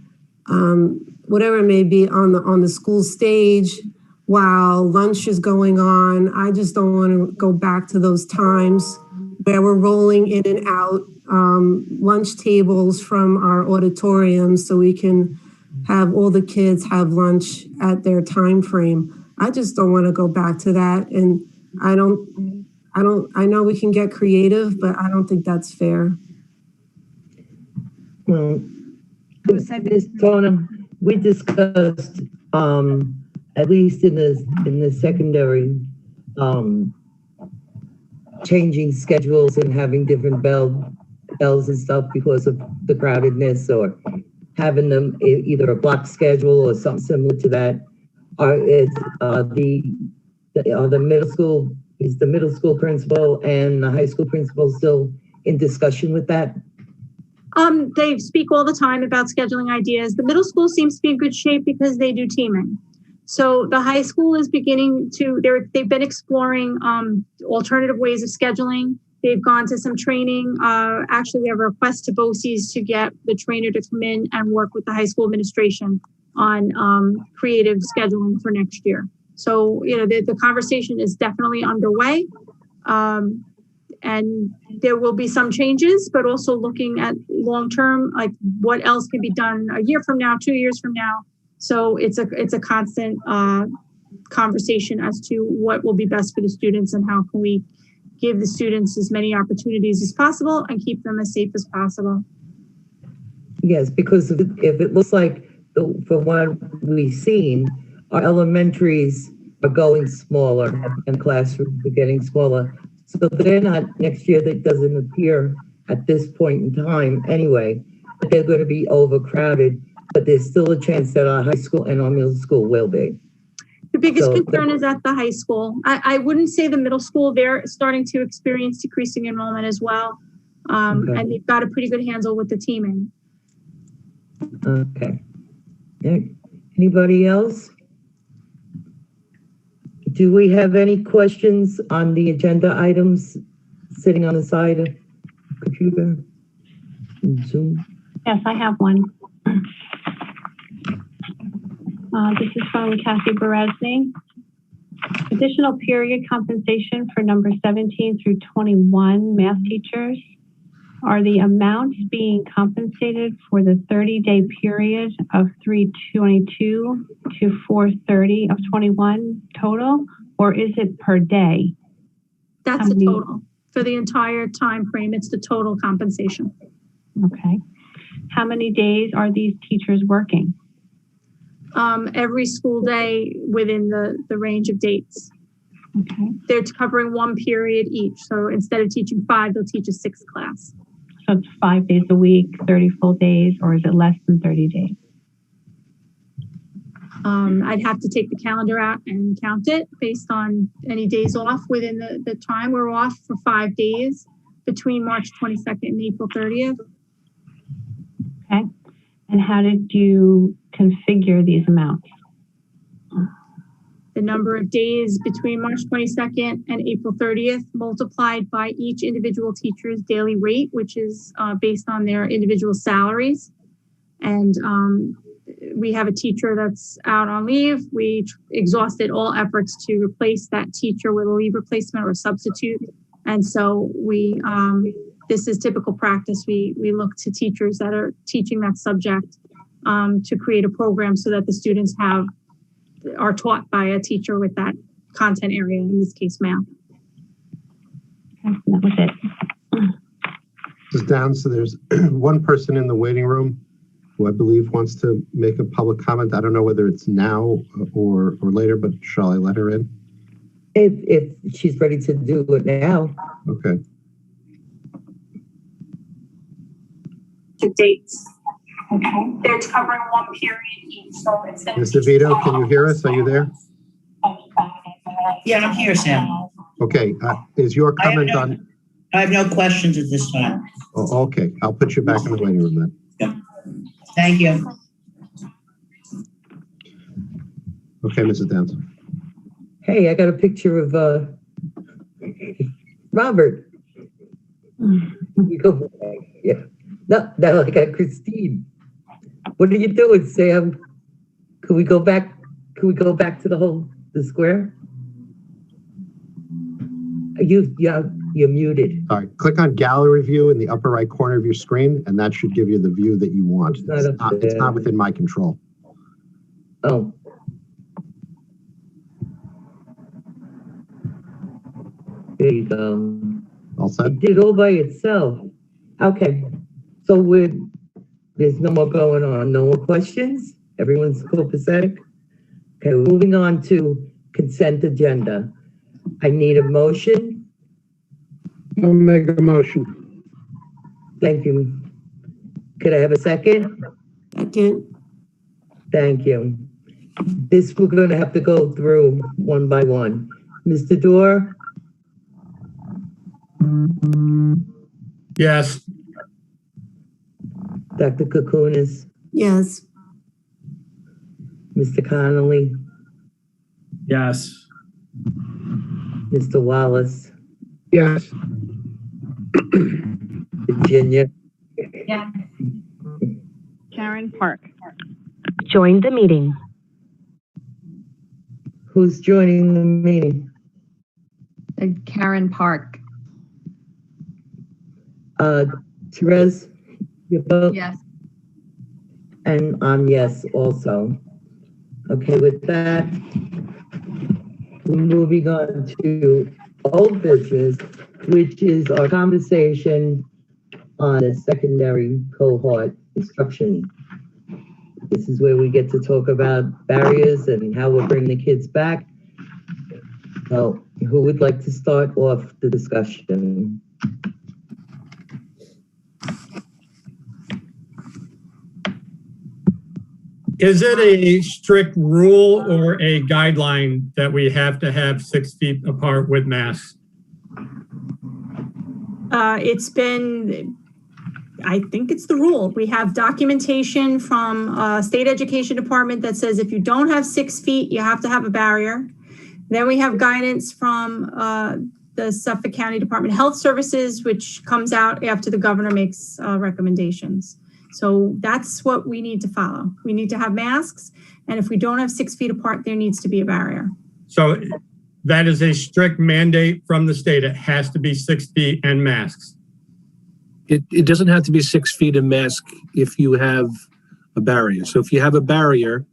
whatever it may be on the school stage while lunch is going on. I just don't want to go back to those times where we're rolling in and out lunch tables from our auditorium so we can have all the kids have lunch at their time frame. I just don't want to go back to that. And I know we can get creative, but I don't think that's fair. Well, Ms. Tonham, we discussed, at least in the secondary, changing schedules and having different bells and stuff because of the crowdedness, or having them either a block schedule or something similar to that. Is the middle school principal and the high school principal still in discussion with that? They speak all the time about scheduling ideas. The middle school seems to be in good shape because they do teaming. So the high school is beginning to, they've been exploring alternative ways of scheduling. They've gone to some training. Actually, we have a request to Boces to get the trainer to come in and work with the high school administration on creative scheduling for next year. So, the conversation is definitely underway. And there will be some changes, but also looking at long-term, like what else can be done a year from now, 2 years from now. So it's a constant conversation as to what will be best for the students and how can we give the students as many opportunities as possible and keep them as safe as possible. Yes, because if it looks like, from what we've seen, our elementaries are going smaller and classrooms are getting smaller. So they're not, next year, that doesn't appear at this point in time anyway, but they're going to be overcrowded, but there's still a chance that our high school and our middle school will be. The biggest concern is at the high school. I wouldn't say the middle school, they're starting to experience decreasing enrollment as well. Okay. And they've got a pretty good handle with the teaming. Okay. Anybody else? Do we have any questions on the agenda items sitting on the side of the computer? Zoom? Yes, I have one. This is from Kathy Beresny. Additional period compensation for number 17 through 21 math teachers. Are the amounts being compensated for the 30-day period of 3/22 to 4/30 of 21 total, or is it per day? That's the total. For the entire time frame, it's the total compensation. Okay. How many days are these teachers working? Every school day within the range of dates. Okay. They're covering one period each. So instead of teaching 5, they'll teach a 6th class. So it's 5 days a week, 30 full days, or is it less than 30 days? I'd have to take the calendar out and count it based on any days off within the time. We're off for 5 days between March 22nd and April 30th. Okay. And how did you configure these amounts? The number of days between March 22nd and April 30th multiplied by each individual teacher's daily rate, which is based on their individual salaries. And we have a teacher that's out on leave. We exhausted all efforts to replace that teacher with a leave replacement or substitute. And so this is typical practice. We look to teachers that are teaching that subject to create a program so that the students are taught by a teacher with that content area, in this case, math. Okay, that was it. This is down, so there's one person in the waiting room who I believe wants to make a public comment. I don't know whether it's now or later, but shall I let her in? If she's ready to do it now. Okay. The dates. Okay. They're covering one period each. So Ms. DeVito, can you hear us? Are you there? Yeah, I'm here, Sam. Okay. Is your comment on? I have no questions at this time. Oh, okay. I'll put you back in the waiting room then. Yeah. Thank you. Okay, Mrs. Downs. Hey, I got a picture of Robert. You go. Yeah. No, now I got Christine. What are you doing, Sam? Can we go back to the square? You're muted. All right, click on gallery view in the upper right corner of your screen, and that should give you the view that you want. It's not within my control. Oh. There you go. All set? It did all by itself. Okay. So there's no more going on. No more questions? Everyone's copacetic? Okay, moving on to consent agenda. I need a motion. I'll make a motion. Thank you. Could I have a second? Second. Thank you. This we're going to have to go through one by one. Mr. Dorr? Yes. Dr. Koukounis? Yes. Mr. Connolly? Yes. Mr. Wallace? Yes. Virginia? Yeah. Karen Park. Join the meeting. Who's joining the meeting? Karen Park. Therese, you vote? Yes. And I'm yes also. Okay, with that, we're moving on to old business, which is our conversation on the secondary cohort instruction. This is where we get to talk about barriers and how we're bringing the kids back. So who would like to start off the discussion? Is it a strict rule or a guideline that we have to have 6 feet apart with masks? I think it's the rule. We have documentation from state education department that says if you don't have 6 feet, you have to have a barrier. Then we have guidance from the Suffolk County Department of Health Services, which comes out after the governor makes recommendations. So that's what we need to follow. We need to have masks. And if we don't have 6 feet apart, there needs to be a barrier. So that is a strict mandate from the state. It has to be 6 feet and masks. It doesn't have to be 6 feet of mask if you have a barrier. So if you have a barrier,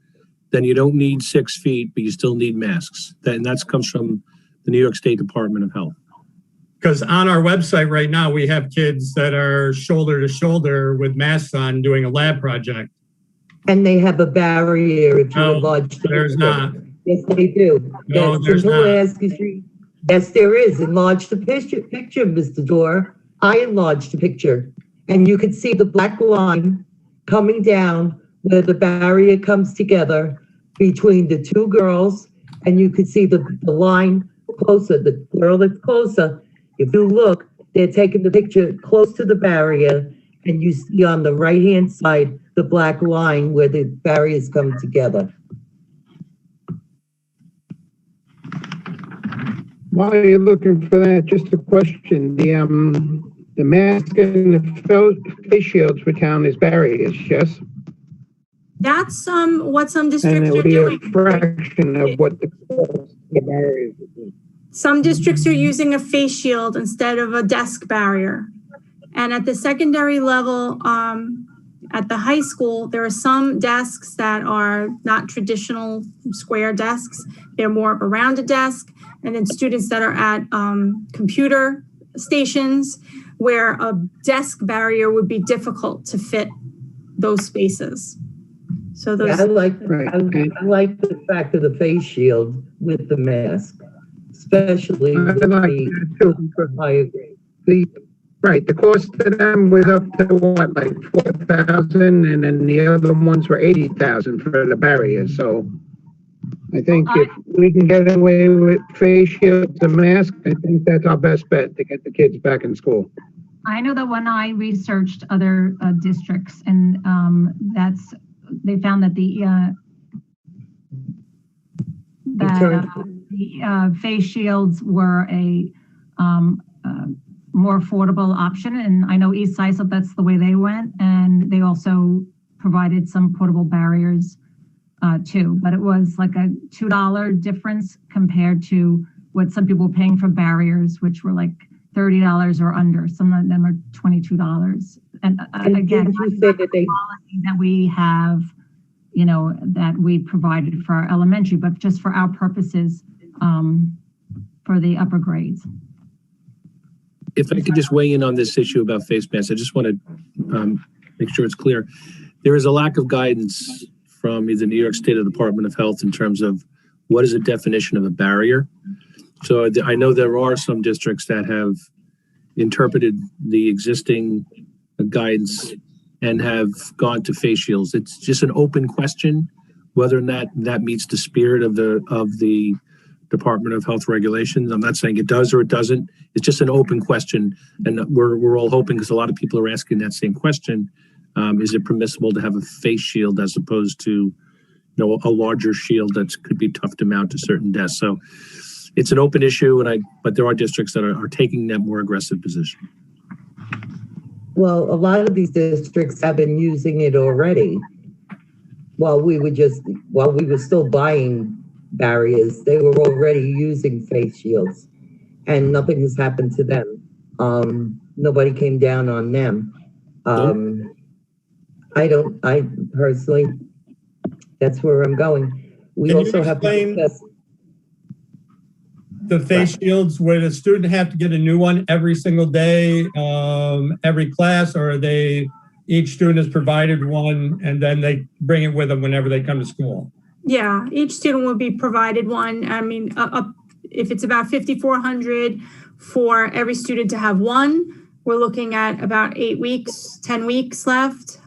then you don't need 6 feet, but you still need masks. And that comes from the New York State Department of Health. Because on our website right now, we have kids that are shoulder to shoulder with masks on doing a lab project. And they have a barrier if you enlarge the there's picture. not. Yes, they do. No, Yes, there's not. Yes, there is. Enlarge the picture, Mr. Dorr. I enlarged the picture. And you can see the black line coming down where the barrier comes together between the two girls. And you could see the line closer, the girl that's closer. If you look, they're taking the picture close to the barrier, and you see on the right-hand side, the black line where the barriers come together. While you're looking for that, just a question. The mask and the face shields for town is barriers, yes? That's what some And districts it are would be a doing. fraction of what the barriers would be. Some districts are using a face shield instead of a desk barrier. And at the secondary level, at the high school, there are some desks that are not traditional square desks. They're more of a rounded desk. And then students that are at computer stations where a desk barrier would be difficult to fit those spaces. So those. I like the fact of the face shield with the mask, especially with the higher grade. Right, the cost to them was up to what, like 4,000, and then the other ones were 80,000 for the barriers. So I think if we can get away with face shields and masks, I think that's our best bet to get the kids back in school. I know that when I researched other districts, and they found that the face shields were more affordable option. And I know East Side, so that's the way they went. And they also provided some portable barriers too. But it was like a $2 difference compared to what some people were paying for barriers, which were like $30 or under. Some of them are $22. And again, you say that that we have, you know, that we provided for our elementary, but just for our purposes, for the upper grades. If I could just weigh in on this issue about face masks, I just want to make sure it's clear. There is a lack of guidance from either New York State or Department of Health in terms of what is the definition of a barrier. So I know there are some districts that have interpreted the existing guidance and have gone to face shields. It's just an open question whether or not that meets the spirit of the Department of Health regulations. I'm not saying it does or it doesn't. It's just an open question, and we're all hoping, because a lot of people are asking that same question. Is it permissible to have a face shield as opposed to, you know, a larger shield that could be tough to mount to certain desks? So it's an open issue, but there are districts that are taking that more aggressive position. Well, a lot of these districts have been using it already. While we were still buying barriers, they were already using face shields, and nothing has happened to them. Nobody came down on them. I personally, that's where I'm going. We Can also you have to explain discuss the face shields, where the student have to get a new one every single day, every class, or each student is provided one and then they bring it with them whenever they come to school? Yeah, each student will be provided one. I mean, if it's about 5,400 for every student to have one, we're looking at about 8 weeks, 10 weeks left.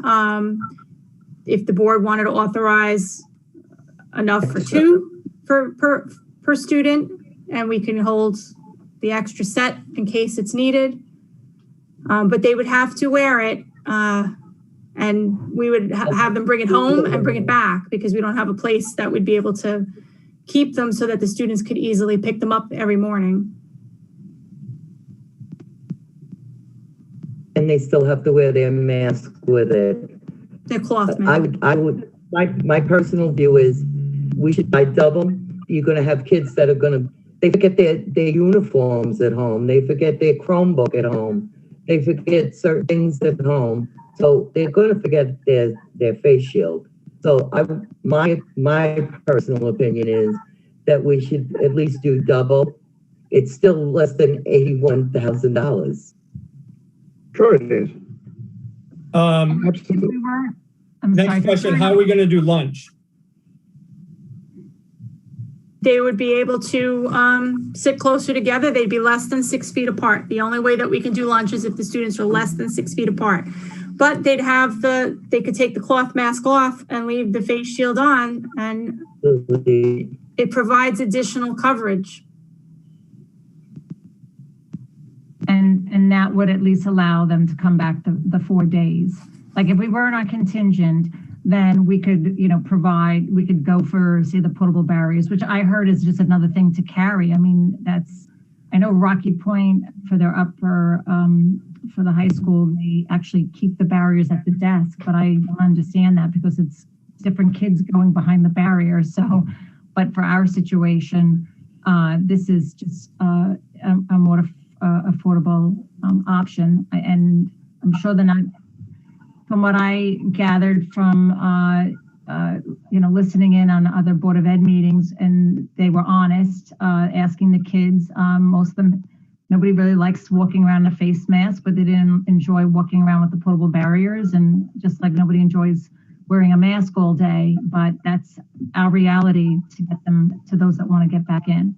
If the board wanted to authorize enough for two per student, and we can hold the extra set in case it's needed. But they would have to wear it, and we would have them bring it home and bring it back, because we don't have a place that would be able to keep them so that the students could easily pick them up every morning. and they still have to wear their mask with it. Their cloth mask. My personal view is we should buy double. You're going to have kids that are going to, they forget their uniforms at home. They forget their Chromebook at home. They forget certain things at home. So they're going to forget their face shield. So my personal opinion is that we should at least do double. It's still less than $81,000. Sure it is. Absolutely. Next question, how are we going to do lunch? They would be able to sit closer together. They'd be less than 6 feet apart. The only way that we can do lunch is if the students are less than 6 feet apart. But they'd have they could take the cloth mask off and leave the face shield on, and it provides additional coverage. And that would at least allow them to come back the 4 days. Like if we weren't on contingent, then we could, we could go for, say, the portable barriers, which I heard is just another thing to carry. I mean, I know Rocky Point for their upper, for the high school, they actually keep the barriers at the desk, but I don't understand that because it's different kids going behind the barrier. So, but for our situation, this is just a more affordable option. And I'm sure they're not, from what I gathered from, listening in on other Board of Ed meetings, and they were honest, asking the kids, most of them, nobody really likes walking around in a face mask, but they didn't enjoy walking around with the portable barriers. And just like nobody enjoys wearing a mask all day, but that's our reality to get them to those that want to get back in.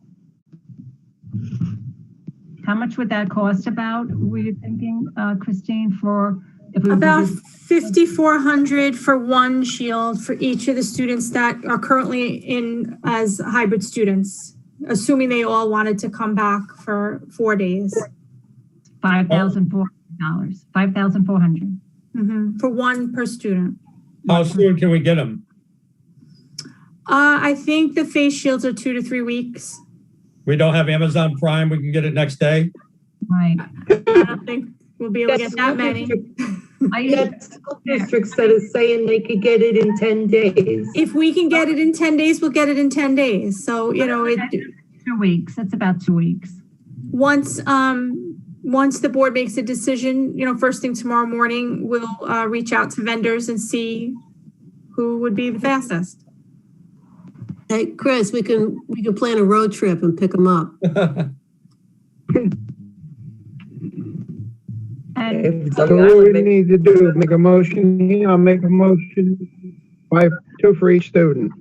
How much would that cost about, were you thinking, Christine, for if we about $5,400 for one shield for each of the students that are currently in as hybrid students, assuming they all wanted to come back for 4 days. $5,400. $5,400 for one per student. How soon can we get them? I think the face shields are 2 to 3 weeks. We don't have Amazon Prime. We can get it next day. Right. I don't think we'll be able to get that many. I got school districts that are saying they could get it in 10 days. If we can get it in 10 days, we'll get it in 10 days. So, you know, 2 weeks. That's about 2 weeks. once the board makes a decision, you know, first thing tomorrow morning, we'll reach out to vendors and see who would be the fastest. Hey, Chris, we can plan a road trip and pick them up. So what we need to do, make a motion here, I'll make a motion, 2 for each student.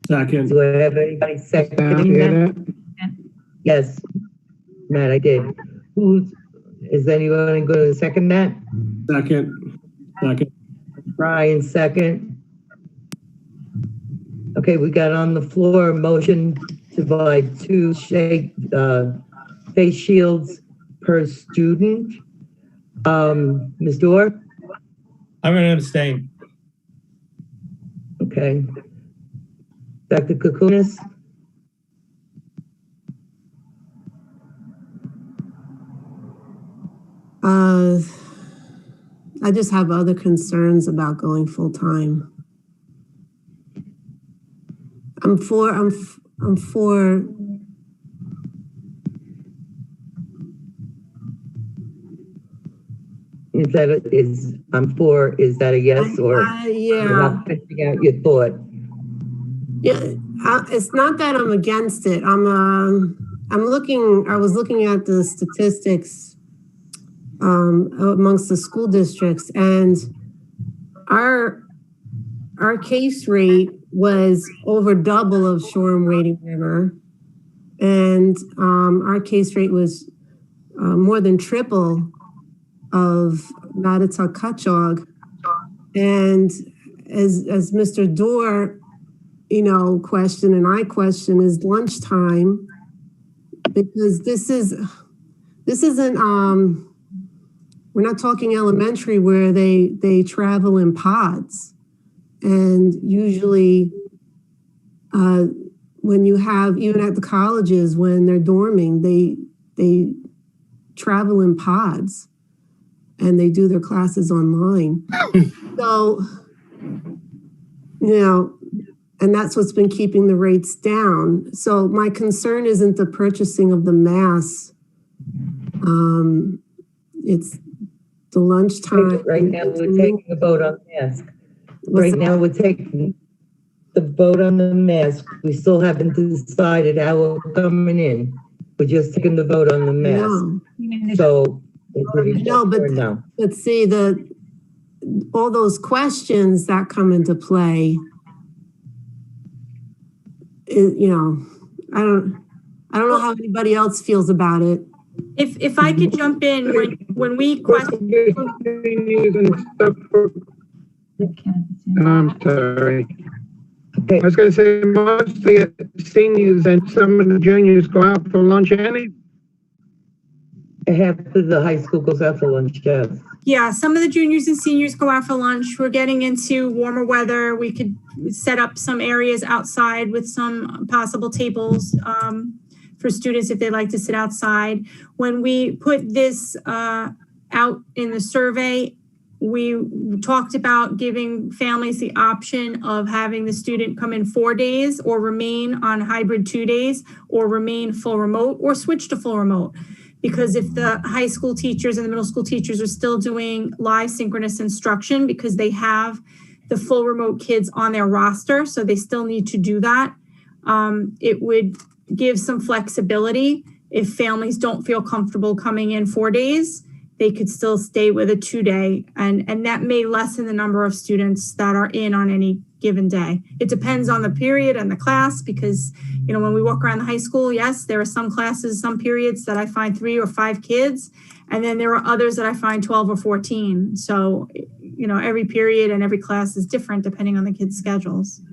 Second. Do I have anybody seconding that? Yes, Matt, I did. Is anyone going to second that? Second. Brian, second. Okay, we got on the floor a motion to buy 2 face shields per student. Ms. Dorr? I'm going to abstain. Okay. Dr. Kukunis? I just have other concerns about going full time. I'm for Is that a yes or yeah. you're not fixing out your thought? Yeah, it's not that I'm against it. I was looking at the statistics amongst the school districts, and our case rate was over double of Shoreham Wading River, and our case rate was more than triple of Mattatuck Cutchogue. And as Mr. Dorr, you know, question and I question is lunchtime, because this isn't we're not talking elementary where they travel in pods, and usually when you have, even at the colleges when they're dorming, they travel in pods and they do their classes online. So, you know, and that's what's been keeping the rates down. So my concern isn't the purchasing of the masks. It's the lunchtime. Right now, we're taking a vote on mask. Right now, we're taking the vote on the mask. We still haven't decided how we're coming in. We're just taking the vote on the mask. So, no, but see, all those questions that come into play, you know, I don't know how anybody else feels about it. If I could jump in, when we question. I'm sorry. I was going to say most of the seniors and some of the juniors go out for lunch anyway. Half of the high school goes out for lunch, yes. Yeah, some of the juniors and seniors go out for lunch. We're getting into warmer weather. We could set up some areas outside with some possible tables for students if they like to sit outside. When we put this out in the survey, we talked about giving families the option of having the student come in 4 days or remain on hybrid 2 days or remain full remote or switch to full remote. Because if the high school teachers and the middle school teachers are still doing live synchronous instruction because they have the full remote kids on their roster, so they still need to do that, it would give some flexibility. If families don't feel comfortable coming in 4 days, they could still stay with a 2 day, and that may lessen the number of students that are in on any given day. It depends on the period and the class, because, you know, when we walk around the high school, yes, there are some classes, some periods that I find 3 or 5 kids, and then there are others that I find 12 or 14. So, you know, every period and every class is different depending on the kids' schedules.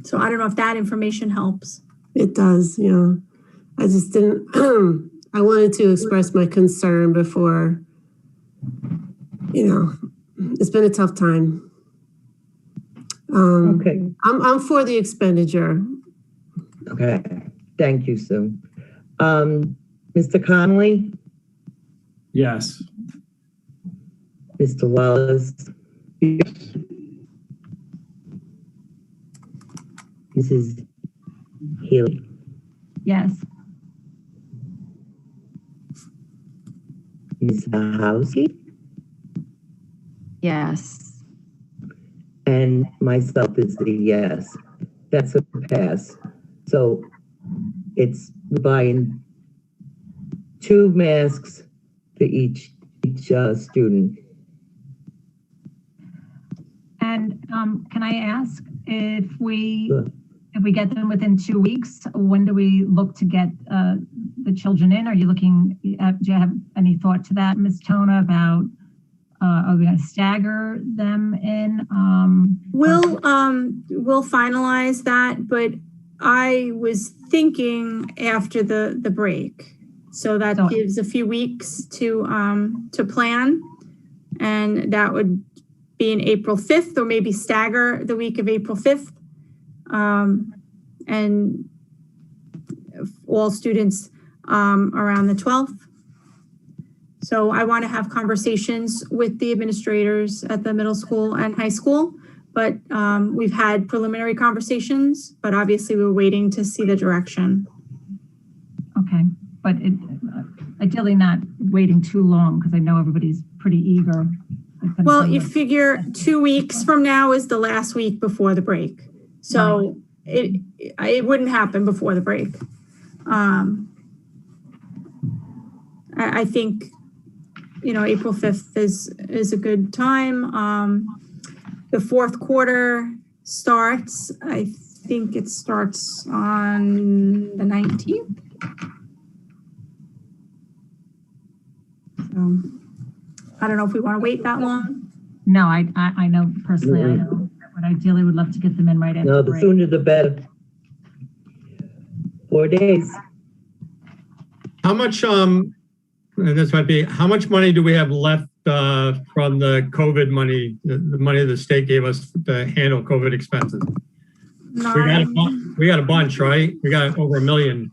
So I don't know if that information helps. It does, yeah. I just didn't, I wanted to express my concern before, you know, it's been a tough time. Okay. I'm for the expenditure. Okay, thank you, Sue. Mr. Connolly, Yes. Mr. Wallace, Yes. Mrs. Healy, Yes. Ms. Howsey, Yes. and myself is a yes. That's a pass. So it's buying 2 masks for each student. And can I ask if we Sure. get them within 2 weeks, when do we look to get the children in? Are you looking? Do you have any thought to that, Ms. Tona, about are we going to stagger them in? We'll finalize that, but I was thinking after the break. So that gives a few weeks to plan, and that would be in April 5th, or maybe stagger the week of April 5th. And all students around the 12th. So I want to have conversations with the administrators at the middle school and high school, but we've had preliminary conversations, but obviously we're waiting to see the direction. Okay, but ideally not waiting too long, because I know everybody's pretty eager. Well, you figure 2 weeks from now is the last week before the break. So it wouldn't happen before the break. I think, April 5th is a good time. The fourth quarter starts, I think it starts on the 19th. So I don't know if we want to wait that long. No, I know personally, I know, but ideally would love to get them in right after No, the the break. sooner the better. 4 days. How much, and this might be, how much money do we have left from the COVID money, the money the state gave us to handle COVID expenses? We got a bunch, right? We got over $1 million,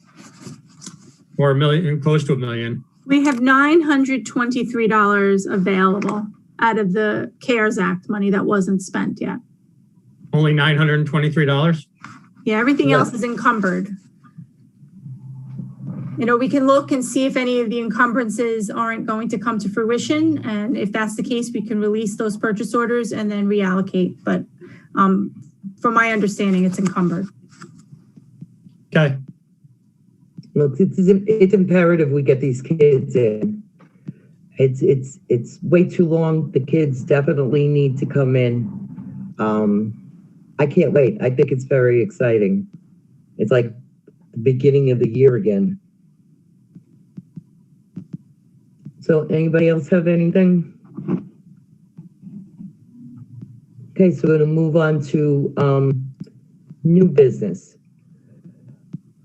or $1 million, close to $1 million. We have $923 available out of the CARES Act money that wasn't spent yet. Only $923? Yeah, everything else is encumbered. We can look and see if any of the encumbrances aren't going to come to fruition. And if that's the case, we can release those purchase orders and then reallocate. But from my understanding, it's encumbered. Okay. Look, it's imperative we get these kids in. It's way too long. The kids definitely need to come in. I can't wait. I think it's very exciting. It's like the beginning of the year again. So anybody else have anything? Okay, so we're gonna move on to new business.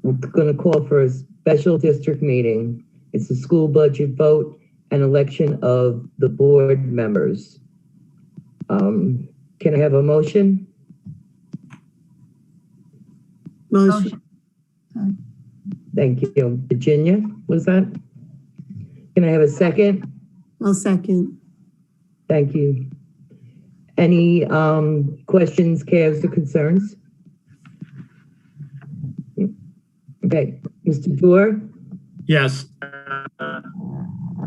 We're gonna call for a special district meeting. It's a school budget vote and election of the board members. Can I have a motion? Motion. Thank you. Virginia, was that? Can I have a second? I'll second. Thank you. Any questions, cares, or concerns? Okay, Mr. Doer? Yes.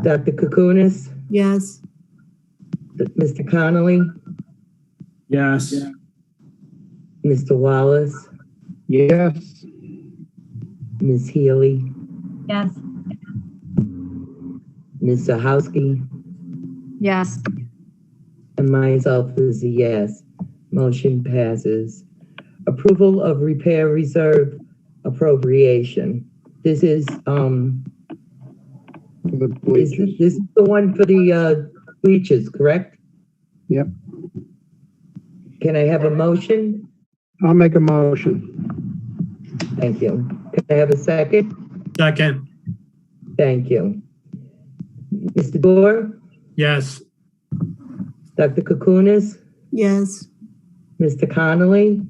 Dr. Kukunis? Yes. Mr. Connolly? Yes. Mr. Wallace? Yes. Ms. Healy? Yes. Ms. Zahowski? Yes. And myself is a yes. Motion passes. Approval of repair reserve appropriation. This is this is the one for the bleachers, correct? Yep. Can I have a motion? I'll make a motion. Thank you. Can I have a second? Second. Thank you. Mr. Doer? Yes. Dr. Kukunis? Yes. Mr. Connolly?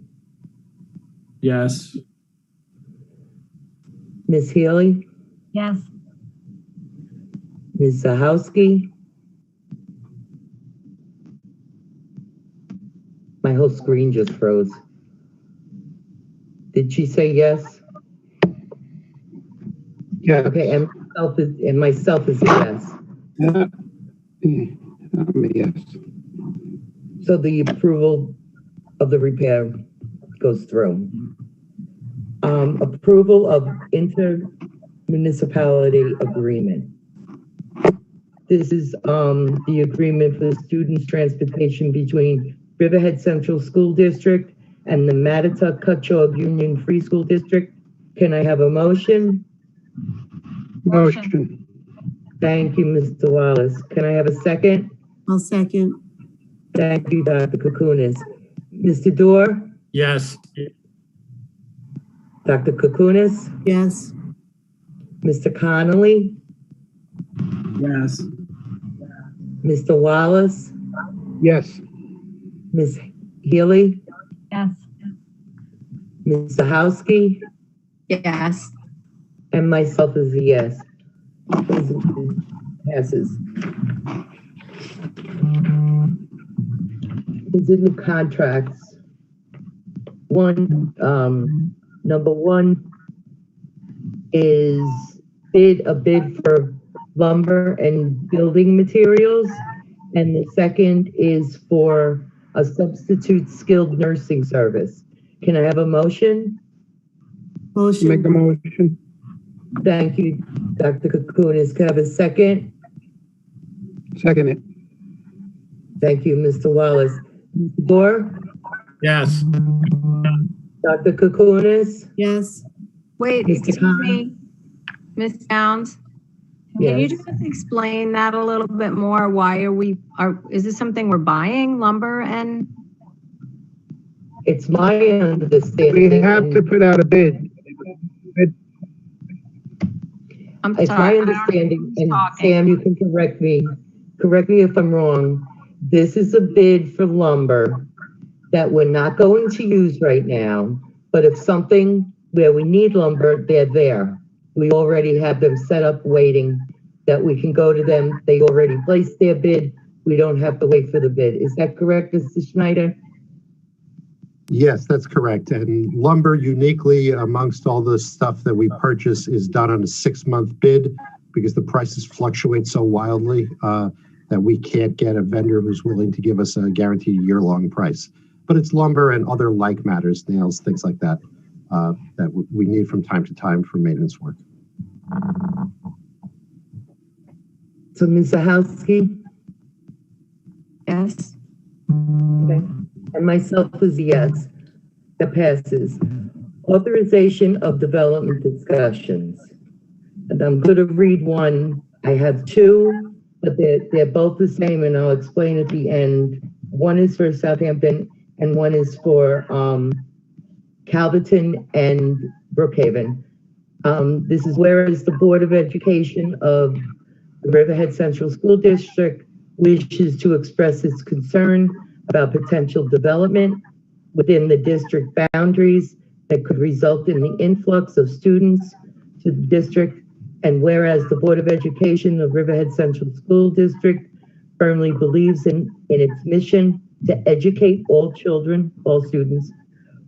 Yes. Ms. Healy, Yes. Ms. Zahowski. My whole screen just froze. Did she say yes? Yeah. Okay, and myself is a yes. Yes. So the approval of the repair goes through. Approval of inter-municipality agreement. This is the agreement for students' transportation between Riverhead Central School District and the Mattatuck Cutchogue Union Free School District. Can I have a motion? Motion. Thank you, Mr. Wallace. Can I have a second? I'll second. Thank you, Dr. Kukunis. Mr. Dorr? Yes. Dr. Kukunis? Yes. Mr. Connolly? Yes. Mr. Wallace? Yes. Ms. Healy? Yes. Ms. Zahowski? Yes. And myself is a yes. Passes. These are new contracts. Number one is a bid for lumber and building materials. And the second is for a substitute skilled nursing service. Can I have a motion? Motion. Make a motion. Thank you, Dr. Kukunis. Can I have a second? Second it. Thank you, Mr. Wallace. Mr. Dorr? Yes. Dr. Kukunis? Yes. Wait, Mr. excuse Khan? me, Ms. Downs. Can you Yes. just explain that a little bit more? Why is this something we're buying, lumber and? It's my understanding. We have to put out a bid. I'm It's sorry. my understanding, and Sam, you can correct me if I'm wrong. This is a bid for lumber that we're not going to use right now, but if something where we need lumber, they're there. We already have them set up waiting that we can go to them. They already placed their bid. We don't have to wait for the bid. Is that correct, Mr. Schneider? Yes, that's correct. And lumber uniquely amongst all the stuff that we purchase is done on a 6-month bid because the prices fluctuate so wildly that we can't get a vendor who's willing to give us a guaranteed year-long price. But it's lumber and other like matters, nails, things like that, that we need from time to time for maintenance work. So Ms. Zahowski? Yes. Okay. And myself is a yes. That passes. Authorization of development discussions. And I'm going to read one. I have two, but they're both the same, and I'll explain at the end. One is for Southampton, and one is for Calverton and Brookhaven. This is whereas the Board of Education of the Riverhead Central School District wishes to express its concern about potential development within the district boundaries that could result in the influx of students to the district. And whereas the Board of Education of Riverhead Central School District firmly believes in its mission to educate all children, all students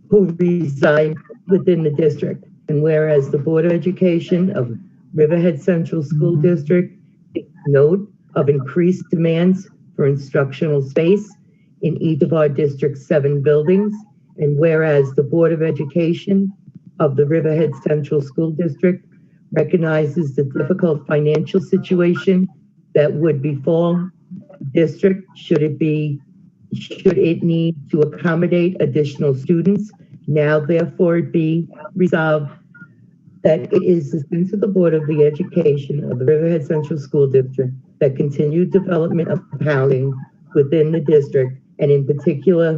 who reside within the district. And whereas the Board of Education of Riverhead Central School District takes note of increased demands for instructional space in each of our district's 7 buildings. And whereas the Board of Education of the Riverhead Central School District recognizes the difficult financial situation that would befall the district should it need to accommodate additional students. Now, therefore, it be resolved that it is the sense of the Board of the Education of the Riverhead Central School District that continued development of housing within the district, and in particular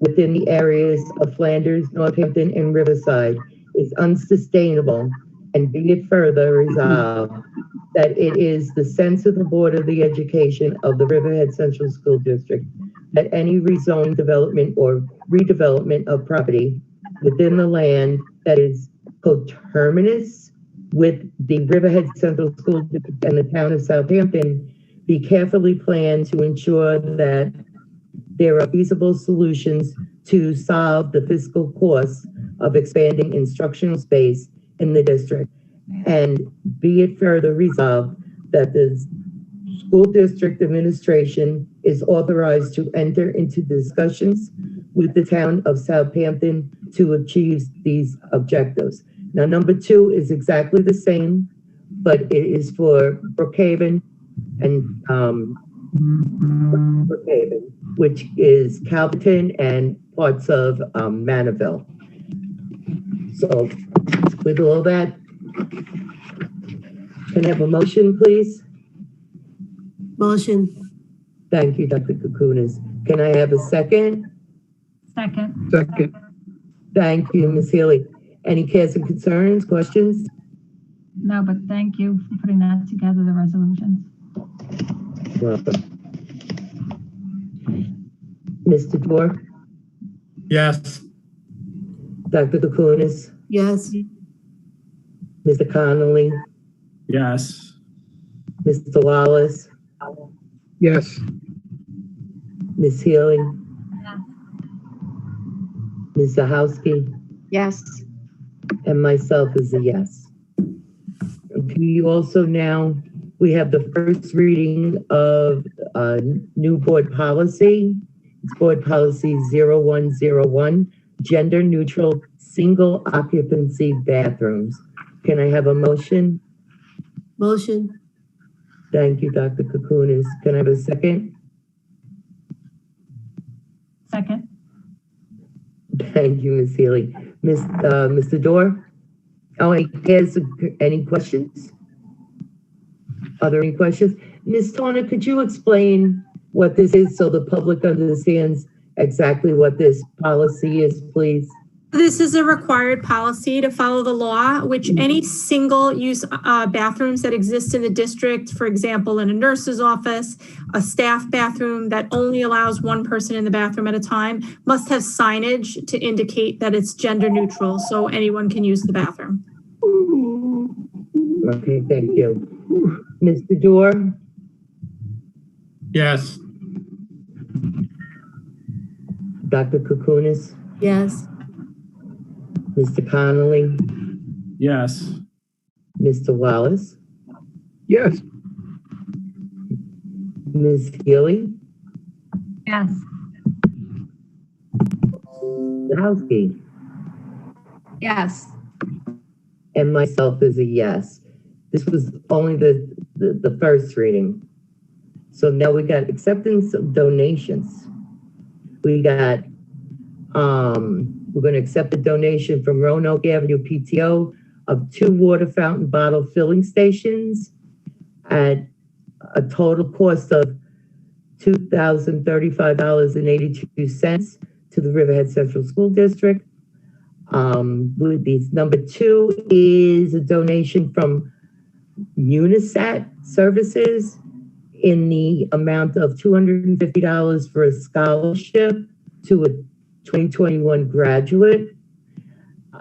within the areas of Flanders, Northampton, and Riverside, is unsustainable. And be it further resolved that it is the sense of the Board of the Education of the Riverhead Central School District that any rezoned development or redevelopment of property within the land that is coterminous with the Riverhead Central School District and the town of Southampton be carefully planned to ensure that there are feasible solutions to solve the fiscal costs of expanding instructional space in the district. And be it further resolved that the school district administration is authorized to enter into discussions with the town of Southampton to achieve these objectives. Now, number 2 is exactly the same, but it is for Brookhaven and Brookhaven, which is Calverton and parts of Manorville. So with all that, can I have a motion, please? Motion. Thank you, Dr. Kukunis. Can I have a second? Second. Second. Thank you, Ms. Healy. Any cares and concerns, questions? No, but thank you for putting that together, the resolutions. Welcome. Mr. Dorr? Yes. Dr. Kukunis? Yes. Mr. Connolly? Yes. Mr. Wallace? Yes. Ms. Healy? Ms. Zahowski? Yes. And myself is a yes. We also now, we have the first reading of new board policy. It's board policy 0101, gender neutral single occupancy bathrooms. Can I have a motion? Motion. Thank you, Dr. Kukunis. Can I have a second? Second. Thank you, Ms. Healy. Mr. Dorr? Oh, any questions? Are there any questions? Ms. Turner, could you explain what this is so the public understands exactly what this policy is, please? This is a required policy to follow the law, which any single-use bathrooms that exist in the district, for example, in a nurse's office, a staff bathroom that only allows one person in the bathroom at a time, must have signage to indicate that it's gender neutral, so anyone can use the bathroom. Okay, thank you. Mr. Dorr? Yes. Dr. Kukunis? Yes. Mr. Connolly? Yes. Mr. Wallace? Yes. Ms. Healy? Yes. Zahowski? Yes. And myself is a yes. This was only the first reading. So now we got acceptance of donations. We got, we're going to accept a donation from Roanoke Avenue PTO of 2 water fountain bottle filling stations at a total cost of $2,035.82 to the Riverhead Central School District. With these, number 2 is a donation from Unisat Services in the amount of $250 for a scholarship to a 2021 graduate.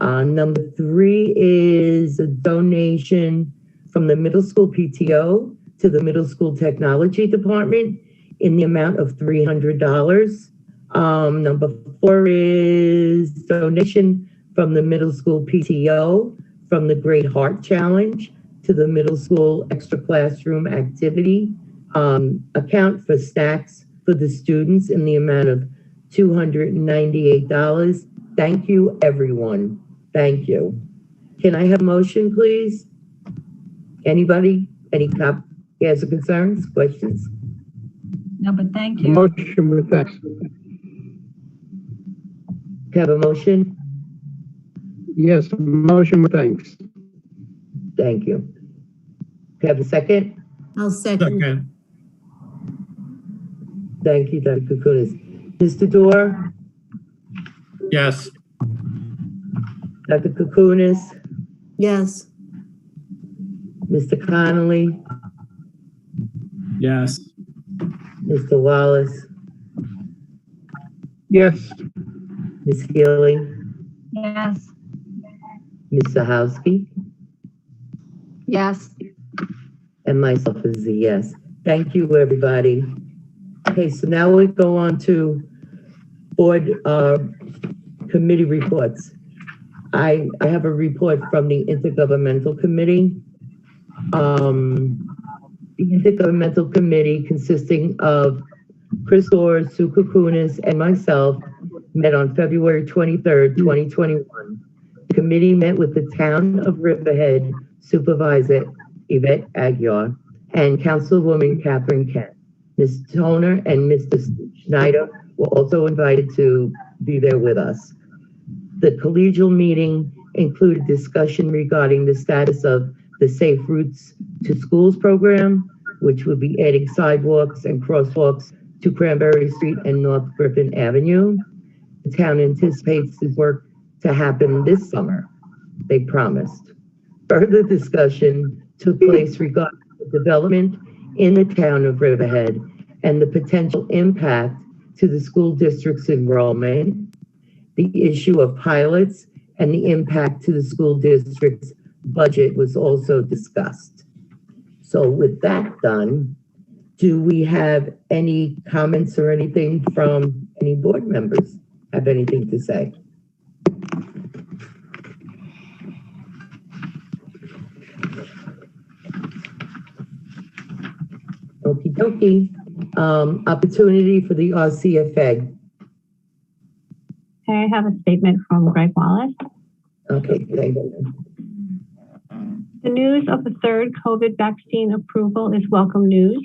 Number 3 is a donation from the middle school PTO to the middle school technology department in the amount of $300. Number 4 is donation from the middle school PTO from the Great Heart Challenge to the middle school extra classroom activity account for snacks for the students in the amount of $298. Thank you, everyone. Thank you. Can I have a motion, please? Anybody? Any cares or concerns, questions? No, but thank you. Motion with thanks. Have a motion? Yes, motion with thanks. Thank you. Have a second? I'll second. Second. Thank you, Dr. Kukunis. Mr. Dorr? Yes. Dr. Kukunis? Yes. Mr. Connolly? Yes. Mr. Wallace? Yes. Ms. Healy? Yes. Ms. Zahowski, Yes. and myself is a yes. Thank you, everybody. Okay, so now we go on to board committee reports. I have a report from the Intergovernmental Committee. The Intergovernmental Committee, consisting of Chris Orr, Sue Kukunis, and myself, met on February 23rd, 2021. The committee met with the Town of Riverhead Supervisor Yvette Aguiar and Councilwoman Catherine Kent. Ms. Toner and Mr. Schneider were also invited to be there with us. The collegial meeting included discussion regarding the status of the Safe Routes to Schools program, which will be adding sidewalks and crosswalks to Cranberry Street and North Griffin Avenue. The town anticipates this work to happen this summer, they promised. Further discussion took place regarding the development in the town of Riverhead and the potential impact to the school district's enrollment, the issue of pilots, and the impact to the school district's budget was also discussed. So with that done, do we have any comments or anything from any board members? Have anything to say? Okie dokie. Opportunity for the RCFA. I have a statement from Greg Wallace. Okay, thank you. The news of the third COVID vaccine approval is welcome news.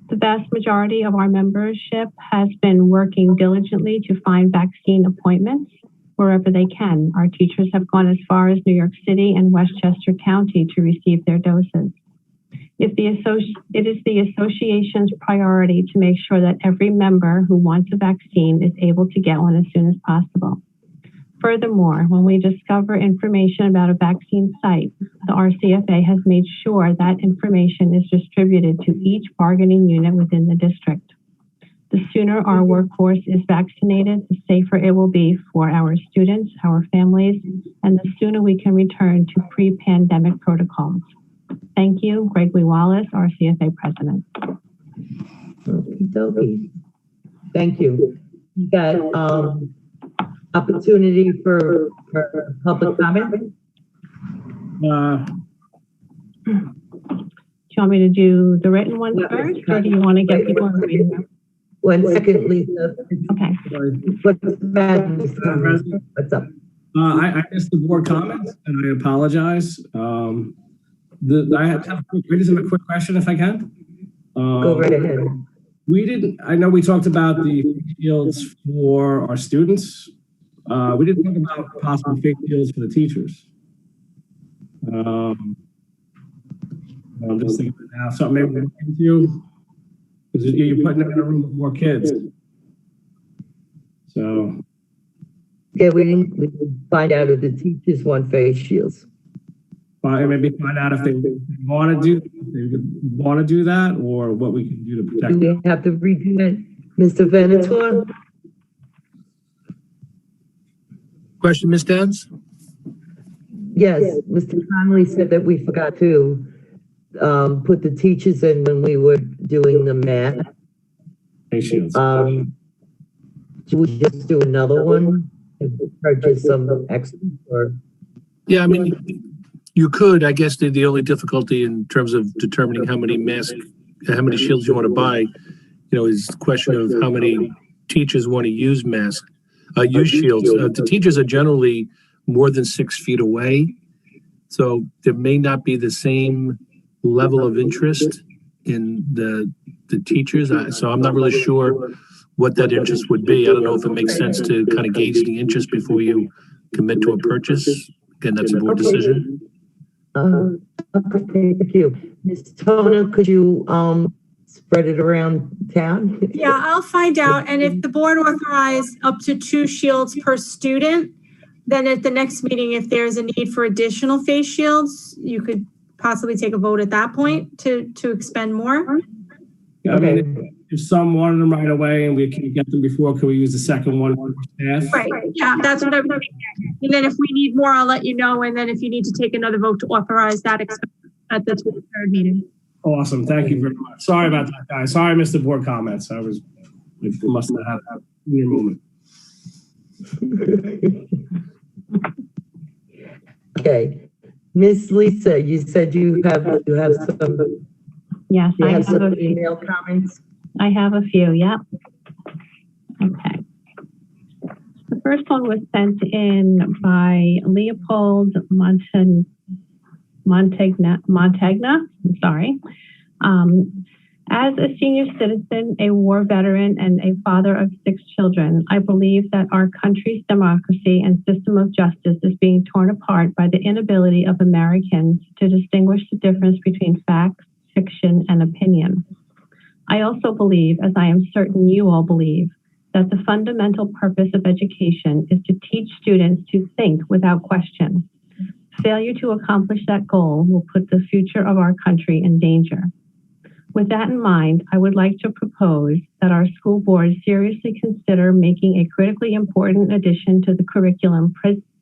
The vast majority of our membership has been working diligently to find vaccine appointments wherever they can. Our teachers have gone as far as New York City and Westchester County to receive their doses. It is the association's priority to make sure that every member who wants a vaccine is able to get one as soon as possible. Furthermore, when we discover information about a vaccine site, the RCFA has made sure that information is distributed to each bargaining unit within the district. The sooner our workforce is vaccinated, the safer it will be for our students, our families, and the sooner we can return to pre-pandemic protocols. Thank you, Gregory Wallace, RCFA President. Okey-dokey. Thank you. You got opportunity for public comment? Do you want me to do the written one first, or do you want to get people in the reading room? 1 second, Lisa. Okay. What's up? I missed the board comments, and I apologize. I just have a quick question, if I can. Go right ahead. I know we talked about the fields for our students. We didn't talk about possible fake fields for the teachers. I'm just thinking now, something maybe we're looking into, because you're putting them in a room with more kids. So. Yeah, we need find out if the teachers want face shields. Maybe find out if they want to do that, or what we can do to protect them. Do we have to redo that, Mr. Venator? Question, Ms. Downs? Yes, Mr. Connolly said that we forgot to put the teachers in when we were doing the math. Face shields. Do we just do another one and purchase some extra? Or? Yeah, I mean, you could. I guess the only difficulty in terms of determining how many shields you want to buy, is the question of how many teachers want to use shields. The teachers are generally more than 6 feet away, so there may not be the same level of interest in the teachers. So I'm not really sure what that interest would be. I don't know if it makes sense to kind of gauge the interest before you commit to a purchase. Again, that's a board decision. Okay, thank you. Ms. Toner, could you spread it around town? Yeah, I'll find out. And if the board authorized up to 2 shields per student, then at the next meeting, if there's a need for additional face shields, you could possibly take a vote at that point to expend more. Yeah, I mean, if some wanted them right away and we can get them before, can we use the second one for staff? Right, yeah, that's what I was thinking. And then if we need more, I'll let you know. And then if you need to take another vote to authorize that at the 23rd meeting. Awesome. Thank you very much. Sorry about that, guys. Sorry I missed the board comments. I must have had a weird moment. Okay. Miss Lisa, you said you have some, Yes, you I have have some a few. email comments? I have a few, yep. Okay. The first one was sent in by Leopold Montagna, I'm sorry. As a senior citizen, a war veteran, and a father of 6 children, I believe that our country's democracy and system of justice is being torn apart by the inability of Americans to distinguish the difference between facts, fiction, and opinion. I also believe, as I am certain you all believe, that the fundamental purpose of education is to teach students to think without question. Failure to accomplish that goal will put the future of our country in danger. With that in mind, I would like to propose that our school board seriously consider making a critically important addition to the curriculum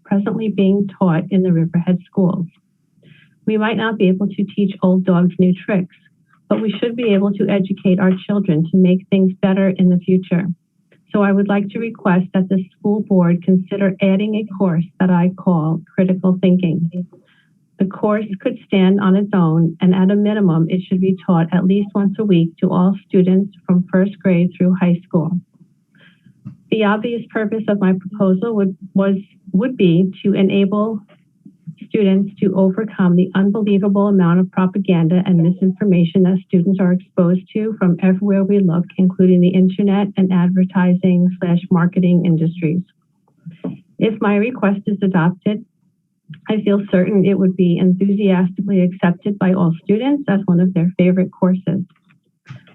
presently being taught in the Riverhead schools. We might not be able to teach old dogs new tricks, but we should be able to educate our children to make things better in the future. So I would like to request that the school board consider adding a course that I call critical thinking. The course could stand on its own, and at a minimum, it should be taught at least once a week to all students from first grade through high school. The obvious purpose of my proposal would be to enable students to overcome the unbelievable amount of propaganda and misinformation that students are exposed to from everywhere we look, including the internet and advertising/marketing industries. If my request is adopted, I feel certain it would be enthusiastically accepted by all students as one of their favorite courses.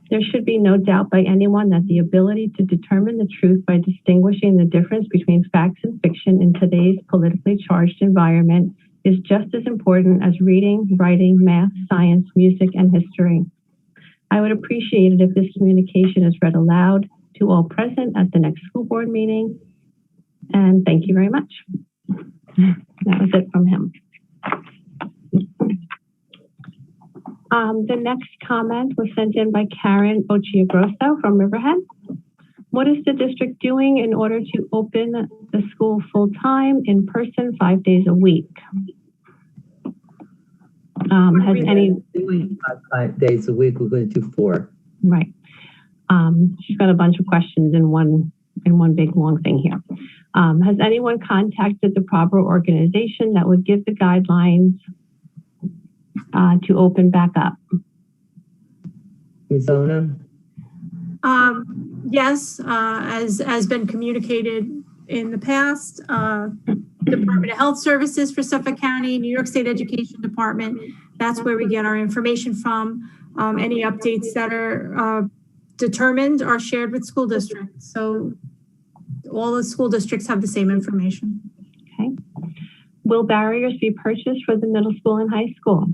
There should be no doubt by anyone that the ability to determine the truth by distinguishing the difference between facts and fiction in today's politically charged environment is just as important as reading, writing, math, science, music, and history. I would appreciate it if this communication is read aloud to all present at the next school board meeting. And thank you very much. That was it from him. The next comment was sent in by Karen Occhiogrosso from Riverhead. What is the district doing in order to open the school full-time, in person, 5 days a week? Has any doing 5 days a week? We're going to do 4. Right. She's got a bunch of questions in one big long thing here. Has anyone contacted the proper organization that would give the guidelines to open back up? Ms. Ona? Yes, as been communicated in the past, Department of Health Services for Suffolk County, New York State Education Department, that's where we get our information from. Any updates that are determined are shared with school districts. So all the school districts have the same information. Okay. Will barriers be purchased for the middle school and high school?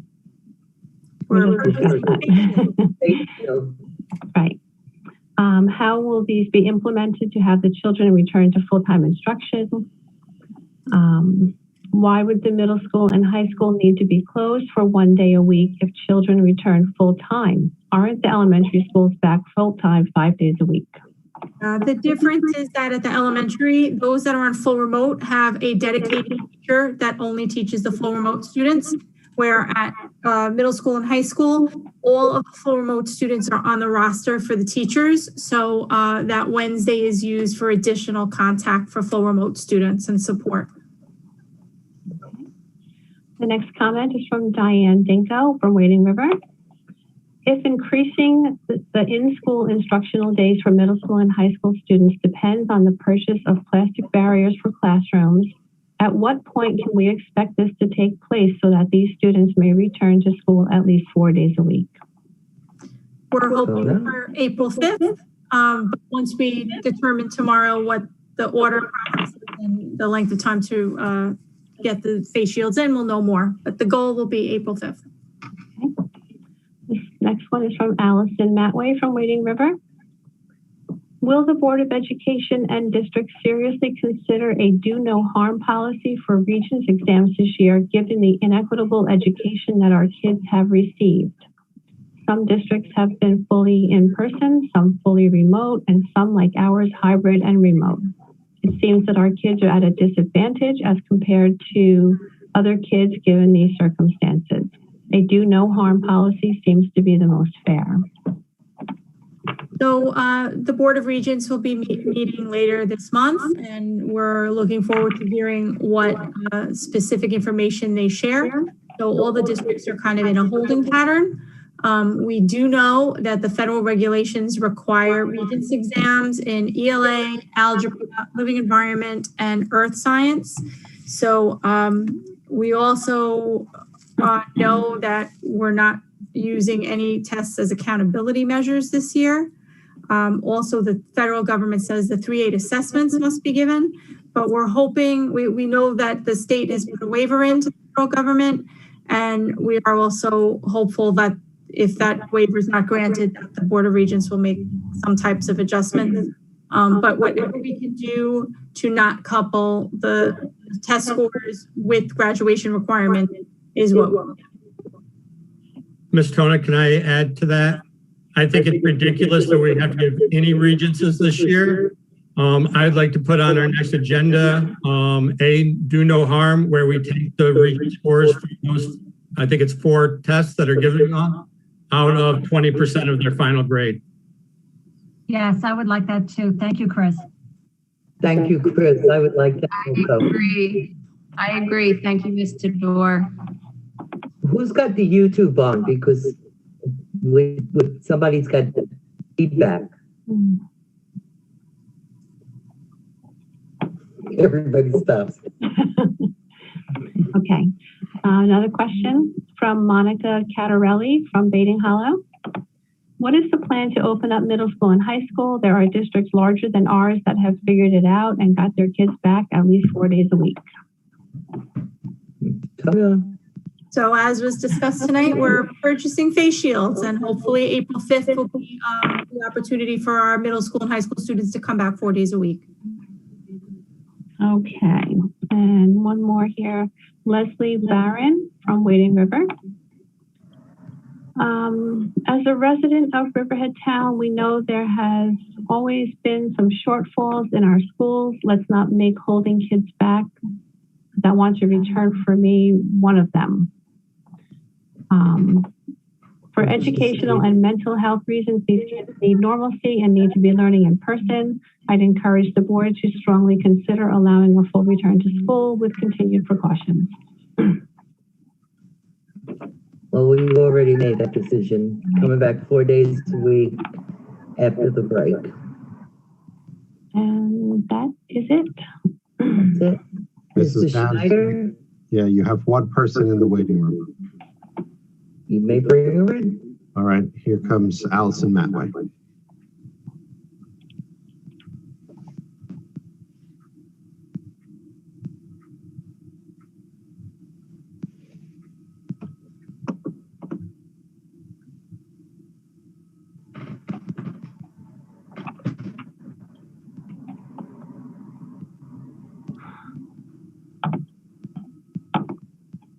Right. How will these be implemented to have the children return to full-time instruction? Why would the middle school and high school need to be closed for 1 day a week if children return full-time? Aren't the elementary schools back full-time 5 days a week? The difference is that at the elementary, those that are on full remote have a dedicated teacher that only teaches the full remote students, where at middle school and high school, all of the full remote students are on the roster for the teachers. So that Wednesday is used for additional contact for full remote students and support. The next comment is from Diane Dinko from Wading River. If increasing the in-school instructional days for middle school and high school students depends on the purchase of plastic barriers for classrooms, at what point can we expect this to take place so that these students may return to school at least 4 days a week? We're hoping for April 5th. But once we determine tomorrow what the order process is and the length of time to get the face shields in, we'll know more. But the goal will be April 5th. Okay. This next one is from Allison Matway from Wading River. Will the Board of Education and districts seriously consider a do no harm policy for Regents exams this year, given the inequitable education that our kids have received? Some districts have been fully in person, some fully remote, and some like ours, hybrid and remote. It seems that our kids are at a disadvantage as compared to other kids given these circumstances. A do no harm policy seems to be the most fair. So the Board of Regents will be meeting later this month, and we're looking forward to hearing what specific information they share. So all the districts are kind of in a holding pattern. We do know that the federal regulations require Regents exams in ELA, algebra, living environment, and earth science. So we also know that we're not using any tests as accountability measures this year. Also, the federal government says the 3/8 assessments must be given, but we're hoping, we know that the state has put a waiver into the federal government, and we are also hopeful that if that waiver is not granted, the Board of Regents will make some types of adjustments. But whatever we can do to not couple the test scores with graduation requirements is what we'll do. Ms. Tona, can I add to that? I think it's ridiculous that we have to give any regencies this year. I'd like to put on our next agenda a do no harm, where we take the regent scores for those, I think it's 4 tests that are given out of 20% of their final grade. Yes, I would like that too. Thank you, Chris. Thank you, Chris. I would like that. I agree. Thank you, Mr. Dorr. Who's got the YouTube on? Because somebody's got the feedback. Everybody stops. Okay. Another question from Monica Cattarelli from Baiting Hollow. What is the plan to open up middle school and high school? There are districts larger than ours that have figured it out and got their kids back at least 4 days a week. So as was discussed tonight, we're purchasing face shields, and hopefully April 5th will be the opportunity for our middle school and high school students to come back 4 days a week. Okay, and one more here. Leslie Barron from Wading River. As a resident of Riverhead Town, we know there has always been some shortfalls in our schools. Let's not make holding kids back that want to return for me one of them. For educational and mental health reasons, these kids need normalcy and need to be learning in person. I'd encourage the board to strongly consider allowing a full return to school with continued precautions. Well, we've already made that decision, coming back 4 days a week after the break. And that is it. That's it. Mr. Schneider? Yeah, you have one person in the waiting room. You may bring her in. All right, here comes Allison Matway.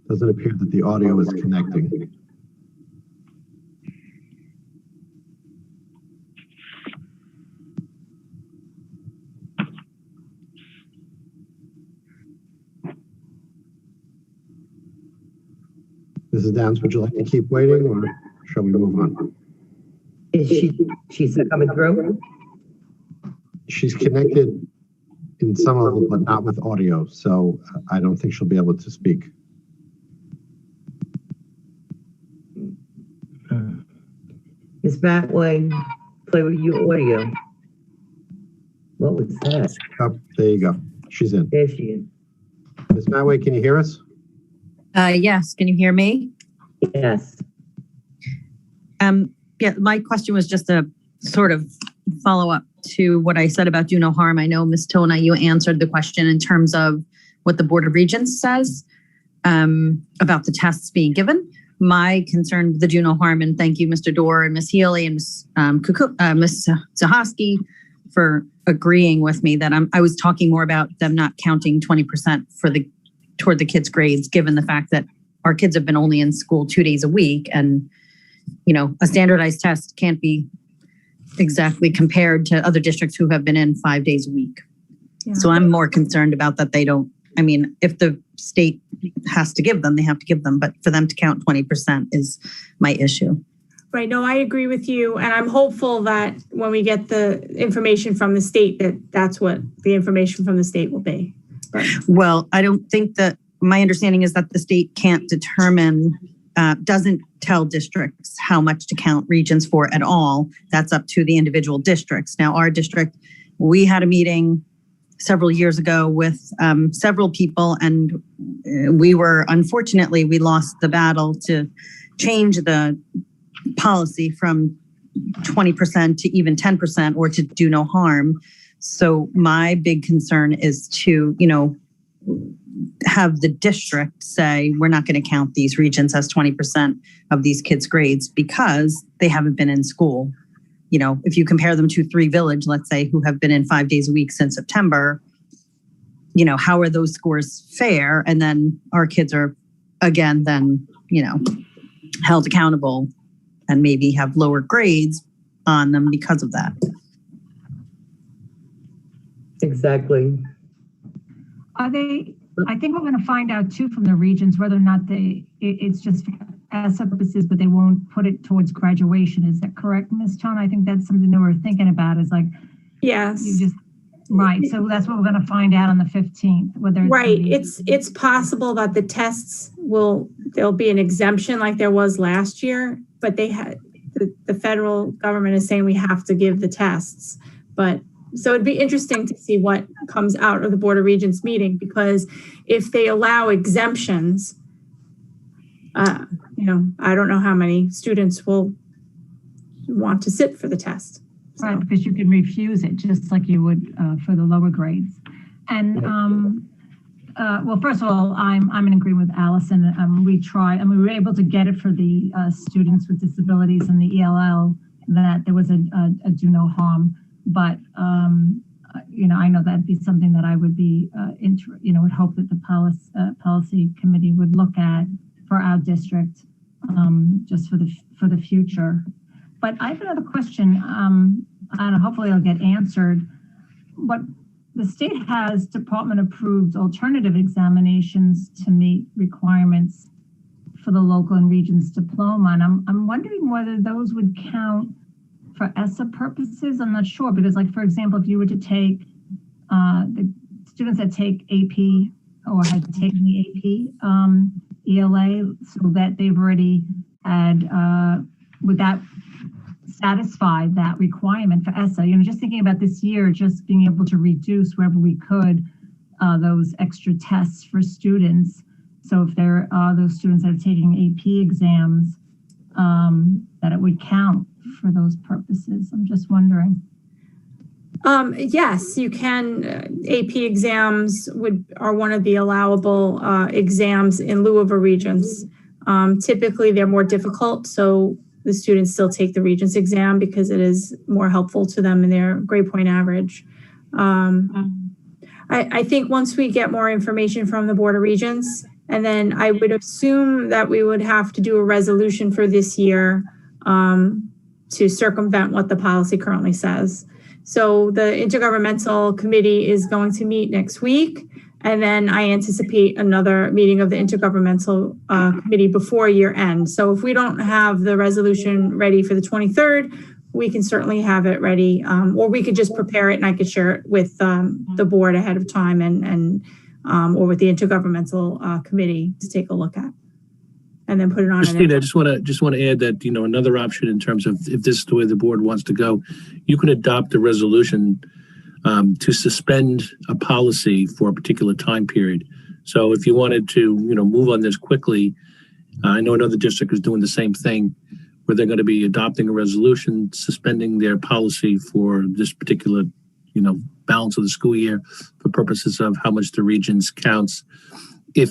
Doesn't appear that the audio is connecting. Mrs. Downs, would you like to keep waiting, or shall we move on? Is she's coming through? She's connected in some level, but not with audio, so I don't think she'll be able to speak. Ms. Matway, play with your audio. What was that? Oh, there you go. She's in. There she is. Ms. Matway, can you hear us? Yes. Can you hear me? Yes. Yeah, my question was just a sort of follow-up to what I said about do no harm. I know, Ms. Tona, you answered the question in terms of what the Board of Regents says about the tests being given. My concern with the do no harm, and thank you, Mr. Dorr and Ms. Healy and Ms. Zahoski for agreeing with me that I was talking more about them not counting 20% toward the kids' grades, given the fact that our kids have been only in school 2 days a week, and a standardized test can't be exactly compared to other districts who have been in 5 days a week. Yeah. So I'm more concerned about that they don't. I mean, if the state has to give them, they have to give them, but for them to count 20% is my issue. Right. No, I agree with you. And I'm hopeful that when we get the information from the state, that's what the information from the state will be. But. Well, I don't think that my understanding is that the state can't determine, doesn't tell districts how much to count regions for at all. That's up to the individual districts. Now, our district, we had a meeting several years ago with several people, and we lost the battle to change the policy from 20% to even 10% or to do no harm. So my big concern is to, have the district say, we're not going to count these regions as 20% of these kids' grades because they haven't been in school. If you compare them to 3 Village, let's say, who have been in 5 days a week since September, how are those scores fair? And then our kids are, again, then, held accountable and maybe have lower grades on them because of that. Exactly. I think we're going to find out too from the regions whether or not it's just for ESSA purposes, but they won't put it towards graduation. Is that correct, Ms. Tone? I think that's something that we're thinking about is like, yes, right. So that's what we're going to find out on the 15th. Whether it's possible that the tests there'll be an exemption like there was last year, but the federal government is saying we have to give the tests. But so it'd be interesting to see what comes out of the Board of Regents meeting, because if they allow exemptions, I don't know how many students will want to sit for the test. So. Right, because you can refuse it just like you would for the lower grades. And well, first of all, I'm in agreement with Allison. We were able to get it for the students with disabilities and the ELL that there was a do no harm. But, I know that'd be something that I would be, would hope that the policy committee would look at for our district, just for the future. But I have another question, and hopefully it'll get answered. But the state has department-approved alternative examinations to meet requirements for the local and regions diploma, and I'm wondering whether those would count for ESSA purposes. I'm not sure, because like, for example, if you were to take the students that take AP or had taken the AP ELA, so that they've already had, would that satisfy that requirement for ESSA? Just thinking about this year, just being able to reduce wherever we could those extra tests for students. So if there are those students that are taking AP exams, that it would count for those purposes. I'm just wondering. Yes, you can. AP exams are one of the allowable exams in lieu of a Regents. Typically, they're more difficult, so the students still take the Regents exam because it is more helpful to them in their grade point average. I think once we get more information from the Board of Regents, and then I would assume that we would have to do a resolution for this year to circumvent what the policy currently says. So the Intergovernmental Committee is going to meet next week, and then I anticipate another meeting of the Intergovernmental Committee before year end. So if we don't have the resolution ready for the 23rd, we can certainly have it ready, or we could just prepare it and I could share it with the board ahead of time and or with the Intergovernmental Committee to take a look at, and then put it on. Christine, I just want to add that, another option in terms of if this is the way the board wants to go, you can adopt a resolution to suspend a policy for a particular time period. So if you wanted to, move on this quickly, I know another district is doing the same thing, where they're going to be adopting a resolution suspending their policy for this particular, balance of the school year for purposes of how much the Regents counts if,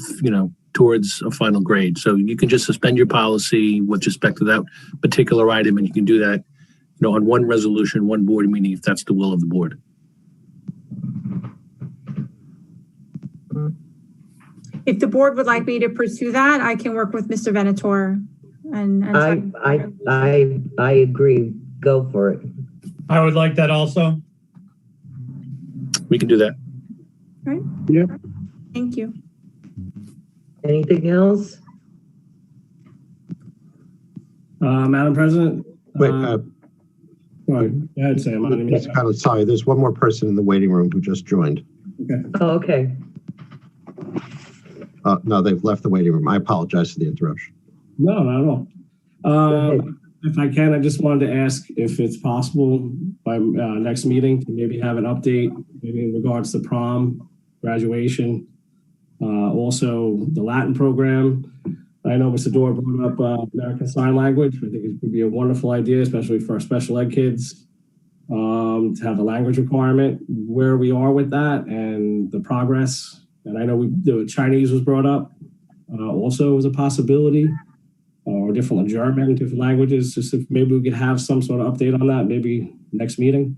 towards a final grade. So you can just suspend your policy with respect to that particular item, and you can do that, on one resolution, one board meeting, if that's the will of the board. If the board would like me to pursue that, I can work with Mr. Venator I agree. Go for it. I would like that also. We can do that. All right. Yeah. Thank you. Anything else? Madam President? Wait, go ahead, Sam. I didn't mean Ms. Connell, sorry, there's one more person in the waiting room who just joined. Okay. Oh, okay. No, they've left the waiting room. I apologize for the interruption. No, not at all. If I can, I just wanted to ask if it's possible by next meeting to maybe have an update, maybe in regards to prom, graduation, also the Latin program. I know Mr. Dorr brought up American Sign Language. I think it would be a wonderful idea, especially for our special ed kids, to have a language requirement, where we are with that and the progress. And I know the Chinese was brought up also as a possibility, or different German, different languages. Just if maybe we could have some sort of update on that, maybe next meeting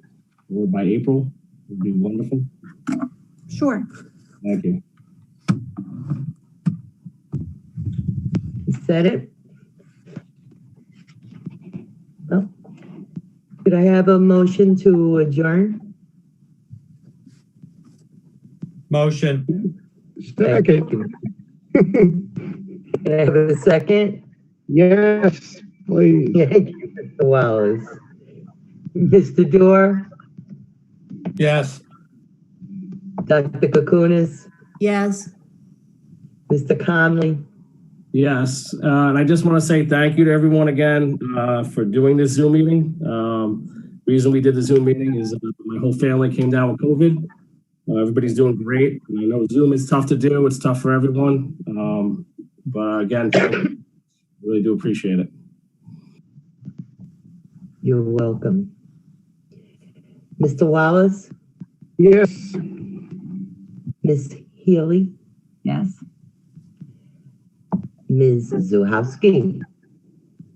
or by April, would be wonderful. Sure. Thank you. You said it? Well, could I have a motion to adjourn? Motion. Second. Can I have a second? Yes, please. Thank you, Mr. Wallace. Mr. Dorr? Yes. Dr. Kokonis? Yes. Mr. Conley? Yes, and I just want to say thank you to everyone again for doing this Zoom meeting. Reason we did the Zoom meeting is my whole family came down with COVID. Everybody's doing great. And I know Zoom is tough to do. It's tough for everyone. But again, really do appreciate it. You're welcome. Mr. Wallace? Yes. Ms. Healy? Yes. Ms. Zuhowski?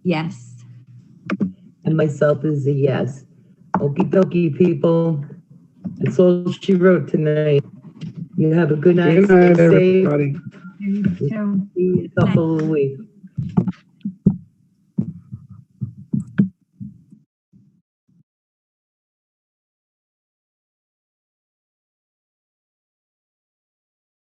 Yes. And myself is a yes. Okie dokie, people. That's all she wrote tonight. You have a good night. Good night, Stay safe. everybody. You too. See you in a couple of weeks.